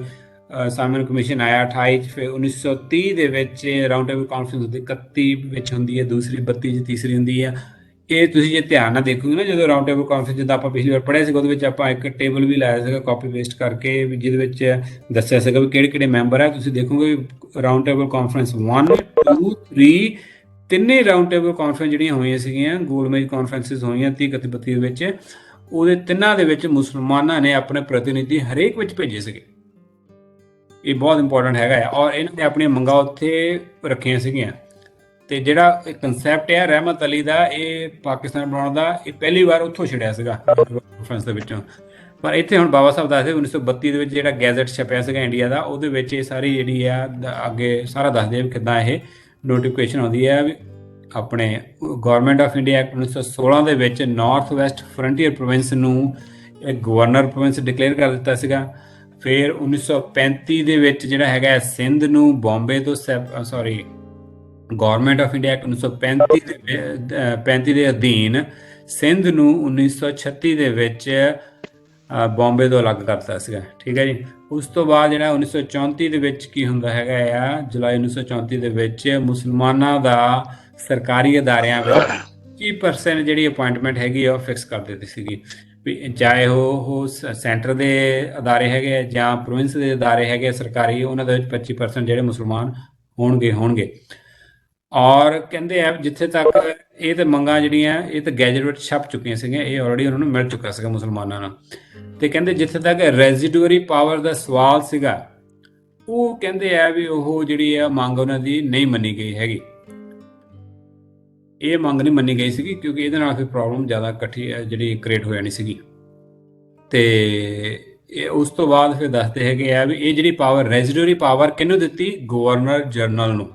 ਸਾਈਮਨ ਕਮਿਸ਼ਨ ਆਇਆ 28 ਫਿਰ 1930 ਦੇ ਵਿੱਚ ਰਾਊਂਡ ਟੇਬਲ ਕਾਨਫਰੰਸ ਹੁੰਦੀ, 31 ਵਿੱਚ ਹੁੰਦੀ ਹੈ ਦੂਸਰੀ, 32 ਚ ਤੀਸਰੀ ਹੁੰਦੀ ਆ। ਇਹ ਤੁਸੀਂ ਜੇ ਧਿਆਨ ਨਾਲ ਦੇਖੋਗੇ ਨਾ, ਜਦੋਂ ਰਾਊਂਡ ਟੇਬਲ ਕਾਨਫਰੰਸ ਜਿੱਦਾਂ ਆਪਾਂ ਪਿਛਲੀ ਵਾਰ ਪੜ੍ਹਿਆ ਸੀਗਾ, ਉਹਦੇ ਵਿੱਚ ਆਪਾਂ ਇੱਕ ਟੇਬਲ ਵੀ ਲਾਇਆ ਸੀਗਾ ਕਾਪੀ ਪੇਸਟ ਕਰਕੇ, ਜਿਹਦੇ ਵਿੱਚ ਦੱਸਿਆ ਸੀਗਾ ਵੀ ਕਿਹੜੇ ਕਿਹੜੇ ਮੈਂਬਰ ਆ। ਤੁਸੀਂ ਦੇਖੋਗੇ ਰਾਊਂਡ ਟੇਬਲ ਕਾਨਫਰੰਸ 1 2 3 ਤਿੰਨੇ ਰਾਊਂਡ ਟੇਬਲ ਕਾਨਫਰੰਸ ਜਿਹੜੀਆਂ ਹੋਈਆਂ ਸੀਗੀਆਂ, ਗੋਲਮੇਜ ਕਾਨਫਰੰਸਿਸ ਹੋਈਆਂ 30 31 ਵਿੱਚ, ਉਹਦੇ ਤਿੰਨਾਂ ਦੇ ਵਿੱਚ ਮੁਸਲਮਾਨਾਂ ਨੇ ਆਪਣੇ ਪ੍ਰਤੀਨਿਧੀ ਹਰੇਕ ਵਿੱਚ ਭੇਜੇ ਸੀਗੇ। ਇਹ ਬਹੁਤ ਇੰਪੋਰਟੈਂਟ ਹੈਗਾ ਆ। ਔਰ ਇਹਨਾਂ ਨੇ ਆਪਣੀਆਂ ਮੰਗਾਂ ਉੱਥੇ ਰੱਖੀਆਂ ਸੀਗੀਆਂ। ਤੇ ਜਿਹੜਾ ਕਨਸੈਪਟ ਹੈ ਰਹਿਮਤ ਅਲੀ ਦਾ, ਇਹ ਪਾਕਿਸਤਾਨ ਬਣਾਉਣ ਦਾ, ਇਹ ਪਹਿਲੀ ਵਾਰ ਉੱਥੋਂ ਛਿੜਿਆ ਸੀਗਾ ਕਾਨਫਰੰਸ ਦੇ ਵਿੱਚੋਂ। ਪਰ ਇੱਥੇ ਹੁਣ ਬਾਬਾ ਸਾਹਿਬ ਦੱਸਦੇ 1932 ਦੇ ਵਿੱਚ ਜਿਹੜਾ ਗੈਜ਼ਟ ਛਪਿਆ ਸੀਗਾ ਇੰਡੀਆ ਦਾ, ਉਹਦੇ ਵਿੱਚ ਇਹ ਸਾਰੀ ਜਿਹੜੀ ਆ ਅੱਗੇ ਸਾਰਾ ਦੱਸਦੇ ਆ ਵੀ ਕਿੱਦਾਂ ਇਹ ਨੋਟੀਫਿਕੇਸ਼ਨ ਆਉਂਦੀ ਹੈ ਵੀ ਆਪਣੇ ਗਵਰਨਮੈਂਟ ਆਫ ਇੰਡੀਆ ਐਕਟ 1916 ਦੇ ਵਿੱਚ ਨਾਰਥ ਵੈਸਟ ਫਰੰਟੀਅਰ ਪ੍ਰੋਵਿੰਸ ਨੂੰ ਇੱਕ ਗਵਰਨਰ ਪ੍ਰੋਵਿੰਸ ਡਿਕਲੇਅਰ ਕਰ ਦਿੱਤਾ ਸੀਗਾ। ਫਿਰ 1935 ਦੇ ਵਿੱਚ ਜਿਹੜਾ ਹੈਗਾ ਸਿੰਧ ਨੂੰ ਬੰਬੇ ਤੋਂ ਗਵਰਨਮੈਂਟ ਆਫ ਇੰਡੀਆ ਐਕਟ 1935 ਦੇ ਅਧੀਨ ਸਿੰਧ ਨੂੰ 1936 ਦੇ ਵਿੱਚ ਬੰਬੇ ਤੋਂ ਅਲੱਗ ਕਰਤਾ ਸੀਗਾ। ਠੀਕ ਹੈ ਜੀ। ਉਸ ਤੋਂ ਬਾਅਦ ਜਿਹੜਾ 1934 ਦੇ ਵਿੱਚ ਕੀ ਹੁੰਦਾ ਹੈਗਾ ਆ, ਜੁਲਾਈ 1934 ਦੇ ਵਿੱਚ ਮੁਸਲਮਾਨਾਂ ਦਾ ਸਰਕਾਰੀ ਅਦਾਰਿਆਂ ਵਿੱਚ 25% ਜਿਹੜੀ ਅਪਾਇੰਟਮੈਂਟ ਹੈਗੀ ਆ ਉਹ ਫਿਕਸ ਕਰ ਦਿੱਤੀ ਸੀਗੀ ਵੀ ਚਾਹੇ ਉਹ ਸੈਂਟਰ ਦੇ ਅਦਾਰੇ ਹੈਗੇ ਜਾਂ ਪ੍ਰੋਵਿੰਸ ਦੇ ਅਦਾਰੇ ਹੈਗੇ ਸਰਕਾਰੀ, ਉਹਨਾਂ ਦੇ ਵਿੱਚ 25% ਜਿਹੜੇ ਮੁਸਲਮਾਨ ਹੋਣਗੇ। ਔਰ ਕਹਿੰਦੇ ਆ ਜਿੱਥੇ ਤੱਕ ਇਹ ਤੇ ਮੰਗਾਂ ਜਿਹੜੀਆਂ ਇਹ ਤਾਂ ਗੈਜਟ ਵਿੱਚ ਛਪ ਚੁੱਕੀਆਂ ਸੀਗੀਆਂ, ਇਹ ਆਲਰੇਡੀ ਉਹਨਾਂ ਨੂੰ ਮਿਲ ਚੁੱਕਾ ਸੀਗਾ ਮੁਸਲਮਾਨਾਂ ਨੂੰ। ਤੇ ਕਹਿੰਦੇ ਜਿੱਥੇ ਤੱਕ ਰੈਜ਼ੀਡੂਅਰੀ ਪਾਵਰ ਦਾ ਸਵਾਲ ਸੀਗਾ, ਉਹ ਕਹਿੰਦੇ ਆ ਵੀ ਉਹ ਜਿਹੜੀ ਆ ਮੰਗ ਉਹਨਾਂ ਦੀ ਨਹੀਂ ਮੰਨੀ ਗਈ ਹੈਗੀ। ਇਹ ਮੰਗ ਨਹੀਂ ਮੰਨੀ ਗਈ ਸੀਗੀ ਕਿਉਂਕਿ ਇਹਦੇ ਨਾਲ ਫਿਰ ਪ੍ਰੋਬਲਮ ਜ਼ਿਆਦਾ ਇਕੱਠੀ ਜਿਹੜੀ ਕ੍ਰੀਏਟ ਹੋ ਜਾਣੀ ਸੀਗੀ। ਤੇ ਇਹ ਉਸ ਤੋਂ ਬਾਅਦ ਫਿਰ ਦੱਸਦੇ ਹੈਗੇ ਆ ਵੀ ਇਹ ਜਿਹੜੀ ਪਾਵਰ ਰੈਜ਼ੀਡੂਅਰੀ ਪਾਵਰ ਕਿਹਨੂੰ ਦਿੱਤੀ, ਗਵਰਨਰ ਜਨਰਲ ਨੂੰ।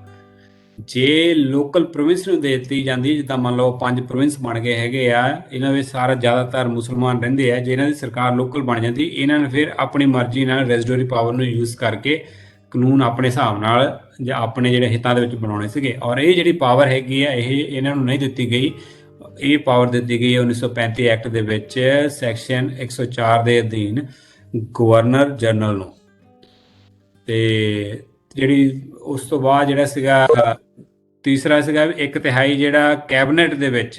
ਜੇ ਲੋਕਲ ਪ੍ਰੋਵਿੰਸ ਨੂੰ ਦੇ ਦਿੱਤੀ ਜਾਂਦੀ, ਜਿੱਦਾਂ ਮੰਨ ਲਓ 5 ਪ੍ਰੋਵਿੰਸ ਬਣ ਗਏ ਹੈਗੇ ਆ, ਇਹਨਾਂ ਵਿੱਚ ਸਾਰਾ ਜ਼ਿਆਦਾਤਰ ਮੁਸਲਮਾਨ ਰਹਿੰਦੇ ਆ, ਜੇ ਇਹਨਾਂ ਦੀ ਸਰਕਾਰ ਲੋਕਲ ਬਣ ਜਾਂਦੀ, ਇਹਨਾਂ ਨੇ ਫਿਰ ਆਪਣੀ ਮਰਜ਼ੀ ਨਾਲ ਰੈਜ਼ੀਡੂਅਰੀ ਪਾਵਰ ਨੂੰ ਯੂਜ਼ ਕਰਕੇ ਕਾਨੂੰਨ ਆਪਣੇ ਹਿਸਾਬ ਨਾਲ ਜਾਂ ਆਪਣੇ ਜਿਹੜੇ ਹਿੱਤਾਂ ਦੇ ਵਿੱਚ ਬਣਾਉਣੇ ਸੀਗੇ। ਔਰ ਇਹ ਜਿਹੜੀ ਪਾਵਰ ਹੈਗੀ ਆ ਇਹ ਇਹਨਾਂ ਨੂੰ ਨਹੀਂ ਦਿੱਤੀ ਗਈ, ਇਹ ਪਾਵਰ ਦਿੱਤੀ ਗਈ ਹੈ 1935 ਐਕਟ ਦੇ ਵਿੱਚ ਸੈਕਸ਼ਨ 104 ਦੇ ਅਧੀਨ ਗਵਰਨਰ ਜਨਰਲ ਨੂੰ। ਤੇ ਜਿਹੜੀ ਉਸ ਤੋਂ ਬਾਅਦ ਜਿਹੜਾ ਸੀਗਾ ਤੀਸਰਾ ਸੀਗਾ 1/3 ਜਿਹੜਾ ਕੈਬਨਿਟ ਦੇ ਵਿੱਚ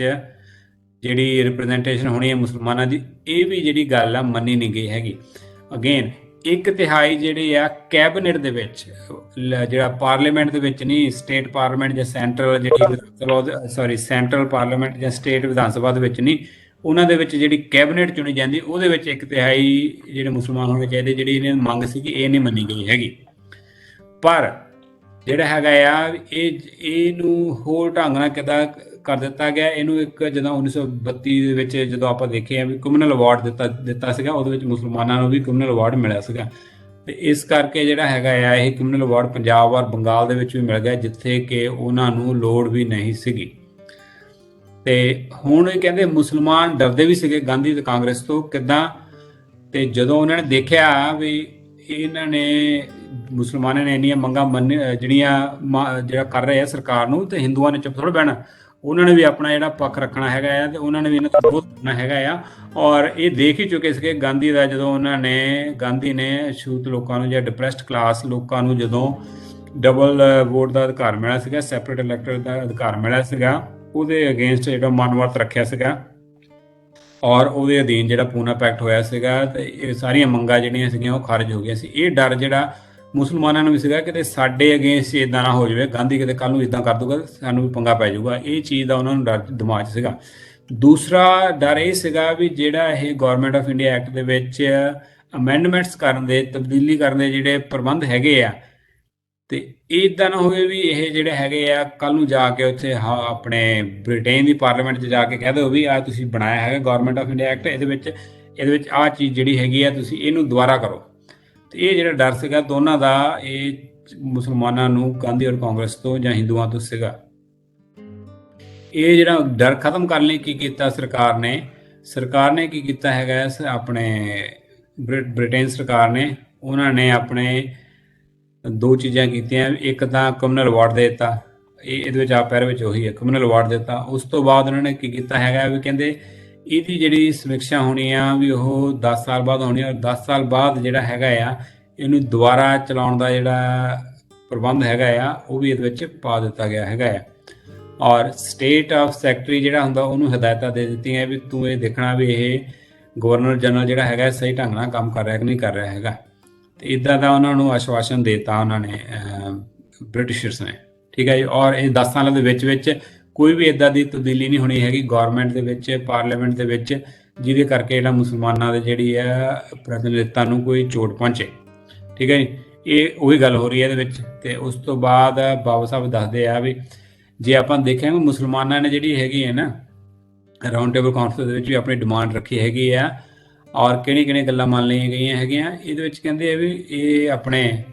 ਜਿਹੜੀ ਰਿਪਰੈਜ਼ੈਂਟੇਸ਼ਨ ਹੋਣੀ ਹੈ ਮੁਸਲਮਾਨਾਂ ਦੀ, ਇਹ ਵੀ ਜਿਹੜੀ ਗੱਲ ਆ ਮੰਨੀ ਨਹੀਂ ਗਈ ਹੈਗੀ। ਅਗੇਨ 1/3 ਜਿਹੜੇ ਆ ਕੈਬਨਿਟ ਦੇ ਵਿੱਚ, ਜਿਹੜਾ ਪਾਰਲੀਮੈਂਟ ਦੇ ਵਿੱਚ ਨਹੀਂ, ਸਟੇਟ ਪਾਰਲੀਮੈਂਟ ਜਾਂ ਸੈਂਟਰਲ ਸੈਂਟਰਲ ਪਾਰਲੀਮੈਂਟ ਜਾਂ ਸਟੇਟ ਵਿਧਾਨ ਸਭਾ ਦੇ ਵਿੱਚ ਨਹੀਂ, ਉਹਨਾਂ ਦੇ ਵਿੱਚ ਜਿਹੜੀ ਕੈਬਨਿਟ ਚੁਣੀ ਜਾਂਦੀ ਉਹਦੇ ਵਿੱਚ 1/3 ਜਿਹੜੇ ਮੁਸਲਮਾਨ ਹੋਣੇ ਚਾਹੀਦੇ, ਜਿਹੜੀ ਇਹਨਾਂ ਦੀ ਮੰਗ ਸੀਗੀ ਇਹ ਨਹੀਂ ਮੰਨੀ ਗਈ ਹੈਗੀ। ਪਰ ਜਿਹੜਾ ਹੈਗਾ ਆ ਇਹਨੂੰ ਹੋਰ ਢੰਗ ਨਾਲ ਕਿੱਦਾਂ ਕਰ ਦਿੱਤਾ ਗਿਆ, ਇਹਨੂੰ ਇੱਕ ਜਦੋਂ 1932 ਦੇ ਵਿੱਚ ਜਦੋਂ ਆਪਾਂ ਦੇਖਿਆ ਵੀ ਕਮਿਊਨਲ ਅਵਾਰਡ ਦਿੱਤਾ ਸੀਗਾ, ਉਹਦੇ ਵਿੱਚ ਮੁਸਲਮਾਨਾਂ ਨੂੰ ਵੀ ਕਮਿਊਨਲ ਅਵਾਰਡ ਮਿਲਿਆ ਸੀਗਾ। ਤੇ ਇਸ ਕਰਕੇ ਜਿਹੜਾ ਹੈਗਾ ਆ ਇਹ ਕਮਿਊਨਲ ਅਵਾਰਡ ਪੰਜਾਬ ਔਰ ਬੰਗਾਲ ਦੇ ਵਿੱਚ ਵੀ ਮਿਲ ਗਿਆ, ਜਿੱਥੇ ਕਿ ਉਹਨਾਂ ਨੂੰ ਲੋੜ ਵੀ ਨਹੀਂ ਸੀਗੀ। ਤੇ ਹੁਣ ਇਹ ਕਹਿੰਦੇ ਮੁਸਲਮਾਨ ਡਰਦੇ ਵੀ ਸੀਗੇ ਗਾਂਧੀ ਤੇ ਕਾਂਗਰਸ ਤੋਂ, ਕਿੱਦਾਂ, ਤੇ ਜਦੋਂ ਉਹਨਾਂ ਨੇ ਦੇਖਿਆ ਵੀ ਇਹਨਾਂ ਨੇ ਮੁਸਲਮਾਨਾਂ ਨੇ ਇੰਨੀਆਂ ਮੰਗਾਂ ਜਿਹੜਾ ਕਰ ਰਹੇ ਆ ਸਰਕਾਰ ਨੂੰ, ਤੇ ਹਿੰਦੂਆਂ ਨੇ ਚੁੱਪ ਥੋੜ੍ਹਾ ਬਹਿਣਾ, ਉਹਨਾਂ ਨੇ ਵੀ ਆਪਣਾ ਜਿਹੜਾ ਪੱਖ ਰੱਖਣਾ ਹੈਗਾ ਆ ਤੇ ਉਹਨਾਂ ਨੇ ਵੀ ਇਹਨਾਂ ਦਾ ਵਿਰੋਧ ਕਰਨਾ ਹੈਗਾ ਆ। ਔਰ ਇਹ ਦੇਖ ਹੀ ਚੁੱਕੇ ਸੀਗੇ ਗਾਂਧੀ ਦਾ, ਜਦੋਂ ਗਾਂਧੀ ਨੇ ਛੂਤ ਲੋਕਾਂ ਨੂੰ ਜਾਂ ਡਿਪਰੈਸਡ ਕਲਾਸ ਲੋਕਾਂ ਨੂੰ ਜਦੋਂ ਡਬਲ ਵੋਟ ਦਾ ਅਧਿਕਾਰ ਮਿਲਿਆ ਸੀਗਾ, ਸੈਪਰੇਟ ਇਲੈਕਟਰ ਦਾ ਅਧਿਕਾਰ ਮਿਲਿਆ ਸੀਗਾ, ਉਹਦੇ ਅਗੇਂਸਟ ਜਿਹੜਾ ਮਨਵਰਤ ਰੱਖਿਆ ਸੀਗਾ ਔਰ ਉਹਦੇ ਅਧੀਨ ਜਿਹੜਾ ਪੂਨਾ ਪੈਕਟ ਹੋਇਆ ਸੀਗਾ, ਤੇ ਇਹ ਸਾਰੀਆਂ ਮੰਗਾਂ ਜਿਹੜੀਆਂ ਸੀਗੀਆਂ ਉਹ ਖਾਰਜ ਹੋ ਗਈਆਂ ਸੀ। ਇਹ ਡਰ ਜਿਹੜਾ ਮੁਸਲਮਾਨਾਂ ਨੂੰ ਵੀ ਸੀਗਾ ਕਿਤੇ ਸਾਡੇ ਅਗੇਂਸਟ ਇਦਾਂ ਨਾ ਹੋ ਜਾਵੇ, ਗਾਂਧੀ ਕਿਤੇ ਕੱਲ ਨੂੰ ਇਦਾਂ ਕਰ ਦੂਗਾ, ਸਾਨੂੰ ਵੀ ਪੰਗਾ ਪੈ ਜਾਊਗਾ, ਇਹ ਚੀਜ਼ ਦਾ ਉਹਨਾਂ ਨੂੰ ਡਰ ਦਿਮਾਗ 'ਚ ਸੀਗਾ। ਦੂਸਰਾ ਡਰ ਇਹ ਸੀਗਾ ਵੀ ਜਿਹੜਾ ਇਹ ਗਵਰਨਮੈਂਟ ਆਫ ਇੰਡੀਆ ਐਕਟ ਦੇ ਵਿੱਚ ਅਮੈਂਡਮੈਂਟਸ ਕਰਨ ਦੇ, ਤਬਦੀਲੀ ਕਰਨ ਦੇ ਜਿਹੜੇ ਪ੍ਰਬੰਧ ਹੈਗੇ ਆ, ਤੇ ਇਦਾਂ ਨਾ ਹੋਵੇ ਵੀ ਇਹ ਜਿਹੜੇ ਹੈਗੇ ਆ ਕੱਲ ਨੂੰ ਜਾ ਕੇ ਉੱਥੇ ਆਪਣੇ ਬ੍ਰਿਟੇਨ ਦੀ ਪਾਰਲੀਮੈਂਟ 'ਚ ਜਾ ਕੇ ਕਹਿ ਦਿਓ ਵੀ ਆ ਤੁਸੀਂ ਬਣਾਇਆ ਹੈਗਾ ਗਵਰਨਮੈਂਟ ਆਫ ਇੰਡੀਆ ਐਕਟ, ਇਹਦੇ ਵਿੱਚ ਆਹ ਚੀਜ਼ ਜਿਹੜੀ ਹੈਗੀ ਆ ਤੁਸੀਂ ਇਹਨੂੰ ਦੁਬਾਰਾ ਕਰੋ। ਤੇ ਇਹ ਜਿਹੜਾ ਡਰ ਸੀਗਾ ਦੋਨਾਂ ਦਾ, ਇਹ ਮੁਸਲਮਾਨਾਂ ਨੂੰ ਗਾਂਧੀ ਔਰ ਕਾਂਗਰਸ ਤੋਂ ਜਾਂ ਹਿੰਦੂਆਂ ਤੋਂ ਸੀਗਾ। ਇਹ ਜਿਹੜਾ ਡਰ ਖਤਮ ਕਰਨ ਲਈ ਕੀ ਕੀਤਾ ਸਰਕਾਰ ਨੇ ਕੀ ਕੀਤਾ ਹੈਗਾ, ਆਪਣੇ ਬ੍ਰਿਟੇਨ ਸਰਕਾਰ ਨੇ, ਉਹਨਾਂ ਨੇ ਆਪਣੇ 2 ਚੀਜ਼ਾਂ ਕੀਤੀਆਂ। ਇੱਕ ਤਾਂ ਕਮਿਊਨਲ ਅਵਾਰਡ ਦੇ ਦਿੱਤਾ, ਇਹਦੇ ਵਿੱਚ ਪੈਰ ਵਿੱਚ ਉਹੀ ਹੈ, ਕਮਿਊਨਲ ਅਵਾਰਡ ਦਿੱਤਾ। ਉਸ ਤੋਂ ਬਾਅਦ ਉਹਨਾਂ ਨੇ ਕੀ ਕੀਤਾ ਹੈਗਾ ਵੀ ਕਹਿੰਦੇ ਇਹਦੀ ਜਿਹੜੀ ਸਮੀਖਿਆ ਹੋਣੀ ਆ ਵੀ ਉਹ 10 ਸਾਲ ਬਾਅਦ ਹੋਣੀ ਆ, ਔਰ 10 ਸਾਲ ਬਾਅਦ ਜਿਹੜਾ ਹੈਗਾ ਆ ਇਹਨੂੰ ਦੁਬਾਰਾ ਚਲਾਉਣ ਦਾ ਜਿਹੜਾ ਪ੍ਰਬੰਧ ਹੈਗਾ ਆ ਉਹ ਵੀ ਇਹਦੇ ਵਿੱਚ ਪਾ ਦਿੱਤਾ ਗਿਆ ਹੈਗਾ ਆ। ਔਰ ਸਟੇਟ ਆਫ ਸੈਕਟਰੀ ਜਿਹੜਾ ਹੁੰਦਾ ਉਹਨੂੰ ਹਦਾਇਤਾਂ ਦੇ ਦਿੱਤੀਆਂ ਵੀ ਤੂੰ ਇਹ ਦੇਖਣਾ ਵੀ ਇਹ ਗਵਰਨਰ ਜਨਰਲ ਜਿਹੜਾ ਹੈਗਾ ਸਹੀ ਢੰਗ ਨਾਲ ਕੰਮ ਕਰ ਰਿਹਾ ਕਿ ਨਹੀਂ ਕਰ ਰਿਹਾ ਹੈਗਾ। ਤੇ ਇੱਦਾਂ ਦਾ ਉਹਨਾਂ ਨੂੰ ਆਸ਼ਵਾਸਨ ਦਿੱਤਾ ਉਹਨਾਂ ਨੇ ਬ੍ਰਿਟਿਸ਼ਰਸ ਨੇ, ਠੀਕ ਹੈ ਜੀ। ਔਰ ਇਹ 10 ਸਾਲਾਂ ਦੇ ਵਿੱਚ ਕੋਈ ਵੀ ਇੱਦਾਂ ਦੀ ਤਬਦੀਲੀ ਨਹੀਂ ਹੋਣੀ ਹੈਗੀ ਗਵਰਨਮੈਂਟ ਦੇ ਵਿੱਚ, ਪਾਰਲੀਮੈਂਟ ਦੇ ਵਿੱਚ, ਜਿਹਦੇ ਕਰਕੇ ਜਿਹੜਾ ਮੁਸਲਮਾਨਾਂ ਦੇ ਜਿਹੜੀ ਹੈ ਪ੍ਰਤੀਨਿਧਤਾ ਨੂੰ ਕੋਈ ਚੋਟ ਪਹੁੰਚੇ, ਠੀਕ ਹੈ ਜੀ। ਇਹ ਉਹੀ ਗੱਲ ਹੋ ਰਹੀ ਹੈ ਇਹਦੇ ਵਿੱਚ। ਤੇ ਉਸ ਤੋਂ ਬਾਅਦ ਬਾਬਾ ਸਾਹਿਬ ਦੱਸਦੇ ਆ ਵੀ ਜੇ ਆਪਾਂ ਦੇਖਾਂਗੇ ਮੁਸਲਮਾਨਾਂ ਨੇ ਜਿਹੜੀ ਹੈਗੀ ਹੈ ਨਾ ਰਾਊਂਡ ਟੇਬਲ ਕਾਨਫਰੰਸ ਦੇ ਵਿੱਚ ਵੀ ਆਪਣੀ ਡਿਮਾਂਡ ਰੱਖੀ ਹੈਗੀ ਆ, ਔਰ ਕਿਹੜੀਆਂ ਗੱਲਾਂ ਮੰਨ ਲਈਆਂ ਗਈਆਂ ਹੈਗੀਆਂ। ਇਹਦੇ ਵਿੱਚ ਕਹਿੰਦੇ ਆ ਵੀ ਇਹ ਆਪਣੇ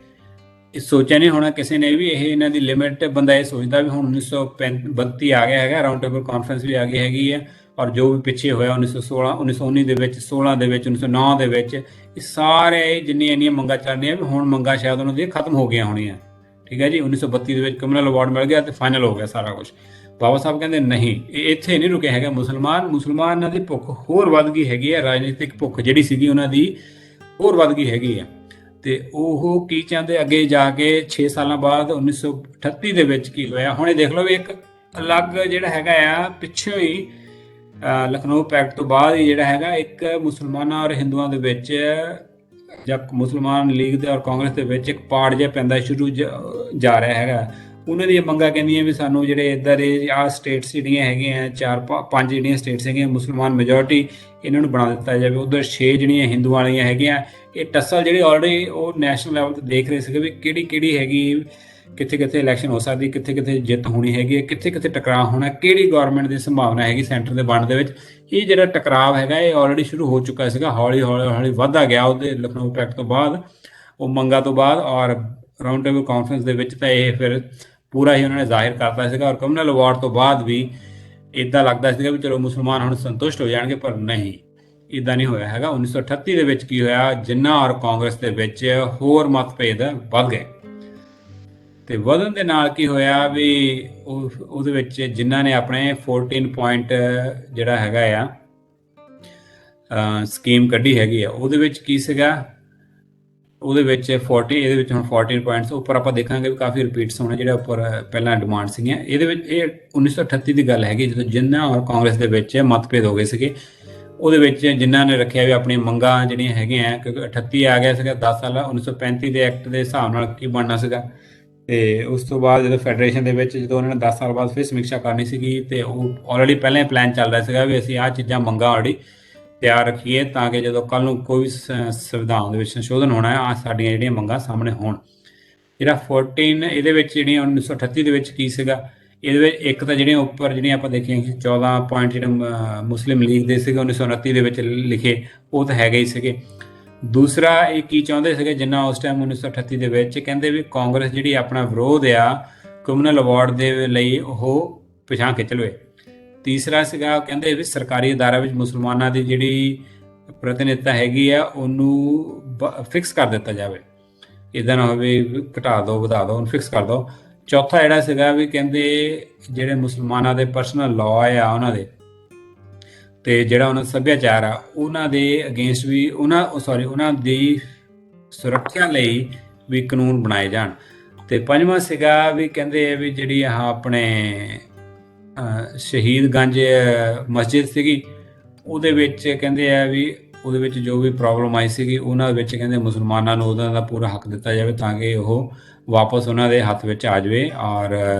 ਸੋਚਿਆ ਨਹੀਂ ਹੋਣਾ ਕਿਸੇ ਨੇ ਵੀ ਇਹ ਇਹਨਾਂ ਦੀ ਲਿਮਿਟ, ਬੰਦਾ ਇਹ ਸੋਚਦਾ ਵੀ ਹੁਣ 1932 ਆ ਗਿਆ ਹੈਗਾ, ਰਾਊਂਡ ਟੇਬਲ ਕਾਨਫਰੰਸ ਵੀ ਆ ਗਈ ਹੈਗੀ ਆ, ਔਰ ਜੋ ਵੀ ਪਿੱਛੇ ਹੋਇਆ 1916 1919 ਦੇ ਵਿੱਚ, 16 ਦੇ ਵਿੱਚ, 1909 ਦੇ ਵਿੱਚ, ਇਹ ਸਾਰੇ ਜਿੰਨੀਆਂ ਮੰਗਾਂ ਚੱਲ ਰਹੀਆਂ ਵੀ ਹੁਣ ਮੰਗਾਂ ਸ਼ਾਇਦ ਉਹਨਾਂ ਦੀਆਂ ਖਤਮ ਹੋ ਗਈਆਂ ਹੋਣੀਆਂ। ਠੀਕ ਹੈ ਜੀ, 1932 ਦੇ ਵਿੱਚ ਕਮਿਊਨਲ ਅਵਾਰਡ ਮਿਲ ਗਿਆ ਤੇ ਫਾਈਨਲ ਹੋ ਗਿਆ ਸਾਰਾ ਕੁਝ। ਬਾਬਾ ਸਾਹਿਬ ਕਹਿੰਦੇ ਨਹੀਂ, ਇਹ ਇੱਥੇ ਨਹੀਂ ਰੁਕਿਆ ਹੈਗਾ। ਮੁਸਲਮਾਨਾਂ ਦੀ ਭੁੱਖ ਹੋਰ ਵੱਧ ਗਈ ਹੈਗੀ ਹੈ, ਰਾਜਨੀਤਿਕ ਭੁੱਖ ਜਿਹੜੀ ਸੀਗੀ ਉਹਨਾਂ ਦੀ ਹੋਰ ਵੱਧ ਗਈ ਹੈਗੀ ਹੈ। ਤੇ ਉਹ ਕੀ ਚਾਹੁੰਦੇ ਅੱਗੇ ਜਾ ਕੇ 6 ਸਾਲਾਂ ਬਾਅਦ 1938 ਦੇ ਵਿੱਚ ਕੀ ਹੋਇਆ, ਹੁਣ ਇਹ ਦੇਖ ਲਓ ਵੀ ਇੱਕ ਅਲੱਗ ਜਿਹੜਾ ਹੈਗਾ ਆ ਪਿੱਛੋਂ ਹੀ ਲਖਨਊ ਪੈਕਟ ਤੋਂ ਬਾਅਦ ਹੀ ਜਿਹੜਾ ਹੈਗਾ ਇੱਕ ਮੁਸਲਮਾਨਾਂ ਔਰ ਹਿੰਦੂਆਂ ਦੇ ਵਿੱਚ ਜਾਂ ਮੁਸਲਮਾਨ ਲੀਗ ਦੇ ਔਰ ਕਾਂਗਰਸ ਦੇ ਵਿੱਚ ਇੱਕ ਪਾੜ ਜਿਹਾ ਪੈਂਦਾ ਸ਼ੁਰੂ ਜਾ ਰਿਹਾ ਹੈਗਾ। ਉਹਨਾਂ ਦੀਆਂ ਮੰਗਾਂ ਕਹਿੰਦੀਆਂ ਵੀ ਸਾਨੂੰ ਜਿਹੜੇ ਇੱਧਰ ਆਹ ਸਟੇਟਸ ਜਿਹੜੀਆਂ ਹੈਗੀਆਂ 4-5 ਜਿਹੜੀਆਂ ਸਟੇਟਸ ਹੈਗੀਆਂ ਮੁਸਲਮਾਨ ਮੈਜੋਰਟੀ, ਇਹਨਾਂ ਨੂੰ ਬਣਾ ਦਿੱਤਾ ਜਾਵੇ। ਉੱਧਰ 6 ਜਿਹੜੀਆਂ ਹਿੰਦੂ ਵਾਲੀਆਂ ਹੈਗੀਆਂ, ਇਹ ਟੱਸਲ ਜਿਹੜੇ ਆਲਰੇਡੀ ਉਹ ਨੈਸ਼ਨਲ ਲੈਵਲ 'ਤੇ ਦੇਖ ਰਹੇ ਸੀਗੇ ਵੀ ਕਿਹੜੀ ਹੈਗੀ, ਕਿੱਥੇ ਇਲੈਕਸ਼ਨ ਹੋ ਸਕਦੀ, ਕਿੱਥੇ ਜਿੱਤ ਹੋਣੀ ਹੈਗੀ, ਕਿੱਥੇ ਟਕਰਾਅ ਹੋਣਾ, ਕਿਹੜੀ ਗਵਰਨਮੈਂਟ ਦੀ ਸੰਭਾਵਨਾ ਹੈਗੀ ਸੈਂਟਰ ਦੇ ਬਣਨ ਦੇ ਵਿੱਚ। ਇਹ ਜਿਹੜਾ ਟਕਰਾਅ ਹੈਗਾ ਇਹ ਆਲਰੇਡੀ ਸ਼ੁਰੂ ਹੋ ਚੁੱਕਾ ਸੀਗਾ, ਹੌਲੀ ਵੱਧਦਾ ਗਿਆ ਉਹਦੇ ਲਖਨਊ ਪੈਕਟ ਤੋਂ ਬਾਅਦ, ਉਹ ਮੰਗਾਂ ਤੋਂ ਬਾਅਦ। ਔਰ ਰਾਊਂਡ ਟੇਬਲ ਕਾਨਫਰੰਸ ਦੇ ਵਿੱਚ ਤਾਂ ਇਹ ਫਿਰ ਪੂਰਾ ਹੀ ਉਹਨਾਂ ਨੇ ਜ਼ਾਹਿਰ ਕਰਤਾ ਸੀਗਾ। ਔਰ ਕਮਿਊਨਲ ਅਵਾਰਡ ਤੋਂ ਬਾਅਦ ਵੀ ਇੱਦਾਂ ਲੱਗਦਾ ਸੀਗਾ ਵੀ ਚਲੋ ਮੁਸਲਮਾਨ ਹੁਣ ਸੰਤੁਸ਼ਟ ਹੋ ਜਾਣਗੇ, ਪਰ ਨਹੀਂ, ਇੱਦਾਂ ਨਹੀਂ ਹੋਇਆ ਹੈਗਾ। 1938 ਦੇ ਵਿੱਚ ਕੀ ਹੋਇਆ, ਜਿੰਨਾ ਔਰ ਕਾਂਗਰਸ ਦੇ ਵਿੱਚ ਹੋਰ ਮਤਭੇਦ ਵੱਧ ਗਏ, ਤੇ ਵਧਣ ਦੇ ਨਾਲ ਕੀ ਹੋਇਆ ਵੀ ਉਹਦੇ ਵਿੱਚ ਜਿਨ੍ਹਾਂ ਨੇ ਆਪਣੇ 14 ਪੁਆਇੰਟ ਜਿਹੜਾ ਹੈਗਾ ਆ ਸਕੀਮ ਕੱਢੀ ਹੈਗੀ ਆ, ਉਹਦੇ ਵਿੱਚ ਕੀ ਸੀਗਾ, ਉਹਦੇ ਵਿੱਚ 40, ਇਹਦੇ ਵਿੱਚ ਹੁਣ 14 ਪੁਆਇੰਟਸ ਉੱਪਰ ਆਪਾਂ ਦੇਖਾਂਗੇ ਵੀ ਕਾਫੀ ਰਿਪੀਟਸ ਹੋਣੇ ਜਿਹੜੇ ਉੱਪਰ ਪਹਿਲਾਂ ਡਿਮਾਂਡ ਸੀਗੀਆਂ। ਇਹਦੇ ਵਿੱਚ ਇਹ 1938 ਦੀ ਗੱਲ ਹੈਗੀ ਜਦੋਂ ਜਿੰਨਾ ਔਰ ਕਾਂਗਰਸ ਦੇ ਵਿੱਚ ਮਤਭੇਦ ਹੋ ਗਏ ਸੀਗੇ। ਉਹਦੇ ਵਿੱਚ ਜਿਨ੍ਹਾਂ ਨੇ ਰੱਖਿਆ ਵੀ ਆਪਣੀਆਂ ਮੰਗਾਂ ਜਿਹੜੀਆਂ ਹੈਗੀਆਂ, ਕਿਉਂਕਿ 38 ਆ ਗਿਆ ਸੀਗਾ 10 ਸਾਲ, 1935 ਦੇ ਐਕਟ ਦੇ ਹਿਸਾਬ ਨਾਲ ਕੀ ਬਣਨਾ ਸੀਗਾ। ਤੇ ਉਸ ਤੋਂ ਬਾਅਦ ਜਦੋਂ ਫੈਡਰੇਸ਼ਨ ਦੇ ਵਿੱਚ ਜਦੋਂ ਉਹਨਾਂ ਨੇ 10 ਸਾਲ ਬਾਅਦ ਫਿਰ ਸਮੀਖਿਆ ਕਰਨੀ ਸੀਗੀ, ਤੇ ਉਹ ਆਲਰੇਡੀ ਪਹਿਲਾਂ ਹੀ ਪਲਾਨ ਚੱਲ ਰਿਹਾ ਸੀਗਾ ਵੀ ਅਸੀਂ ਆਹ ਚੀਜ਼ਾਂ ਮੰਗਾਂ ਆਲਰੇਡੀ ਤਿਆਰ ਰੱਖੀਏ ਤਾਂ ਕਿ ਜਦੋਂ ਕੱਲ੍ਹ ਨੂੰ ਕੋਈ ਸੰਵਿਧਾਨ ਦੇ ਵਿੱਚ ਸੰਸ਼ੋਧਨ ਹੋਣਾ ਹੈ, ਆ ਸਾਡੀਆਂ ਜਿਹੜੀਆਂ ਮੰਗਾਂ ਸਾਹਮਣੇ ਹੋਣ। ਜਿਹੜਾ 14 ਇਹਦੇ ਵਿੱਚ ਜਿਹੜੀਆਂ 1938 ਦੇ ਵਿੱਚ ਕੀ ਸੀਗਾ, ਇਹਦੇ ਵਿੱਚ ਇੱਕ ਤਾਂ ਜਿਹੜੀਆਂ ਉੱਪਰ ਜਿਹੜੀਆਂ ਆਪਾਂ ਦੇਖੀਆਂ 14 ਪੁਆਇੰਟ ਜਿਹੜੇ ਮੁਸਲਿਮ ਲੀਗ ਦੇ ਸੀਗੇ 1929 ਦੇ ਵਿੱਚ ਲਿਖੇ, ਉਹ ਤਾਂ ਹੈਗੇ ਹੀ ਸੀਗੇ। ਦੂਸਰਾ ਇਹ ਕੀ ਚਾਹੁੰਦੇ ਸੀਗੇ ਜਿੰਨਾ ਉਸ ਟਾਈਮ 1938 ਦੇ ਵਿੱਚ, ਕਹਿੰਦੇ ਵੀ ਕਾਂਗਰਸ ਜਿਹੜੀ ਆਪਣਾ ਵਿਰੋਧ ਆ ਕਮਿਊਨਲ ਅਵਾਰਡ ਦੇ ਲਈ ਉਹ ਪਿਛਾਂ ਖਿੱਚ ਲਵੇ। ਤੀਸਰਾ ਸੀਗਾ ਕਹਿੰਦੇ ਵੀ ਸਰਕਾਰੀ ਅਦਾਰਾ ਵਿੱਚ ਮੁਸਲਮਾਨਾਂ ਦੀ ਜਿਹੜੀ ਪ੍ਰਤੀਨਿਧਤਾ ਹੈਗੀ ਆ ਉਹਨੂੰ ਫਿਕਸ ਕਰ ਦਿੱਤਾ ਜਾਵੇ, ਇੱਦਾਂ ਨਾ ਹੋਵੇ ਘਟਾ ਦਿਓ ਵਧਾ ਦਿਓ, ਉਹਨੂੰ ਫਿਕਸ ਕਰ ਦਿਓ। ਚੌਥਾ ਜਿਹੜਾ ਸੀਗਾ ਵੀ ਕਹਿੰਦੇ ਜਿਹੜੇ ਮੁਸਲਮਾਨਾਂ ਦੇ ਪਰਸਨਲ ਲਾਅ ਆ ਉਹਨਾਂ ਦੇ, ਤੇ ਜਿਹੜਾ ਉਹਨਾਂ ਦਾ ਸੱਭਿਆਚਾਰ ਆ ਉਹਨਾਂ ਦੇ ਅਗੇਂਸਟ ਵੀ ਉਹਨਾਂ ਦੀ ਸੁਰੱਖਿਆ ਲਈ ਵੀ ਕਾਨੂੰਨ ਬਣਾਏ ਜਾਣ। ਤੇ ਪੰਜਵਾਂ ਸੀਗਾ ਵੀ ਕਹਿੰਦੇ ਵੀ ਜਿਹੜੀ ਆਪਣੇ ਸ਼ਹੀਦਗੰਜ ਮਸਜਿਦ ਸੀਗੀ, ਉਹਦੇ ਵਿੱਚ ਕਹਿੰਦੇ ਆ ਵੀ ਉਹਦੇ ਵਿੱਚ ਜੋ ਵੀ ਪ੍ਰੋਬਲਮ ਆਈ ਸੀਗੀ ਉਹਨਾਂ ਵਿੱਚ ਕਹਿੰਦੇ ਮੁਸਲਮਾਨਾਂ ਨੂੰ ਉਹਨਾਂ ਦਾ ਪੂਰਾ ਹੱਕ ਦਿੱਤਾ ਜਾਵੇ ਤਾਂ ਕਿ ਉਹ ਵਾਪਸ ਉਹਨਾਂ ਦੇ ਹੱਥ ਵਿੱਚ ਆ ਜਾਵੇ। ਔਰ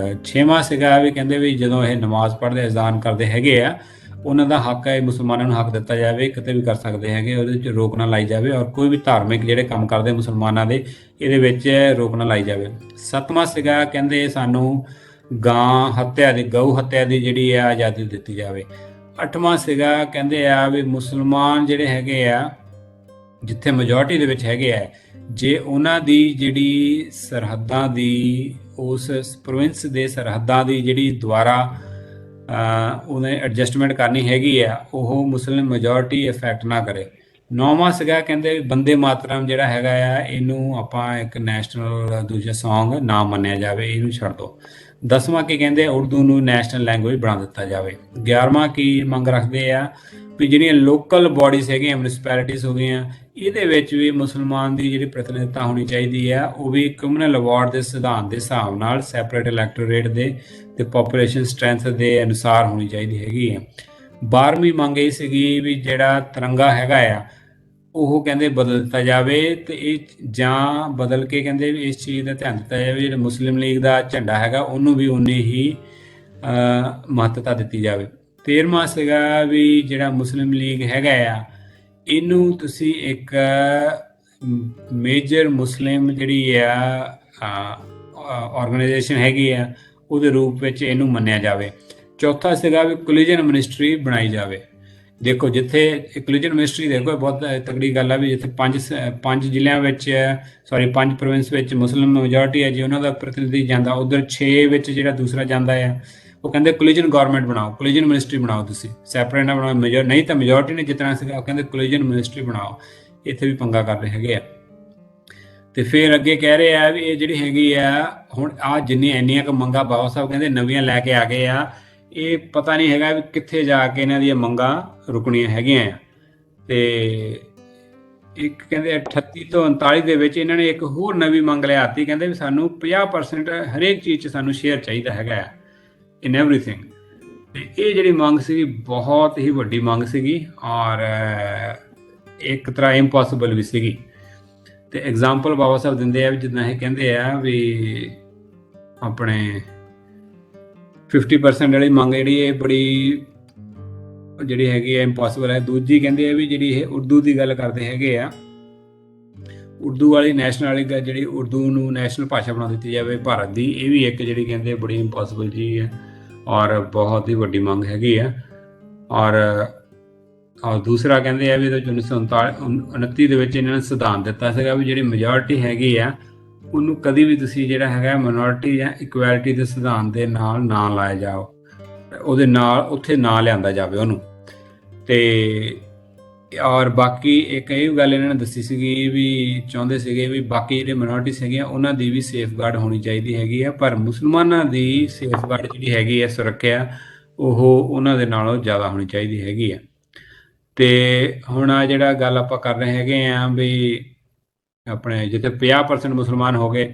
6ਵਾਂ ਸੀਗਾ ਵੀ ਕਹਿੰਦੇ ਵੀ ਜਦੋਂ ਇਹ ਨਮਾਜ਼ ਪੜ੍ਹਦੇ ਅਜ਼ਾਨ ਕਰਦੇ ਹੈਗੇ ਆ, ਉਹਨਾਂ ਦਾ ਹੱਕ ਹੈ, ਮੁਸਲਮਾਨਾਂ ਨੂੰ ਹੱਕ ਦਿੱਤਾ ਜਾਵੇ, ਕਿਤੇ ਵੀ ਕਰ ਸਕਦੇ ਹੈਗੇ, ਉਹਦੇ ਵਿੱਚ ਰੋਕ ਨਾ ਲਾਈ ਜਾਵੇ, ਔਰ ਕੋਈ ਵੀ ਧਾਰਮਿਕ ਜਿਹੜੇ ਕੰਮ ਕਰਦੇ ਮੁਸਲਮਾਨਾਂ ਦੇ ਇਹਦੇ ਵਿੱਚ ਰੋਕ ਨਾ ਲਾਈ ਜਾਵੇ। 7ਵਾਂ ਸੀਗਾ ਕਹਿੰਦੇ ਸਾਨੂੰ ਗਊ ਹੱਤਿਆ ਦੀ ਜਿਹੜੀ ਆ ਆਜ਼ਾਦੀ ਦਿੱਤੀ ਜਾਵੇ। 8ਵਾਂ ਸੀਗਾ ਕਹਿੰਦੇ ਆ ਵੀ ਮੁਸਲਮਾਨ ਜਿਹੜੇ ਹੈਗੇ ਆ ਜਿੱਥੇ ਮੈਜੋਰਟੀ ਦੇ ਵਿੱਚ ਹੈਗੇ ਆ, ਜੇ ਉਹਨਾਂ ਦੀ ਜਿਹੜੀ ਸਰਹੱਦਾਂ ਦੀ ਉਸ ਪ੍ਰੋਵਿੰਸ ਦੇ ਸਰਹੱਦਾਂ ਦੀ ਜਿਹੜੀ ਦੁਆਰਾ ਉਹਨੇ ਐਡਜਸਟਮੈਂਟ ਕਰਨੀ ਹੈਗੀ ਆ, ਉਹ ਮੁਸਲਿਮ ਮੈਜੋਰਟੀ ਇਫੈਕਟ ਨਾ ਕਰੇ। 9ਵਾਂ ਸੀਗਾ ਕਹਿੰਦੇ ਬੰਦੇ ਮਾਤਰਮ ਜਿਹੜਾ ਹੈਗਾ ਆ ਇਹਨੂੰ ਆਪਾਂ ਇੱਕ ਨੈਸ਼ਨਲ ਦੂਜਾ ਸੌਂਗ ਨਾ ਮੰਨਿਆ ਜਾਵੇ, ਇਹਨੂੰ ਛੱਡ ਦਿਓ। 10ਵਾਂ ਕੀ ਕਹਿੰਦੇ ਉਰਦੂ ਨੂੰ ਨੈਸ਼ਨਲ ਲੈਂਗੁਏਜ ਬਣਾ ਦਿੱਤਾ ਜਾਵੇ। 11ਵਾਂ ਕੀ ਮੰਗ ਰੱਖਦੇ ਆ ਵੀ ਜਿਹੜੀਆਂ ਲੋਕਲ ਬਾਡੀਜ਼ ਹੈਗੀਆਂ ਮਿਊਨਿਸਪੈਲਿਟੀਜ਼ ਹੋ ਗਈਆਂ, ਇਹਦੇ ਵਿੱਚ ਵੀ ਮੁਸਲਮਾਨ ਦੀ ਜਿਹੜੀ ਪ੍ਰਤੀਨਿਧਤਾ ਹੋਣੀ ਚਾਹੀਦੀ ਆ, ਉਹ ਵੀ ਕਮਿਊਨਲ ਅਵਾਰਡ ਦੇ ਸਿਧਾਂਤ ਦੇ ਹਿਸਾਬ ਨਾਲ ਸੈਪਰੇਟ ਇਲੈਕਟੋਰੇਟ ਦੇ ਤੇ ਪੋਪੂਲੇਸ਼ਨ ਸਟਰੈਂਥ ਦੇ ਅਨੁਸਾਰ ਹੋਣੀ ਚਾਹੀਦੀ ਹੈਗੀ ਆ। 12ਵੀਂ ਮੰਗ ਇਹ ਸੀਗੀ ਵੀ ਜਿਹੜਾ ਤਿਰੰਗਾ ਹੈਗਾ ਆ ਉਹ ਕਹਿੰਦੇ ਬਦਲ ਦਿੱਤਾ ਜਾਵੇ, ਤੇ ਇਹ ਜਾਂ ਬਦਲ ਕੇ ਕਹਿੰਦੇ ਵੀ ਇਸ ਚੀਜ਼ ਦਾ ਧਿਆਨ ਦਿੱਤਾ ਜਾਵੇ ਜਿਹੜਾ ਮੁਸਲਿਮ ਲੀਗ ਦਾ ਝੰਡਾ ਹੈਗਾ ਉਹਨੂੰ ਵੀ ਉਨੀ ਹੀ ਮਹੱਤਤਾ ਦਿੱਤੀ ਜਾਵੇ। 13ਵਾਂ ਸੀਗਾ ਵੀ ਜਿਹੜਾ ਮੁਸਲਿਮ ਲੀਗ ਹੈਗਾ ਆ ਇਹਨੂੰ ਤੁਸੀਂ ਇੱਕ ਮੇਜਰ ਮੁਸਲਿਮ ਜਿਹੜੀ ਆ ਆਰਗੇਨਾਈਜੇਸ਼ਨ ਹੈਗੀ ਆ ਉਹਦੇ ਰੂਪ ਵਿੱਚ ਇਹਨੂੰ ਮੰਨਿਆ ਜਾਵੇ। ਚੌਥਾ ਸੀਗਾ ਵੀ ਕੋਲੀਜਨ ਮਿਨਿਸਟਰੀ ਬਣਾਈ ਜਾਵੇ। ਦੇਖੋ ਜਿੱਥੇ ਕੋਲੀਜਨ ਮਿਨਿਸਟਰੀ ਦੇਖੋ ਬਹੁਤ ਤਕੜੀ ਗੱਲ ਆ ਵੀ ਜਿੱਥੇ ਪੰਜ ਜ਼ਿਲ੍ਹਿਆਂ ਵਿੱਚ ਪੰਜ ਪ੍ਰੋਵਿੰਸ ਵਿੱਚ ਮੁਸਲਿਮ ਮੈਜੋਰਟੀ ਹੈ ਜੀ, ਉਹਨਾਂ ਦਾ ਪ੍ਰਤੀਨਿਧੀ ਜਾਂਦਾ, ਉਧਰ 6 ਵਿੱਚ ਜਿਹੜਾ ਦੂਸਰਾ ਜਾਂਦਾ ਆ, ਉਹ ਕਹਿੰਦੇ ਕੋਲੀਜਨ ਗਵਰਨਮੈਂਟ ਬਣਾਓ, ਕੋਲੀਜਨ ਮਿਨਿਸਟਰੀ ਬਣਾਓ, ਤੁਸੀਂ ਸੈਪਰੇਟ ਨਾ ਬਣਾਓ, ਨਹੀਂ ਤਾਂ ਮੈਜੋਰਟੀ ਨੇ ਜਿੱਤਣਾ ਸੀਗਾ, ਉਹ ਕਹਿੰਦੇ ਕੋਲੀਜਨ ਮਿਨਿਸਟਰੀ ਬਣਾਓ। ਇੱਥੇ ਵੀ ਪੰਗਾ ਕਰ ਰਹੇ ਹੈਗੇ ਆ। ਤੇ ਫਿਰ ਅੱਗੇ ਕਹਿ ਰਹੇ ਆ ਵੀ ਇਹ ਜਿਹੜੀ ਹੈਗੀ ਆ ਹੁਣ ਆ ਇੰਨੀਆਂ ਕੁ ਮੰਗਾਂ ਬਾਬਾ ਸਾਹਿਬ ਕਹਿੰਦੇ ਨਵੀਆਂ ਲੈ ਕੇ ਆ ਗਏ ਆ, ਇਹ ਪਤਾ ਨਹੀਂ ਹੈਗਾ ਵੀ ਕਿੱਥੇ ਜਾ ਕੇ ਇਹਨਾਂ ਦੀਆਂ ਮੰਗਾਂ ਰੁਕਣੀਆਂ ਹੈਗੀਆਂ ਆ। ਤੇ ਇੱਕ ਕਹਿੰਦੇ 38 ਤੋਂ 39 ਦੇ ਵਿੱਚ ਇਹਨਾਂ ਨੇ ਇੱਕ ਹੋਰ ਨਵੀਂ ਮੰਗ ਲਿਆਤੀ, ਕਹਿੰਦੇ ਵੀ ਸਾਨੂੰ 50% ਹਰੇਕ ਚੀਜ਼ 'ਚ ਸਾਨੂੰ ਸ਼ੇਅਰ ਚਾਹੀਦਾ ਹੈਗਾ ਆ, ਇਨ ਐਵਰੀਥਿੰਗ। ਤੇ ਇਹ ਜਿਹੜੀ ਮੰਗ ਸੀਗੀ ਬਹੁਤ ਹੀ ਵੱਡੀ ਮੰਗ ਸੀਗੀ ਔਰ ਇੱਕ ਤਰ੍ਹਾਂ ਇੰਪੋਸੀਬਲ ਵੀ ਸੀਗੀ। ਤੇ ਐਗਜ਼ਾਮਪਲ ਬਾਬਾ ਸਾਹਿਬ ਦਿੰਦੇ ਆ ਵੀ ਜਿੱਦਾਂ ਇਹ ਕਹਿੰਦੇ ਆ ਵੀ ਆਪਣੇ 50% ਵਾਲੀ ਮੰਗ ਜਿਹੜੀ ਇਹ ਬੜੀ ਜਿਹੜੀ ਹੈਗੀ ਹੈ ਇੰਪੋਸੀਬਲ ਹੈ। ਦੂਜੀ ਕਹਿੰਦੇ ਆ ਵੀ ਜਿਹੜੀ ਇਹ ਉਰਦੂ ਦੀ ਗੱਲ ਕਰਦੇ ਹੈਗੇ ਆ, ਉਰਦੂ ਵਾਲੀ ਨੈਸ਼ਨਲ ਵਾਲੀ ਜਿਹੜੀ ਉਰਦੂ ਨੂੰ ਨੈਸ਼ਨਲ ਭਾਸ਼ਾ ਬਣਾ ਦਿੱਤੀ ਜਾਵੇ ਭਾਰਤ ਦੀ, ਇਹ ਵੀ ਇੱਕ ਜਿਹੜੀ ਕਹਿੰਦੇ ਬੜੀ ਇੰਪੋਸੀਬਲ ਚੀਜ਼ ਹੈ ਔਰ ਬਹੁਤ ਹੀ ਵੱਡੀ ਮੰਗ ਹੈਗੀ ਆ। ਔਰ ਦੂਸਰਾ ਕਹਿੰਦੇ ਆ ਵੀ 1929 ਦੇ ਵਿੱਚ ਇਹਨਾਂ ਨੇ ਸਿਧਾਂਤ ਦਿੱਤਾ ਸੀਗਾ ਵੀ ਜਿਹੜੀ ਮੈਜੋਰਟੀ ਹੈਗੀ ਆ ਉਹਨੂੰ ਕਦੀ ਵੀ ਤੁਸੀਂ ਜਿਹੜਾ ਹੈਗਾ ਮਿਨੋਰਟੀ ਜਾਂ ਇਕੁਐਲਿਟੀ ਦੇ ਸਿਧਾਂਤ ਦੇ ਨਾਲ ਨਾ ਲਾਇਆ ਜਾਓ, ਉਹਦੇ ਨਾਲ ਉੱਥੇ ਨਾ ਲਿਆਂਦਾ ਜਾਵੇ ਉਹਨੂੰ। ਤੇ ਔਰ ਬਾਕੀ ਇੱਕ ਇਹ ਗੱਲ ਇਹਨਾਂ ਨੇ ਦੱਸੀ ਸੀਗੀ ਵੀ ਚਾਹੁੰਦੇ ਸੀਗੇ ਵੀ ਬਾਕੀ ਜਿਹੜੇ ਮਿਨੋਰਟੀਜ਼ ਹੈਗੀਆਂ ਉਹਨਾਂ ਦੀ ਵੀ ਸੇਫਗਾਰਡ ਹੋਣੀ ਚਾਹੀਦੀ ਹੈਗੀ ਆ, ਪਰ ਮੁਸਲਮਾਨਾਂ ਦੀ ਸੇਫਗਾਰਡ ਜਿਹੜੀ ਹੈਗੀ ਹੈ ਸੁਰੱਖਿਆ ਉਹ ਉਹਨਾਂ ਦੇ ਨਾਲੋਂ ਜ਼ਿਆਦਾ ਹੋਣੀ ਚਾਹੀਦੀ ਹੈਗੀ ਆ। ਤੇ ਹੁਣ ਆ ਜਿਹੜਾ ਗੱਲ ਆਪਾਂ ਕਰ ਰਹੇ ਹੈਗੇ ਆ ਵੀ ਆਪਣੇ ਜਿੱਥੇ 50% ਮੁਸਲਮਾਨ ਹੋ ਗਏ,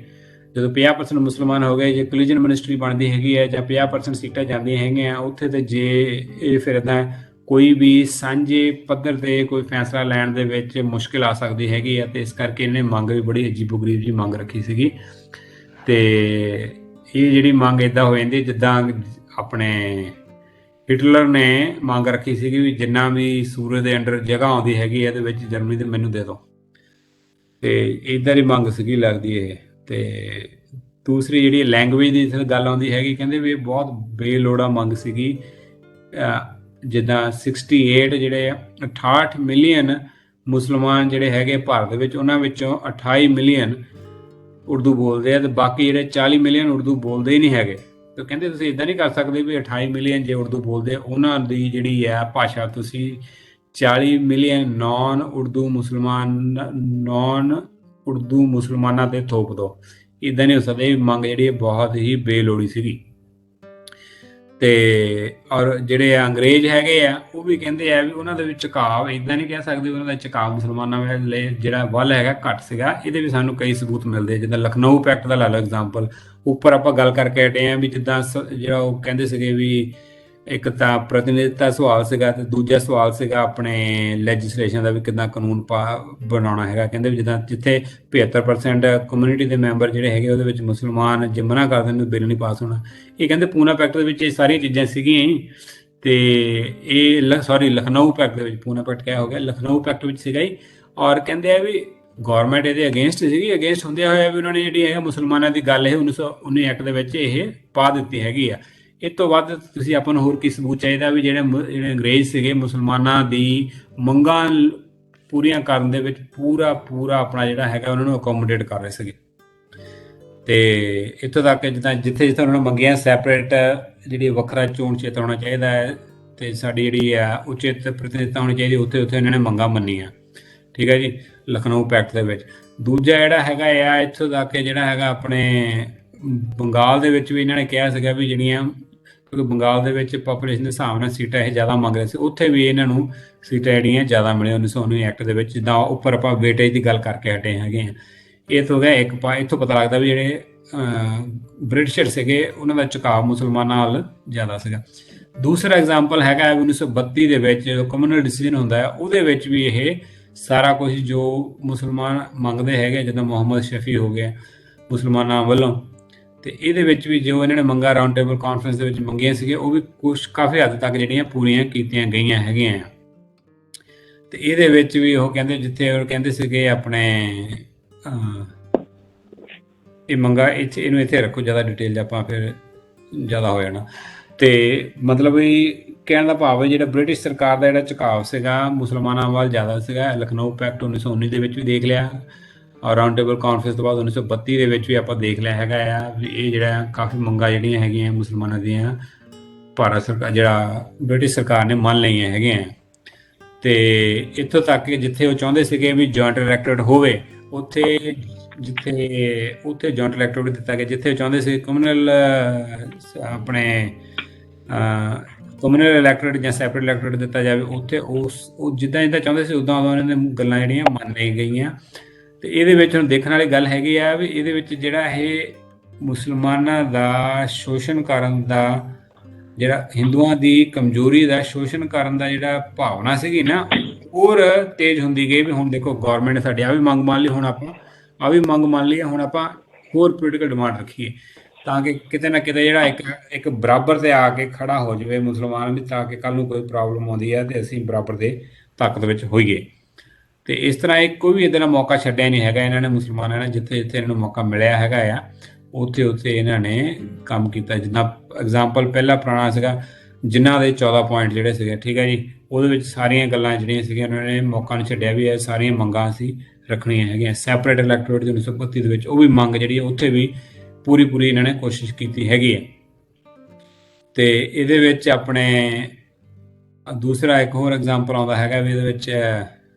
ਜਦੋਂ 50% ਮੁਸਲਮਾਨ ਹੋ ਗਏ, ਜੇ ਕੋਲੀਜਨ ਮਿਨਿਸਟਰੀ ਬਣਦੀ ਹੈਗੀ ਹੈ ਜਾਂ 50% ਸੀਟਾਂ ਜਾਂਦੀਆਂ ਹੈਗੀਆਂ ਉੱਥੇ, ਤੇ ਜੇ ਇਹ ਫਿਰ ਇੱਦਾਂ ਕੋਈ ਵੀ ਸਾਂਝੇ ਪੱਧਰ ਤੇ ਕੋਈ ਫੈਸਲਾ ਲੈਣ ਦੇ ਵਿੱਚ ਮੁਸ਼ਕਿਲ ਆ ਸਕਦੀ ਹੈਗੀ ਆ। ਤੇ ਇਸ ਕਰਕੇ ਇਹਨੇ ਮੰਗ ਵੀ ਬੜੀ ਅਜੀਬੋ-ਗਰੀਬ ਜੀ ਮੰਗ ਰੱਖੀ ਸੀਗੀ। ਤੇ ਇਹ ਜਿਹੜੀ ਮੰਗ ਇੱਦਾਂ ਹੋ ਜਾਂਦੀ ਜਿੱਦਾਂ ਆਪਣੇ ਹਿਟਲਰ ਨੇ ਮੰਗ ਰੱਖੀ ਸੀਗੀ ਵੀ ਜਿੰਨਾ ਵੀ ਸੂਰਜ ਦੇ ਅੰਡਰ ਜਗ੍ਹਾ ਆਉਂਦੀ ਹੈਗੀ ਇਹਦੇ ਵਿੱਚ ਜਰਮਨੀ ਤੇ ਮੈਨੂੰ ਦੇ ਦਿਓ। ਤੇ ਇੱਦਾਂ ਦੀ ਮੰਗ ਸੀਗੀ ਲੱਗਦੀ ਇਹ। ਤੇ ਦੂਸਰੀ ਜਿਹੜੀ ਲੈਂਗੁਏਜ ਦੀ ਗੱਲ ਆਉਂਦੀ ਹੈਗੀ, ਕਹਿੰਦੇ ਵੀ ਇਹ ਬਹੁਤ ਬੇਲੋੜਾ ਮੰਗ ਸੀਗੀ। ਜਿੱਦਾਂ 68 ਜਿਹੜੇ 68 ਮਿਲੀਅਨ ਮੁਸਲਮਾਨ ਜਿਹੜੇ ਹੈਗੇ ਭਾਰਤ ਦੇ ਵਿੱਚ, ਉਹਨਾਂ ਵਿੱਚੋਂ 28 ਮਿਲੀਅਨ ਉਰਦੂ ਬੋਲਦੇ ਆ ਤੇ ਬਾਕੀ ਜਿਹੜੇ 40 ਮਿਲੀਅਨ ਉਰਦੂ ਬੋਲਦੇ ਹੀ ਨਹੀਂ ਹੈਗੇ। ਤੇ ਕਹਿੰਦੇ ਤੁਸੀਂ ਇਦਾਂ ਨਹੀਂ ਕਰ ਸਕਦੇ ਵੀ 28 ਮਿਲੀਅਨ ਜੇ ਉਰਦੂ ਬੋਲਦੇ ਉਹਨਾਂ ਦੀ ਜਿਹੜੀ ਹੈ ਭਾਸ਼ਾ ਤੁਸੀਂ 40 ਮਿਲੀਅਨ ਨਾਨ ਉਰਦੂ ਮੁਸਲਮਾਨਾਂ ਤੇ ਥੋਪ ਦਿਓ। ਇਦਾਂ ਨਹੀਂ ਹੋ ਸਕਦਾ। ਇਹ ਮੰਗ ਜਿਹੜੀ ਬਹੁਤ ਹੀ ਬੇਲੋੜੀ ਸੀਗੀ। ਤੇ ਔਰ ਜਿਹੜੇ ਅੰਗਰੇਜ਼ ਹੈਗੇ ਆ ਉਹ ਵੀ ਕਹਿੰਦੇ ਆ ਵੀ ਉਹਨਾਂ ਦੇ ਵਿੱਚ ਝੁਕਾਅ, ਇਦਾਂ ਨਹੀਂ ਕਹਿ ਸਕਦੇ ਉਹਨਾਂ ਦਾ ਝੁਕਾਅ ਮੁਸਲਮਾਨਾਂ ਵੱਲ ਜਿਹੜਾ ਵੱਲ ਹੈਗਾ ਘੱਟ ਸੀਗਾ। ਇਹਦੇ ਵੀ ਸਾਨੂੰ ਕਈ ਸਬੂਤ ਮਿਲਦੇ, ਜਿੱਦਾਂ ਲਖਨਊ ਪੈਕਟ ਦਾ ਲਾ ਲਓ ਐਗਜ਼ਾਮਪਲ, ਉੱਪਰ ਆਪਾਂ ਗੱਲ ਕਰਕੇ ਹਟੇ ਆ ਵੀ ਜਿੱਦਾਂ ਜਿਹੜਾ ਉਹ ਕਹਿੰਦੇ ਸੀਗੇ ਵੀ ਇੱਕ ਤਾਂ ਪ੍ਰਤੀਨਿਧਤਾ ਸਵਾਲ ਸੀਗਾ ਤੇ ਦੂਜਾ ਸਵਾਲ ਸੀਗਾ ਆਪਣੇ ਲੈਜਿਸਲੇਸ਼ਨ ਦਾ ਵੀ ਕਿੱਦਾਂ ਕਾਨੂੰਨ ਬਣਾਉਣਾ ਹੈਗਾ। ਕਹਿੰਦੇ ਵੀ ਜਿੱਦਾਂ ਜਿੱਥੇ 75% ਕਮਿਊਨਿਟੀ ਦੇ ਮੈਂਬਰ ਜਿਹੜੇ ਹੈਗੇ ਉਹਦੇ ਵਿੱਚ ਮੁਸਲਮਾਨ ਜੇ ਮਨਾ ਕਰ ਦਿੰਦੇ ਬਿੱਲ ਨਹੀਂ ਪਾਸ ਹੋਣਾ। ਇਹ ਕਹਿੰਦੇ ਪੂਨਾ ਪੈਕਟ ਦੇ ਵਿੱਚ ਇਹ ਸਾਰੀਆਂ ਚੀਜ਼ਾਂ ਸੀਗੀਆਂ। ਤੇ ਇਹ ਲਖਨਊ ਪੈਕਟ ਦੇ ਵਿੱਚ, ਪੂਨਾ ਪੈਕਟ ਕਿਆ ਹੋ ਗਿਆ, ਲਖਨਊ ਪੈਕਟ ਵਿੱਚ ਸੀਗਾ ਹੀ। ਔਰ ਕਹਿੰਦੇ ਆ ਵੀ ਗੌਰਮੈਂਟ ਇਹਦੇ ਅਗੇਂਸਟ ਸੀਗੀ, ਅਗੇਂਸਟ ਹੁੰਦਿਆਂ ਹੋਇਆ ਵੀ ਉਹਨਾਂ ਨੇ ਜਿਹੜੀ ਹੈਗਾ ਮੁਸਲਮਾਨਾਂ ਦੀ ਗੱਲ ਇਹ 1919 ਐਕਟ ਦੇ ਵਿੱਚ ਇਹ ਪਾ ਦਿੱਤੀ ਹੈਗੀ ਆ। ਇਸ ਤੋਂ ਵੱਧ ਤੁਸੀਂ ਆਪਾਂ ਨੂੰ ਹੋਰ ਕੀ ਸਬੂਤ ਚਾਹੀਦਾ ਵੀ ਜਿਹੜੇ ਅੰਗਰੇਜ਼ ਸੀਗੇ ਮੁਸਲਮਾਨਾਂ ਦੀ ਮੰਗਾਂ ਪੂਰੀਆਂ ਕਰਨ ਦੇ ਵਿੱਚ ਪੂਰਾ ਆਪਣਾ ਜਿਹੜਾ ਹੈਗਾ ਉਹਨਾਂ ਨੂੰ ਅਕੋਮੋਡੇਟ ਕਰ ਰਹੇ ਸੀਗੇ। ਤੇ ਇੱਥੋਂ ਤੱਕ ਜਿੱਦਾਂ ਜਿੱਥੇ ਉਹਨਾਂ ਨੇ ਮੰਗੀਆਂ ਸੈਪਰੇਟ ਜਿਹੜੀ ਵੱਖਰਾ ਚੋਣ ਚੇਤਰ ਹੋਣਾ ਚਾਹੀਦਾ ਹੈ ਤੇ ਸਾਡੀ ਜਿਹੜੀ ਆ ਉਚਿਤ ਪ੍ਰਤੀਨਿਧਤਾ ਹੋਣੀ ਚਾਹੀਦੀ, ਉੱਥੇ ਇਹਨਾਂ ਨੇ ਮੰਗਾਂ ਮੰਨੀਆਂ। ਠੀਕ ਹੈ ਜੀ, ਲਖਨਊ ਪੈਕਟ ਦੇ ਵਿੱਚ। ਦੂਜਾ ਜਿਹੜਾ ਹੈਗਾ ਆ ਇੱਥੋਂ ਤੱਕ ਜਿਹੜਾ ਹੈਗਾ ਆਪਣੇ ਬੰਗਾਲ ਦੇ ਵਿੱਚ ਵੀ ਇਹਨਾਂ ਨੇ ਕਿਹਾ ਸੀਗਾ ਵੀ ਜਿਹੜੀਆਂ, ਕਿਉਂਕਿ ਬੰਗਾਲ ਦੇ ਵਿੱਚ ਪਾਪੂਲੇਸ਼ਨ ਦੇ ਹਿਸਾਬ ਨਾਲ ਸੀਟਾਂ ਇਹ ਜ਼ਿਆਦਾ ਮੰਗ ਰਹੇ ਸੀ, ਉੱਥੇ ਵੀ ਇਹਨਾਂ ਨੂੰ ਸੀਟਾਂ ਜਿਹੜੀਆਂ ਜ਼ਿਆਦਾ ਮਿਲੀਆਂ 1919 ਐਕਟ ਦੇ ਵਿੱਚ। ਜਿੱਦਾਂ ਉੱਪਰ ਆਪਾਂ ਵੇਟੇਜ ਦੀ ਗੱਲ ਕਰਕੇ ਹਟੇ ਹੈਗੇ ਆ। ਇਹ ਤੋਂ ਗਿਆ ਇੱਕ ਇੱਥੋਂ ਪਤਾ ਲੱਗਦਾ ਵੀ ਜਿਹੜੇ ਬ੍ਰਿਟਿਸ਼ਰ ਸੀਗੇ ਉਹਨਾਂ ਦਾ ਝੁਕਾਅ ਮੁਸਲਮਾਨਾਂ ਵੱਲ ਜ਼ਿਆਦਾ ਸੀਗਾ। ਦੂਸਰਾ ਐਗਜ਼ਾਮਪਲ ਹੈਗਾ 1932 ਦੇ ਵਿੱਚ ਜਦੋਂ ਕਮਿਊਨਲ ਡਿਸੀਜਨ ਹੁੰਦਾ ਹੈ, ਉਹਦੇ ਵਿੱਚ ਵੀ ਇਹ ਸਾਰਾ ਕੁਝ ਜੋ ਮੁਸਲਮਾਨ ਮੰਗਦੇ ਹੈਗੇ, ਜਿੱਦਾਂ ਮੁਹੰਮਦ ਸ਼ਫੀ ਹੋ ਗਿਆ ਮੁਸਲਮਾਨਾਂ ਵੱਲੋਂ, ਤੇ ਇਹਦੇ ਵਿੱਚ ਵੀ ਜੋ ਇਹਨਾਂ ਨੇ ਮੰਗਾਂ ਰਾਊਂਡ ਟੇਬਲ ਕਾਨਫਰੰਸ ਦੇ ਵਿੱਚ ਮੰਗੀਆਂ ਸੀਗੀਆਂ ਉਹ ਵੀ ਕੁਛ ਕਾਫੀ ਹੱਦ ਤੱਕ ਜਿਹੜੀਆਂ ਪੂਰੀਆਂ ਕੀਤੀਆਂ ਗਈਆਂ ਹੈਗੀਆਂ। ਤੇ ਇਹਦੇ ਵਿੱਚ ਵੀ ਉਹ ਕਹਿੰਦੇ ਜਿੱਥੇ ਉਹ ਕਹਿੰਦੇ ਸੀਗੇ ਆਪਣੇ ਇਹ ਮੰਗਾਂ ਇਹਨੂੰ ਇੱਥੇ ਰੱਖੋ, ਜ਼ਿਆਦਾ ਡਿਟੇਲ 'ਚ ਆਪਾਂ ਫਿਰ ਜ਼ਿਆਦਾ ਹੋ ਜਾਣਾ। ਤੇ ਮਤਲਬ ਵੀ ਕਹਿਣ ਦਾ ਭਾਵ ਹੈ ਜਿਹੜਾ ਬ੍ਰਿਟਿਸ਼ ਸਰਕਾਰ ਦਾ ਜਿਹੜਾ ਝੁਕਾਅ ਸੀਗਾ ਮੁਸਲਮਾਨਾਂ ਵੱਲ ਜ਼ਿਆਦਾ ਸੀਗਾ। ਲਖਨਊ ਪੈਕਟ 1919 ਦੇ ਵਿੱਚ ਵੀ ਦੇਖ ਲਿਆ, ਔਰ ਰਾਊਂਡ ਟੇਬਲ ਕਾਨਫਰੰਸ ਤੋਂ ਬਾਅਦ 1932 ਦੇ ਵਿੱਚ ਵੀ ਆਪਾਂ ਦੇਖ ਲਿਆ ਹੈਗਾ ਆ ਵੀ ਇਹ ਜਿਹੜਾ ਕਾਫੀ ਮੰਗਾਂ ਜਿਹੜੀਆਂ ਹੈਗੀਆਂ ਮੁਸਲਮਾਨਾਂ ਦੀਆਂ ਭਾਰਤ ਸਰਕਾਰ ਜਿਹੜਾ ਬ੍ਰਿਟਿਸ਼ ਸਰਕਾਰ ਨੇ ਮੰਨ ਲਈਆਂ ਹੈਗੀਆਂ। ਤੇ ਇੱਥੋਂ ਤੱਕ ਕਿ ਜਿੱਥੇ ਉਹ ਚਾਹੁੰਦੇ ਸੀਗੇ ਵੀ ਜੁਆਇੰਟ ਇਲੈਕਟੋਰੇਟ ਹੋਵੇ, ਉੱਥੇ ਜੁਆਇੰਟ ਇਲੈਕਟੋਰੇਟ ਦਿੱਤਾ ਗਿਆ। ਜਿੱਥੇ ਉਹ ਚਾਹੁੰਦੇ ਸੀ ਕਮਿਊਨਲ ਆਪਣੇ ਕਮਿਊਨਲ ਇਲੈਕਟੋਰੇਟ ਜਾਂ ਸੈਪਰੇਟ ਇਲੈਕਟੋਰੇਟ ਦਿੱਤਾ ਜਾਵੇ, ਉੱਥੇ ਉਹ ਜਿੱਦਾਂ ਚਾਹੁੰਦੇ ਸੀ ਉੱਦਾਂ ਉਹਨਾਂ ਦੀਆਂ ਗੱਲਾਂ ਜਿਹੜੀਆਂ ਮੰਨ ਲਈ ਗਈਆਂ। ਤੇ ਇਹਦੇ ਵਿੱਚ ਹੁਣ ਦੇਖਣ ਵਾਲੀ ਗੱਲ ਹੈਗੀ ਆ ਵੀ ਇਹਦੇ ਵਿੱਚ ਜਿਹੜਾ ਇਹ ਮੁਸਲਮਾਨਾਂ ਦਾ ਸ਼ੋਸ਼ਣ ਕਰਨ ਦਾ, ਜਿਹੜਾ ਹਿੰਦੂਆਂ ਦੀ ਕਮਜ਼ੋਰੀ ਦਾ ਸ਼ੋਸ਼ਣ ਕਰਨ ਦਾ ਜਿਹੜਾ ਭਾਵਨਾ ਸੀਗੀ ਨਾ, ਹੋਰ ਤੇਜ਼ ਹੁੰਦੀ ਗਈ। ਵੀ ਹੁਣ ਦੇਖੋ ਗੌਰਮੈਂਟ ਨੇ ਸਾਡੀ ਆ ਵੀ ਮੰਗ ਮੰਨ ਲਈ, ਹੁਣ ਆਪਾਂ ਆ ਵੀ ਮੰਗ ਮੰਨ ਲਈ, ਹੁਣ ਆਪਾਂ ਹੋਰ ਪੋਲੀਟੀਕਲ ਡਿਮਾਂਡ ਰੱਖੀਏ ਤਾਂ ਕਿ ਕਿਤੇ ਨਾ ਕਿਤੇ ਜਿਹੜਾ ਇੱਕ ਬਰਾਬਰ ਤੇ ਆ ਕੇ ਖੜਾ ਹੋ ਜਾਵੇ ਮੁਸਲਮਾਨ ਵੀ, ਤਾਂ ਕਿ ਕੱਲ ਨੂੰ ਕੋਈ ਪ੍ਰੋਬਲਮ ਆਉਂਦੀ ਹੈ ਤੇ ਅਸੀਂ ਬਰਾਬਰ ਦੇ ਤਾਕਤ ਵਿੱਚ ਹੋਈਏ। ਤੇ ਇਸ ਤਰ੍ਹਾਂ ਇਹ ਕੋਈ ਵੀ ਇੱਦਾਂ ਦਾ ਮੌਕਾ ਛੱਡਿਆ ਨਹੀਂ ਹੈਗਾ ਇਹਨਾਂ ਨੇ ਮੁਸਲਮਾਨਾਂ ਨੇ। ਜਿੱਥੇ ਇਹਨਾਂ ਨੂੰ ਮੌਕਾ ਮਿਲਿਆ ਹੈਗਾ ਆ ਉੱਥੇ ਇਹਨਾਂ ਨੇ ਕੰਮ ਕੀਤਾ। ਜਿੱਦਾਂ ਐਗਜ਼ਾਮਪਲ ਪਹਿਲਾ ਪੁਰਾਣਾ ਸੀਗਾ ਜਿਨ੍ਹਾਂ ਦੇ 14 ਪੁਆਇੰਟ ਜਿਹੜੇ ਸੀਗੇ, ਠੀਕ ਹੈ ਜੀ, ਉਹਦੇ ਵਿੱਚ ਸਾਰੀਆਂ ਗੱਲਾਂ ਜਿਹੜੀਆਂ ਸੀਗੀਆਂ ਉਹਨਾਂ ਨੇ ਮੌਕਾ ਨਹੀਂ ਛੱਡਿਆ ਵੀ ਇਹ ਸਾਰੀਆਂ ਮੰਗਾਂ ਅਸੀਂ ਰੱਖਣੀਆਂ ਹੈਗੀਆਂ। ਸੈਪਰੇਟ ਇਲੈਕਟੋਰੇਟ 1932 ਦੇ ਵਿੱਚ ਉਹ ਵੀ ਮੰਗ ਜਿਹੜੀ ਹੈ ਉੱਥੇ ਵੀ ਪੂਰੀ ਇਹਨਾਂ ਨੇ ਕੋਸ਼ਿਸ਼ ਕੀਤੀ ਹੈਗੀ ਹੈ। ਤੇ ਇਹਦੇ ਵਿੱਚ ਆਪਣੇ ਦੂਸਰਾ ਇੱਕ ਹੋਰ ਐਗਜ਼ਾਮਪਲ ਆਉਂਦਾ ਹੈਗਾ ਵੀ ਇਹਦੇ ਵਿੱਚ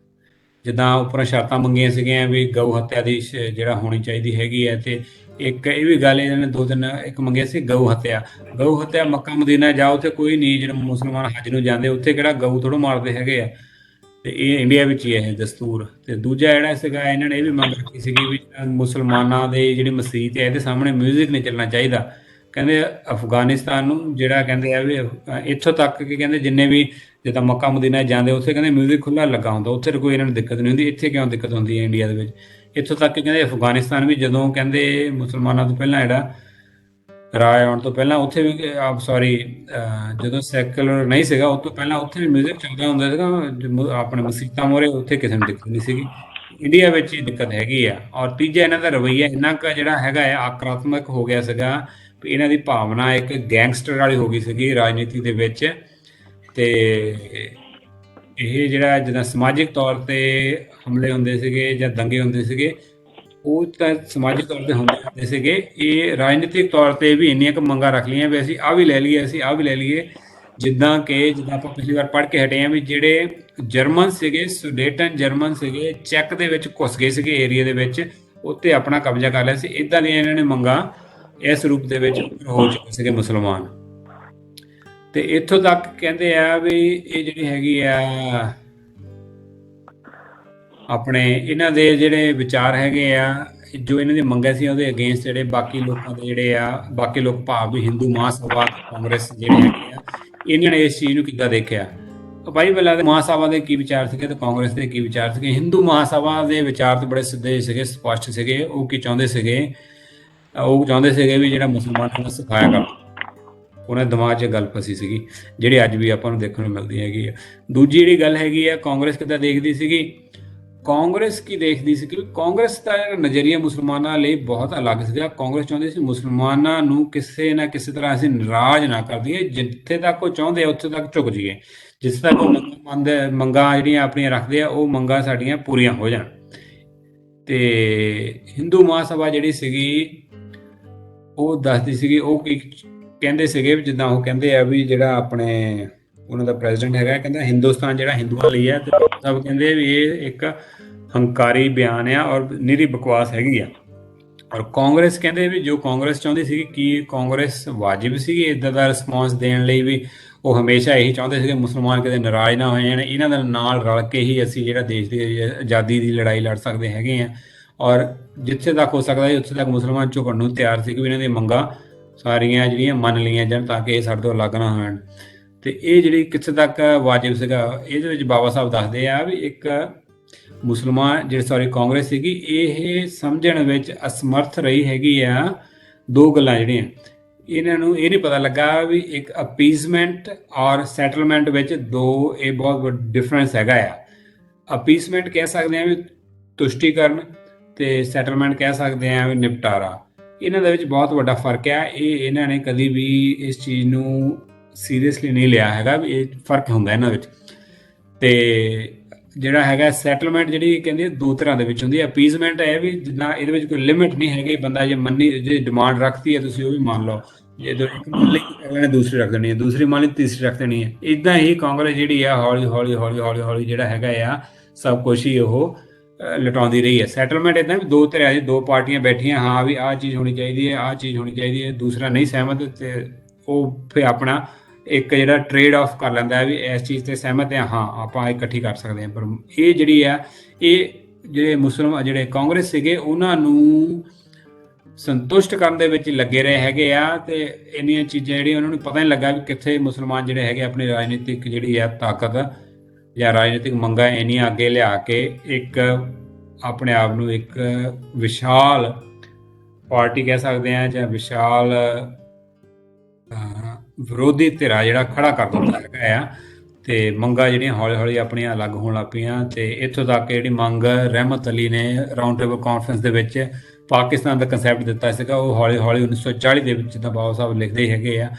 ਜਿੱਦਾਂ ਉੱਪਰ ਸ਼ਰਤਾਂ ਮੰਗੀਆਂ ਸੀਗੀਆਂ ਵੀ ਗਊ ਹੱਤਿਆ ਦੀ ਜਿਹੜਾ ਹੋਣੀ ਚਾਹੀਦੀ ਹੈਗੀ ਹੈ। ਤੇ ਇੱਕ ਇਹ ਵੀ ਗੱਲ ਇਹਨਾਂ ਨੇ ਦੋ ਦਿਨ ਇੱਕ ਮੰਗਿਆ ਸੀ ਗਊ ਹੱਤਿਆ ਮੱਕਾ ਮਦੀਨਾ ਜਾਓ ਉੱਥੇ ਕੋਈ ਨਹੀਂ, ਜਿਹੜੇ ਮੁਸਲਮਾਨ ਹੱਜ ਨੂੰ ਜਾਂਦੇ ਉੱਥੇ ਕਿਹੜਾ ਗਊ ਥੋੜ੍ਹਾ ਮਾਰਦੇ ਹੈਗੇ ਆ। ਤੇ ਇਹ ਇੰਡੀਆ ਵਿੱਚ ਹੀ ਹੈ ਇਹ ਦਸਤੂਰ। ਤੇ ਦੂਜਾ ਜਿਹੜਾ ਸੀਗਾ ਇਹਨਾਂ ਨੇ ਇਹ ਵੀ ਮੰਗ ਰੱਖੀ ਸੀਗੀ ਵੀ ਮੁਸਲਮਾਨਾਂ ਦੇ ਜਿਹੜੀ ਮਸਜਿਦ ਹੈ ਇਹਦੇ ਸਾਹਮਣੇ ਮਿਊਜ਼ਿਕ ਨਹੀਂ ਚੱਲਣਾ ਚਾਹੀਦਾ। ਕਹਿੰਦੇ ਅਫਗਾਨਿਸਤਾਨ ਨੂੰ ਜਿਹੜਾ ਕਹਿੰਦੇ ਆ ਵੀ ਇੱਥੋਂ ਤੱਕ ਕਿ ਕਹਿੰਦੇ ਜਿੰਨੇ ਵੀ ਜਿੱਦਾਂ ਮੱਕਾ ਮਦੀਨਾ ਜਾਂਦੇ ਉੱਥੇ ਕਹਿੰਦੇ ਮਿਊਜ਼ਿਕ ਖੁੱਲ੍ਹਾ ਲੱਗਾ ਹੁੰਦਾ, ਉੱਥੇ ਕੋਈ ਇਹਨਾਂ ਨੂੰ ਦਿੱਕਤ ਨਹੀਂ ਹੁੰਦੀ। ਇੱਥੇ ਕਿਉਂ ਦਿੱਕਤ ਹੁੰਦੀ ਹੈ ਇੰਡੀਆ ਦੇ ਵਿੱਚ? ਇੱਥੋਂ ਤੱਕ ਕਹਿੰਦੇ ਅਫਗਾਨਿਸਤਾਨ ਵੀ ਜਦੋਂ ਕਹਿੰਦੇ ਮੁਸਲਮਾਨਾਂ ਤੋਂ ਪਹਿਲਾਂ ਜਿਹੜਾ ਰਾਜ ਆਉਣ ਤੋਂ ਪਹਿਲਾਂ ਉੱਥੇ ਵੀ ਜਦੋਂ ਸੈਕੂਲਰ ਨਹੀਂ ਸੀਗਾ ਉਸ ਤੋਂ ਪਹਿਲਾਂ ਉੱਥੇ ਵੀ ਮਿਊਜ਼ਿਕ ਚੱਲਦਾ ਹੁੰਦਾ ਸੀਗਾ ਆਪਣੇ ਮਸੀਤਾਂ ਮੋਹਰੇ, ਉੱਥੇ ਕਿਸੇ ਨੂੰ ਦਿੱਕਤ ਨਹੀਂ ਸੀਗੀ। ਇੰਡੀਆ ਵਿੱਚ ਹੀ ਦਿੱਕਤ ਹੈਗੀ ਆ। ਔਰ ਤੀਜਾ ਇਹਨਾਂ ਦਾ ਰਵੱਈਆ ਇੰਨਾ ਕੁ ਜਿਹੜਾ ਹੈਗਾ ਆ ਆਕਰਾਤਮਕ ਹੋ ਗਿਆ ਸੀਗਾ ਵੀ ਇਹਨਾਂ ਦੀ ਭਾਵਨਾ ਇੱਕ ਗੈਂਗਸਟਰ ਵਾਲੀ ਹੋ ਗਈ ਸੀਗੀ ਰਾਜਨੀਤੀ ਦੇ ਵਿੱਚ। ਤੇ ਇਹ ਜਿਹੜਾ ਜਿੱਦਾਂ ਸਮਾਜਿਕ ਤੌਰ ਤੇ ਹਮਲੇ ਹੁੰਦੇ ਸੀਗੇ ਜਾਂ ਦੰਗੇ ਹੁੰਦੇ ਸੀਗੇ, ਉਹ ਤਾਂ ਸਮਾਜਿਕ ਤੌਰ ਤੇ ਹੁੰਦੇ ਸੀਗੇ। ਇਹ ਰਾਜਨੀਤਿਕ ਤੌਰ ਤੇ ਵੀ ਇੰਨੀਆਂ ਕੁ ਮੰਗਾਂ ਰੱਖ ਲਈਆਂ ਵੀ ਅਸੀਂ ਆਹ ਵੀ ਲੈ ਲਈਏ, ਅਸੀਂ ਆਹ ਵੀ ਲੈ ਲਈਏ। ਜਿੱਦਾਂ ਆਪਾਂ ਪਿਛਲੀ ਵਾਰ ਪੜ੍ਹ ਕੇ ਹਟੇ ਹਾਂ ਵੀ ਜਿਹੜੇ ਜਰਮਨ ਸੀਗੇ, ਸੁਡੇਟਨ ਜਰਮਨ ਸੀਗੇ, ਚੈੱਕ ਦੇ ਵਿੱਚ ਘੁਸ ਗਏ ਸੀਗੇ ਏਰੀਆ ਦੇ ਵਿੱਚ, ਉੱਤੇ ਆਪਣਾ ਕਬਜ਼ਾ ਕਰ ਲਿਆ ਸੀ। ਇੱਦਾਂ ਦੀਆਂ ਇਹਨਾਂ ਨੇ ਮੰਗਾਂ ਇਸ ਰੂਪ ਦੇ ਵਿੱਚ ਹੋ ਚੁੱਕੇ ਸੀਗੇ ਮੁਸਲਮਾਨ। ਤੇ ਇੱਥੋਂ ਤੱਕ ਕਹਿੰਦੇ ਆ ਵੀ ਇਹ ਜਿਹੜੀ ਹੈਗੀ ਆ ਆਪਣੇ ਇਹਨਾਂ ਦੇ ਜਿਹੜੇ ਵਿਚਾਰ ਹੈਗੇ ਆ ਜੋ ਇਹਨਾਂ ਦੀ ਮੰਗਾਂ ਸੀ ਉਹਦੇ ਅਗੇਂਸਟ ਜਿਹੜੇ ਬਾਕੀ ਲੋਕਾਂ ਦੇ ਜਿਹੜੇ ਆ ਬਾਕੀ ਲੋਕ ਭਾਵ ਵੀ ਹਿੰਦੂ ਮਹਾਸਭਾ ਕਾਂਗਰਸ ਜਿਹੜੇ ਹੈਗੇ ਆ ਇਹਨਾਂ ਨੇ ਇਸ ਚੀਜ਼ ਨੂੰ ਕਿੱਦਾਂ ਦੇਖਿਆ। ਭਾਈ ਪਹਿਲਾਂ ਦੇ ਮਹਾਸਭਾ ਦੇ ਕੀ ਵਿਚਾਰ ਸੀਗੇ ਤੇ ਕਾਂਗਰਸ ਦੇ ਕੀ ਵਿਚਾਰ ਸੀਗੇ। ਹਿੰਦੂ ਮਹਾਸਭਾ ਦੇ ਵਿਚਾਰ ਤਾਂ ਬੜੇ ਸਿੱਧੇ ਸੀਗੇ, ਸਪਸ਼ਟ ਸੀਗੇ। ਉਹ ਕੀ ਚਾਹੁੰਦੇ ਸੀਗੇ? ਉਹ ਚਾਹੁੰਦੇ ਸੀਗੇ ਵੀ ਜਿਹੜਾ ਮੁਸਲਮਾਨਾਂ ਨੂੰ ਸਿਖਾਇਆ ਕਰ, ਉਹਨਾਂ ਦਿਮਾਗ 'ਚ ਗੱਲ ਫਸੀ ਸੀਗੀ ਜਿਹੜੀ ਅੱਜ ਵੀ ਆਪਾਂ ਨੂੰ ਦੇਖਣ ਨੂੰ ਮਿਲਦੀ ਹੈਗੀ ਆ। ਦੂਜੀ ਜਿਹੜੀ ਗੱਲ ਹੈਗੀ ਆ ਕਾਂਗਰਸ ਕਿੱਦਾਂ ਦੇਖਦੀ ਸੀਗੀ। ਕਾਂਗਰਸ ਕੀ ਦੇਖਦੀ ਸੀ ਕਿ ਕਾਂਗਰਸ ਦਾ ਨਜ਼ਰੀਆ ਮੁਸਲਮਾਨਾਂ ਲਈ ਬਹੁਤ ਅਲੱਗ ਸੀਗਾ। ਕਾਂਗਰਸ ਚਾਹੁੰਦੀ ਸੀ ਮੁਸਲਮਾਨਾਂ ਨੂੰ ਕਿਸੇ ਨਾ ਕਿਸੇ ਤਰ੍ਹਾਂ ਅਸੀਂ ਨਾਰਾਜ਼ ਨਾ ਕਰ ਦਈਏ, ਜਿੱਥੇ ਤੱਕ ਉਹ ਚਾਹੁੰਦੇ ਆ ਉੱਥੇ ਤੱਕ ਝੁਕ ਜਾਈਏ, ਜਿਸ ਤੱਕ ਉਹ ਮੰਗਾਂ ਜਿਹੜੀਆਂ ਆਪਣੀਆਂ ਰੱਖਦੇ ਆ ਉਹ ਮੰਗਾਂ ਸਾਡੀਆਂ ਪੂਰੀਆਂ ਹੋ ਜਾਣ। ਤੇ ਹਿੰਦੂ ਮਹਾਸਭਾ ਜਿਹੜੀ ਸੀਗੀ ਉਹ ਦੱਸਦੀ ਸੀਗੀ, ਉਹ ਕੀ ਕਹਿੰਦੇ ਸੀਗੇ ਜਿੱਦਾਂ ਉਹ ਕਹਿੰਦੇ ਆ ਵੀ ਜਿਹੜਾ ਆਪਣੇ ਉਹਨਾਂ ਦਾ ਪ੍ਰੈਜ਼ੀਡੈਂਟ ਹੈਗਾ ਕਹਿੰਦਾ ਹਿੰਦੁਸਤਾਨ ਜਿਹੜਾ ਹਿੰਦੂਆਂ ਲਈ ਹੈ, ਤੇ ਸਭ ਕਹਿੰਦੇ ਵੀ ਇਹ ਇੱਕ ਹੰਕਾਰੀ ਬਿਆਨ ਆ ਔਰ ਨਿਰੀ ਬਕਵਾਸ ਹੈਗੀ ਆ। ਔਰ ਕਾਂਗਰਸ ਕਹਿੰਦੇ ਵੀ ਜੋ ਕਾਂਗਰਸ ਚਾਹੁੰਦੀ ਸੀਗੀ ਕਿ ਕਾਂਗਰਸ ਵਾਜਿਬ ਸੀਗੀ ਇੱਦਾਂ ਦਾ ਰਿਸਪੌਂਸ ਦੇਣ ਲਈ, ਵੀ ਉਹ ਹਮੇਸ਼ਾ ਇਹੀ ਚਾਹੁੰਦੇ ਸੀਗੇ ਮੁਸਲਮਾਨ ਕਿਤੇ ਨਾਰਾਜ਼ ਨਾ ਹੋ ਜਾਣ, ਇਹਨਾਂ ਦੇ ਨਾਲ ਰਲ ਕੇ ਹੀ ਅਸੀਂ ਜਿਹੜਾ ਦੇਸ਼ ਦੀ ਆਜ਼ਾਦੀ ਦੀ ਲੜਾਈ ਲੜ ਸਕਦੇ ਹੈਗੇ ਆ। ਔਰ ਜਿੱਥੇ ਤੱਕ ਹੋ ਸਕਦਾ ਸੀ ਉੱਥੇ ਤੱਕ ਮੁਸਲਮਾਨ ਝੁਕਣ ਨੂੰ ਤਿਆਰ ਸੀ ਕਿ ਇਹਨਾਂ ਦੀਆਂ ਮੰਗਾਂ ਸਾਰੀਆਂ ਜਿਹੜੀਆਂ ਮੰਨ ਲਈਆਂ ਜਾਣ ਤਾਂ ਕਿ ਇਹ ਸਾਡੇ ਤੋਂ ਅਲੱਗ ਨਾ ਹੋਣ। ਤੇ ਇਹ ਜਿਹੜੀ ਕਿੱਥੇ ਤੱਕ ਵਾਜਿਬ ਸੀਗਾ ਇਹਦੇ ਵਿੱਚ ਬਾਬਾ ਸਾਹਿਬ ਦੱਸਦੇ ਆ ਵੀ ਇੱਕ ਮੁਸਲਮਾਨ ਕਾਂਗਰਸ ਸੀਗੀ ਇਹ ਸਮਝਣ ਵਿੱਚ ਅਸਮਰਥ ਰਹੀ ਹੈਗੀ ਆ। ਦੋ ਗੱਲਾਂ ਜਿਹੜੀਆਂ ਇਹਨਾਂ ਨੂੰ ਇਹ ਨਹੀਂ ਪਤਾ ਲੱਗਾ ਵੀ ਇੱਕ ਅਪੀਜ਼ਮੈਂਟ ਔਰ ਸੈਟਲਮੈਂਟ ਵਿੱਚ ਇਹ ਬਹੁਤ ਡਿਫਰੈਂਸ ਹੈਗਾ ਆ। ਅਪੀਜ਼ਮੈਂਟ ਕਹਿ ਸਕਦੇ ਆ ਵੀ ਤੁਸ਼ਟੀਕਰਨ, ਤੇ ਸੈਟਲਮੈਂਟ ਕਹਿ ਸਕਦੇ ਆ ਵੀ ਨਿਪਟਾਰਾ। ਇਹਨਾਂ ਦੇ ਵਿੱਚ ਬਹੁਤ ਵੱਡਾ ਫਰਕ ਆ। ਇਹ ਇਹਨਾਂ ਨੇ ਕਦੀ ਵੀ ਇਸ ਚੀਜ਼ ਨੂੰ ਸੀਰੀਅਸਲੀ ਨਹੀਂ ਲਿਆ ਹੈਗਾ ਵੀ ਇਹ ਫਰਕ ਹੁੰਦਾ ਇਹਨਾਂ ਵਿੱਚ। ਤੇ ਜਿਹੜਾ ਹੈਗਾ ਸੈਟਲਮੈਂਟ ਜਿਹੜੀ ਕਹਿੰਦੇ ਦੋ ਤਰ੍ਹਾਂ ਦੇ ਵਿੱਚ ਹੁੰਦੀ ਹੈ। ਅਪੀਜ਼ਮੈਂਟ ਹੈ ਵੀ ਜਿੰਨਾ ਇਹਦੇ ਵਿੱਚ ਕੋਈ ਲਿਮਿਟ ਨਹੀਂ ਹੈਗੀ, ਬੰਦਾ ਜੇ ਮੰਨੀ ਜੇ ਡਿਮਾਂਡ ਰੱਖਦੀ ਹੈ ਤੁਸੀਂ ਉਹ ਵੀ ਮੰਨ ਲਓ, ਜੇ ਇੱਕ ਮੰਨ ਲਈ ਅਗਲੇ ਨੇ ਦੂਸਰੀ ਰੱਖ ਦੇਣੀ ਹੈ, ਦੂਸਰੀ ਮੰਨ ਲਈ ਤੀਸਰੀ ਰੱਖ ਦੇਣੀ ਹੈ। ਇੱਦਾਂ ਹੀ ਕਾਂਗਰਸ ਜਿਹੜੀ ਆ ਹੌਲੀ ਹੌਲੀ ਹੌਲੀ ਹੌਲੀ ਹੌਲੀ ਜਿਹੜਾ ਹੈਗਾ ਆ ਸਭ ਕੁਛ ਹੀ ਉਹ ਲਟਾਉਂਦੀ ਰਹੀ ਹੈ। ਸੈਟਲਮੈਂਟ ਇੱਦਾਂ ਵੀ ਦੋ ਤਰ੍ਹਾਂ ਦੀ, ਦੋ ਪਾਰਟੀਆਂ ਬੈਠੀਆਂ, ਹਾਂ ਵੀ ਆਹ ਚੀਜ਼ ਹੋਣੀ ਚਾਹੀਦੀ ਹੈ, ਆਹ ਚੀਜ਼ ਹੋਣੀ ਚਾਹੀਦੀ ਹੈ, ਦੂਸਰਾ ਨਹੀਂ ਸਹਿਮਤ ਤੇ ਉਹ ਫਿਰ ਆਪਣਾ ਇੱਕ ਜਿਹੜਾ ਟ੍ਰੇਡ ਆਫ ਕਰ ਲੈਂਦਾ ਹੈ ਵੀ ਇਸ ਚੀਜ਼ ਤੇ ਸਹਿਮਤ ਹੈ, ਹਾਂ ਆਪਾਂ ਇਕੱਠੀ ਕਰ ਸਕਦੇ ਹਾਂ। ਪਰ ਇਹ ਜਿਹੜੀ ਆ ਇਹ ਜਿਹੜੇ ਮੁਸਲਮਾਨ ਜਿਹੜੇ ਕਾਂਗਰਸ ਸੀਗੇ ਉਹਨਾਂ ਨੂੰ ਸੰਤੁਸ਼ਟ ਕਰਨ ਦੇ ਵਿੱਚ ਲੱਗੇ ਰਹੇ ਹੈਗੇ ਆ ਤੇ ਇੰਨੀਆਂ ਚੀਜ਼ਾਂ ਜਿਹੜੀਆਂ ਉਹਨਾਂ ਨੂੰ ਪਤਾ ਨਹੀਂ ਲੱਗਾ ਵੀ ਕਿੱਥੇ ਮੁਸਲਮਾਨ ਜਿਹੜੇ ਹੈਗੇ ਆਪਣੀ ਰਾਜਨੀਤਿਕ ਜਿਹੜੀ ਆ ਤਾਕਤ ਜਾਂ ਰਾਜਨੀਤਿਕ ਮੰਗਾਂ ਇੰਨੀਆਂ ਅੱਗੇ ਲਿਆ ਕੇ ਇੱਕ ਆਪਣੇ ਆਪ ਨੂੰ ਇੱਕ ਵਿਸ਼ਾਲ ਪਾਰਟੀ ਕਹਿ ਸਕਦੇ ਆ ਜਾਂ ਵਿਸ਼ਾਲ ਵਿਰੋਧੀ ਧਿਰਾ ਜਿਹੜਾ ਖੜਾ ਕਰ ਦਿੰਦਾ ਹੈਗਾ ਆ। ਤੇ ਮੰਗਾਂ ਜਿਹੜੀਆਂ ਹੌਲੀ ਹੌਲੀ ਆਪਣੀਆਂ ਅਲੱਗ ਹੋਣ ਲੱਗ ਪਈਆਂ ਤੇ ਇੱਥੋਂ ਤੱਕ ਜਿਹੜੀ ਮੰਗ ਰਹਿਮਤ ਅਲੀ ਨੇ ਰਾਊਂਡ ਟੇਬਲ ਕਾਨਫਰੰਸ ਦੇ ਵਿੱਚ ਪਾਕਿਸਤਾਨ ਦਾ ਕੰਸੈਪਟ ਦਿੱਤਾ ਸੀਗਾ, ਉਹ ਹੌਲੀ ਹੌਲੀ 1940 ਦੇ ਵਿੱਚ ਜਿੱਦਾਂ ਬਾਬਾ ਸਾਹਿਬ ਲਿਖਦੇ ਹੀ ਹੈਗੇ ਆ,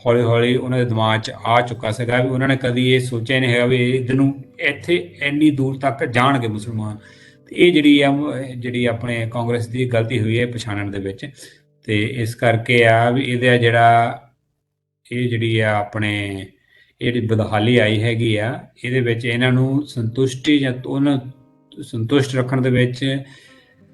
ਹੌਲੀ ਹੌਲੀ ਉਹਨਾਂ ਦੇ ਦਿਮਾਗ 'ਚ ਆ ਚੁੱਕਾ ਸੀਗਾ ਵੀ ਉਹਨਾਂ ਨੇ ਕਦੀ ਇਹ ਸੋਚਿਆ ਨਹੀਂ ਹੈਗਾ ਵੀ ਇਹਦੇ ਨੂੰ ਇੱਥੇ ਇੰਨੀ ਦੂਰ ਤੱਕ ਜਾਣਗੇ ਮੁਸਲਮਾਨ। ਤੇ ਇਹ ਜਿਹੜੀ ਆਪਣੇ ਕਾਂਗਰਸ ਦੀ ਗਲਤੀ ਹੋਈ ਹੈ ਪਛਾਣਨ ਦੇ ਵਿੱਚ। ਤੇ ਇਸ ਕਰਕੇ ਆ ਵੀ ਇਹਦਾ ਇਹ ਜਿਹੜੀ ਆ ਆਪਣੇ ਇਹ ਜਿਹੜੀ ਬਦਹਾਲੀ ਆਈ ਹੈਗੀ ਆ ਇਹਦੇ ਵਿੱਚ ਇਹਨਾਂ ਨੂੰ ਸੰਤੁਸ਼ਟੀ ਜਾਂ ਉਹਨਾਂ ਸੰਤੁਸ਼ਟ ਰੱਖਣ ਦੇ ਵਿੱਚ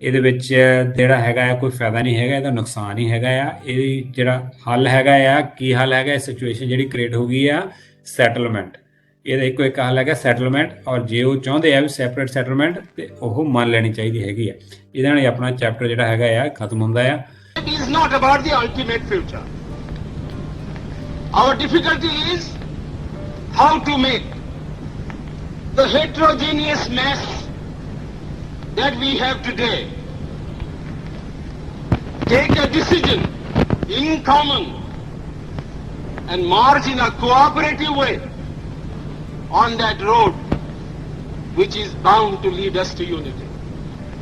ਇਹਦੇ ਵਿੱਚ ਜਿਹੜਾ ਹੈਗਾ ਕੋਈ ਫਾਇਦਾ ਨਹੀਂ ਹੈਗਾ, ਇਹਦਾ ਨੁਕਸਾਨ ਹੀ ਹੈਗਾ ਆ। ਇਹ ਜਿਹੜਾ ਹੱਲ ਹੈਗਾ ਆ ਕੀ ਹੱਲ ਹੈਗਾ ਇਸ ਸਿਚੁਏਸ਼ਨ ਜਿਹੜੀ ਕ੍ਰੀਏਟ ਹੋ ਗਈ ਆ ਸੈਟਲਮੈਂਟ, ਇਹਦਾ ਇੱਕੋ ਇੱਕ ਹੱਲ ਹੈਗਾ ਸੈਟਲਮੈਂਟ। ਔਰ ਜੇ ਉਹ ਚਾਹੁੰਦੇ ਆ ਵੀ ਸੈਪਰੇਟ ਸੈਟਲਮੈਂਟ ਤੇ ਉਹ ਮੰਨ ਲੈਣੀ ਚਾਹੀਦੀ ਹੈਗੀ ਆ। ਇਹਦੇ ਨਾਲ ਆਪਣਾ ਚੈਪਟਰ ਜਿਹੜਾ ਹੈਗਾ ਆ ਖਤਮ ਹੁੰਦਾ ਆ। It is not about the ultimate future. Our difficulty is how to make the heterogeneous mess that we have today take a decision in common and march in a cooperative way on that road which is bound to lead us to unity.